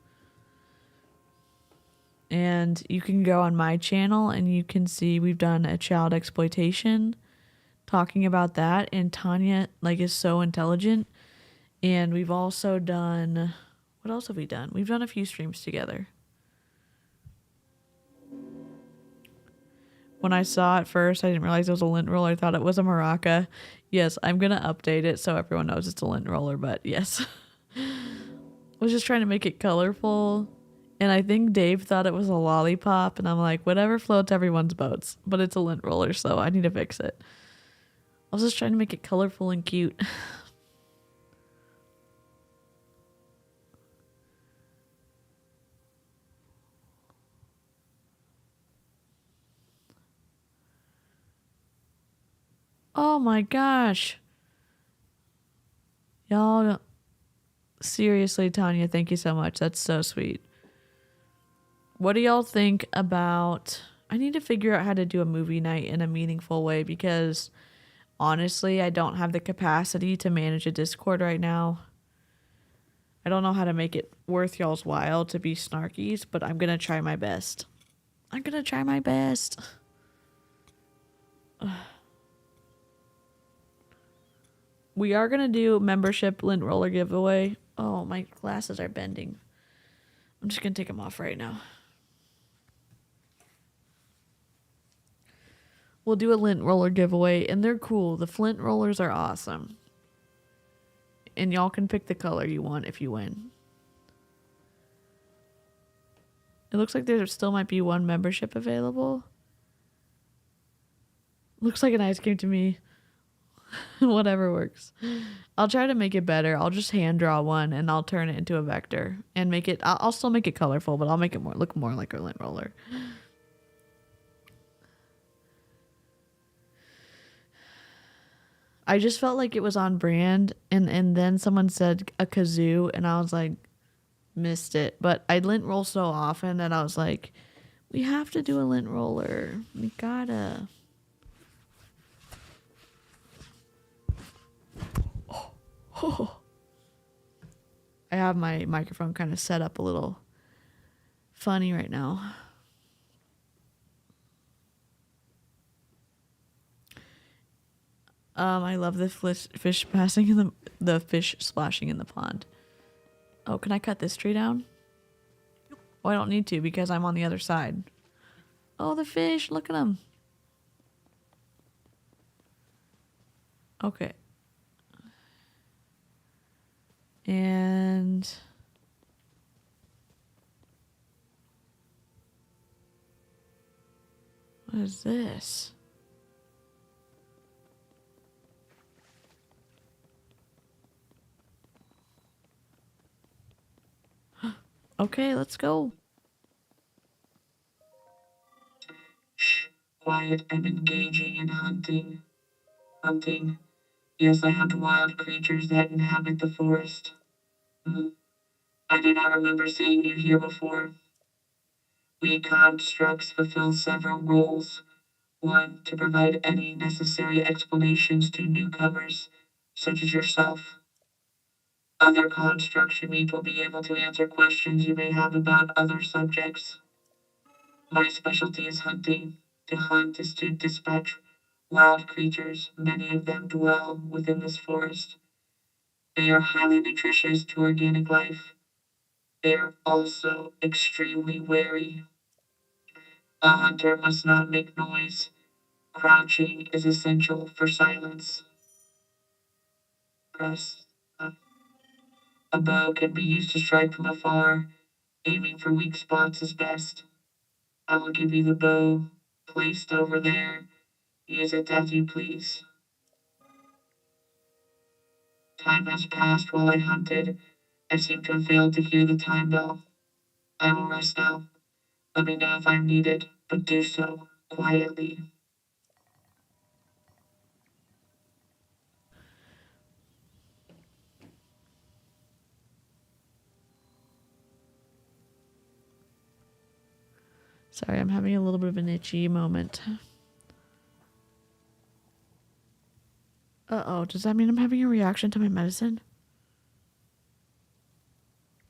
Speaker 1: And you can go on my channel and you can see we've done a child exploitation talking about that. And Tanya is so intelligent. And we've also done, what else have we done? We've done a few streams together. When I saw it first, I didn't realize it was a lint roller. I thought it was a maraca. Yes, I'm going to update it so everyone knows it's a lint roller, but yes. I was just trying to make it colorful. And I think Dave thought it was a lollipop. And I'm like, whatever floats everyone's boats. But it's a lint roller, so I need to fix it. I was just trying to make it colorful and cute. Oh my gosh. Y'all, seriously, Tanya, thank you so much. That's so sweet. What do y'all think about... I need to figure out how to do a movie night in a meaningful way because honestly, I don't have the capacity to manage a Discord right now. I don't know how to make it worth y'all's while to be snarkies, but I'm going to try my best. I'm going to try my best. We are going to do membership lint roller giveaway. Oh, my glasses are bending. I'm just going to take them off right now. We'll do a lint roller giveaway, and they're cool. The Flint rollers are awesome. And y'all can pick the color you want if you win. It looks like there still might be one membership available. Looks like an ice cream to me. Whatever works. I'll try to make it better. I'll just hand draw one and I'll turn it into a vector and make it. I'll still make it colorful, but I'll make it look more like a lint roller. I just felt like it was on brand, and then someone said a kazoo, and I was like, missed it. But I lint roll so often that I was like, we have to do a lint roller. We gotta. Oh. I have my microphone kind of set up a little funny right now. I love the fish splashing in the fish splashing in the pond. Oh, can I cut this tree down? Oh, I don't need to because I'm on the other side. Oh, the fish! Look at them. Okay. And What is this? Okay, let's go.
Speaker 6: Shh. Quiet. I'm engaging in hunting. Hunting. Yes, I hunt wild creatures that inhabit the forest. Hmm. I do not remember seeing you here before. We constructs fulfill several roles. One, to provide any necessary explanations to newcomers, such as yourself. Other constructs you meet will be able to answer questions you may have about other subjects. My specialty is hunting. To hunt is to dispatch wild creatures. Many of them dwell within this forest. They are highly nutritious to organic life. They are also extremely wary. A hunter must not make noise. Crouching is essential for silence. Press. A bow can be used to strike from afar. Aiming for weak spots is best. I will give you the bow placed over there. Use it as you please. Time has passed while I hunted. I seem to have failed to hear the time bell. I will rest now. Let me know if I'm needed, but do so quietly.
Speaker 1: Sorry, I'm having a little bit of an itchy moment. Uh-oh, does that mean I'm having a reaction to my medicine?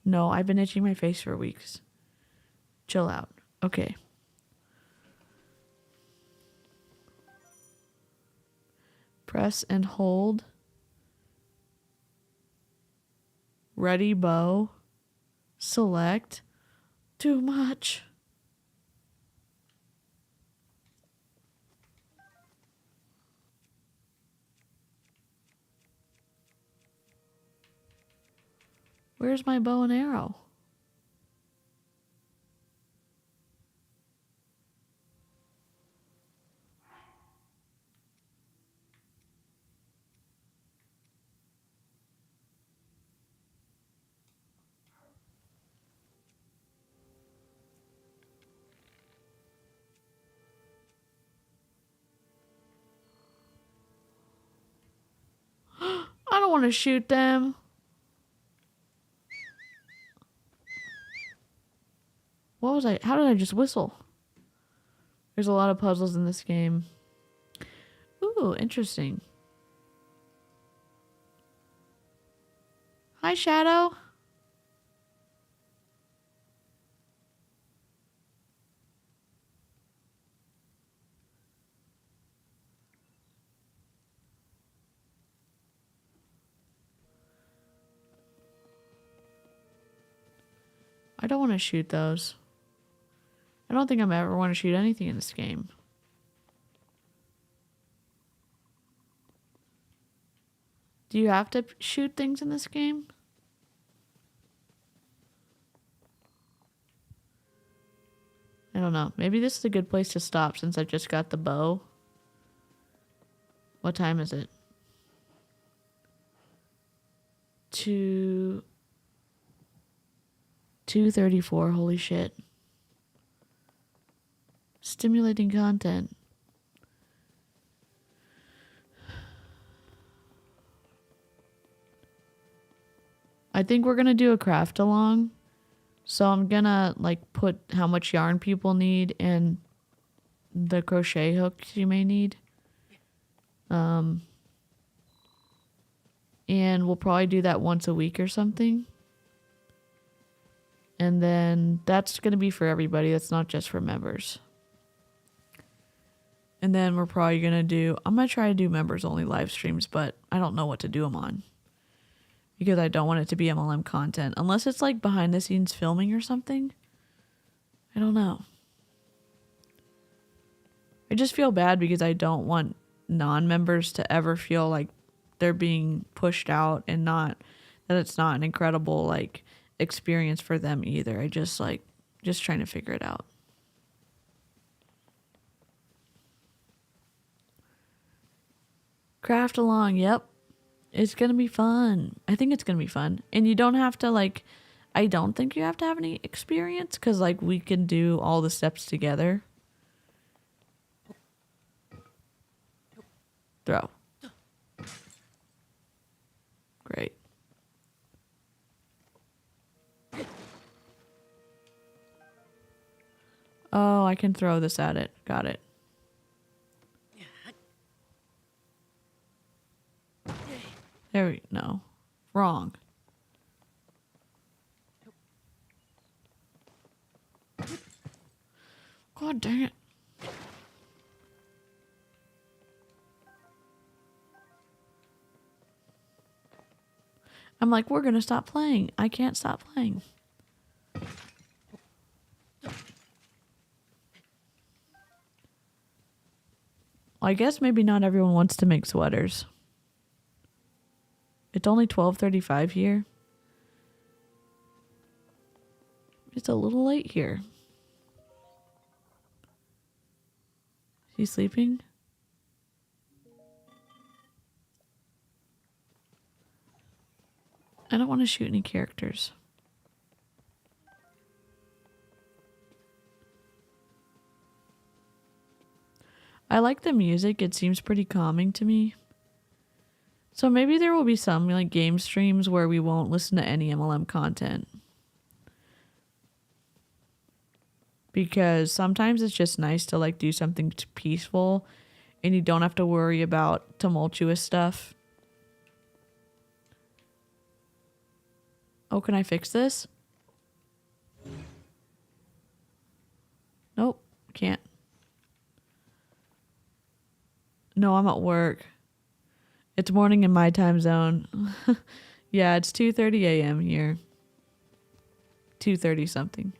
Speaker 1: No, I've been itching my face for weeks. Chill out. Okay. Press and hold. Ready bow. Select. Too much. Where's my bow and arrow? I don't want to shoot them. What was I? How did I just whistle? There's a lot of puzzles in this game. Ooh, interesting. Hi, Shadow. I don't want to shoot those. I don't think I'm ever want to shoot anything in this game. Do you have to shoot things in this game? I don't know. Maybe this is a good place to stop since I just got the bow. What time is it? 2:34. Holy shit. Stimulating content. I think we're gonna do a craft along. So I'm gonna like put how much yarn people need and the crochet hooks you may need. And we'll probably do that once a week or something. And then that's gonna be for everybody. That's not just for members. And then we're probably gonna do, I'm gonna try to do members only live streams, but I don't know what to do them on. Because I don't want it to be MLM content. Unless it's like behind the scenes filming or something. I don't know. I just feel bad because I don't want non-members to ever feel like they're being pushed out and not that it's not an incredible like experience for them either. I just trying to figure it out. Craft along. Yep. It's going to be fun. I think it's going to be fun. And you don't have to like, I don't think you have to have any experience because like we can do all the steps together. Throw. Great. Oh, I can throw this at it. Got it. There we no. Wrong. God dang it. I'm like, we're gonna stop playing. I can't stop playing. Well, I guess maybe not everyone wants to make sweaters. It's only 12:35 here. It's a little late here. Is he sleeping? I don't want to shoot any characters. I like the music. It seems pretty calming to me. So maybe there will be some like game streams where we won't listen to any MLM content. Because sometimes it's just nice to like do something peaceful and you don't have to worry about tumultuous stuff. Oh, can I fix this? Nope, can't. No, I'm at work. It's morning in my time zone. Yeah, it's 2:30 a.m. here. 2:30 something.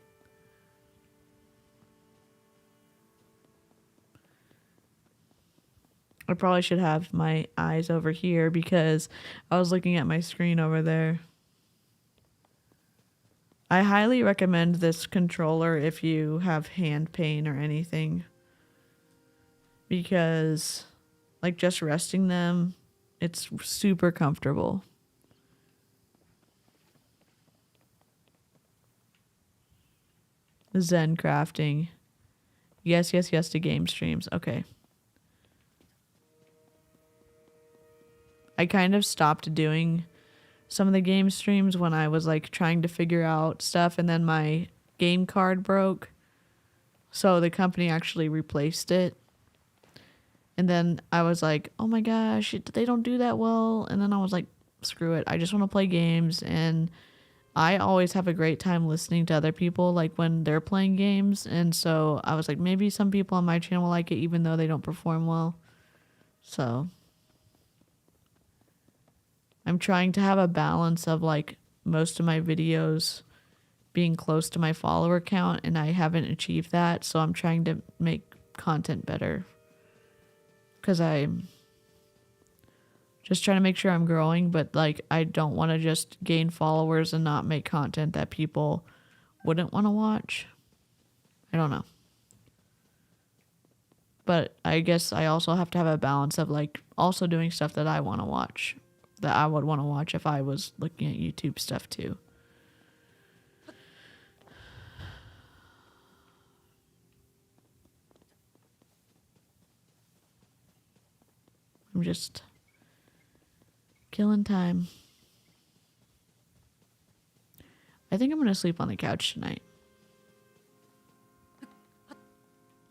Speaker 1: I probably should have my eyes over here because I was looking at my screen over there. I highly recommend this controller if you have hand pain or anything. Because, like, just resting them, it's super comfortable. Zen crafting. Yes, yes, yes to game streams. Okay. I kind of stopped doing some of the game streams when I was like trying to figure out stuff and then my game card broke. So the company actually replaced it. And then I was like, oh my gosh, they don't do that well. And then I was like, screw it. I just want to play games. And I always have a great time listening to other people, like when they're playing games. And so I was like, maybe some people on my channel will like it even though they don't perform well. So I'm trying to have a balance of like most of my videos being close to my follower count, and I haven't achieved that. So I'm trying to make content better because I'm just trying to make sure I'm growing, but like I don't want to just gain followers and not make content that people wouldn't want to watch. I don't know. But I guess I also have to have a balance of like also doing stuff that I want to watch, that I would want to watch if I was looking at YouTube stuff too. I'm just killing time. I think I'm going to sleep on the couch tonight.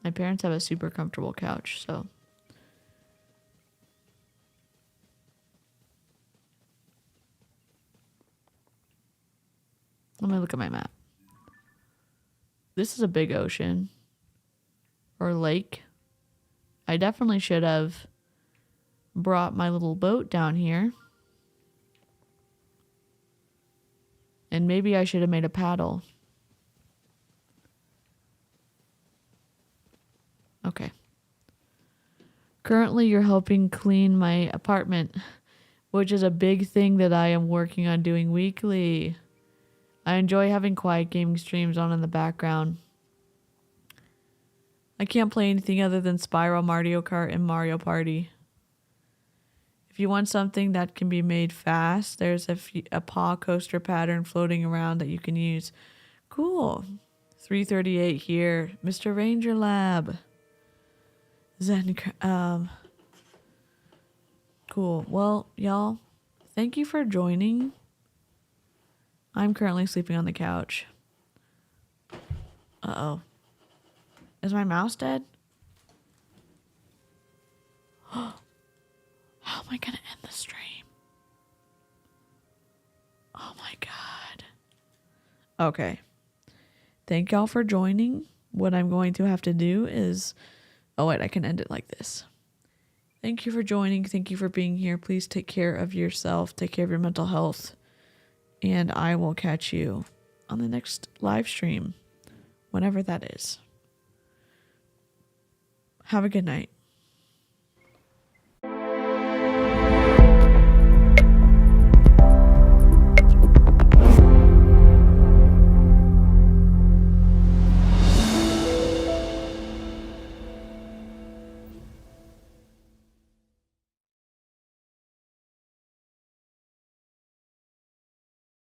Speaker 1: My parents have a super comfortable couch, so. Let me look at my map. This is a big ocean. Or lake. I definitely should have brought my little boat down here. And maybe I should have made a paddle. Okay. Currently, you're helping clean my apartment, which is a big thing that I am working on doing weekly. I enjoy having quiet gaming streams on in the background. I can't play anything other than Spyro, Mario Kart, and Mario Party. If you want something that can be made fast, there's a paw coaster pattern floating around that you can use. Cool. 338 here. Mr. Ranger Lab. Zen. Cool. Well, y'all, thank you for joining. I'm currently sleeping on the couch. Uh-oh. Is my mouse dead? How am I gonna end the stream? Oh my god. Okay. Thank y'all for joining. What I'm going to have to do is... Oh wait, I can end it like this. Thank you for joining. Thank you for being here. Please take care of yourself. Take care of your mental health. And I will catch you on the next live stream, whenever that is. Have a good night.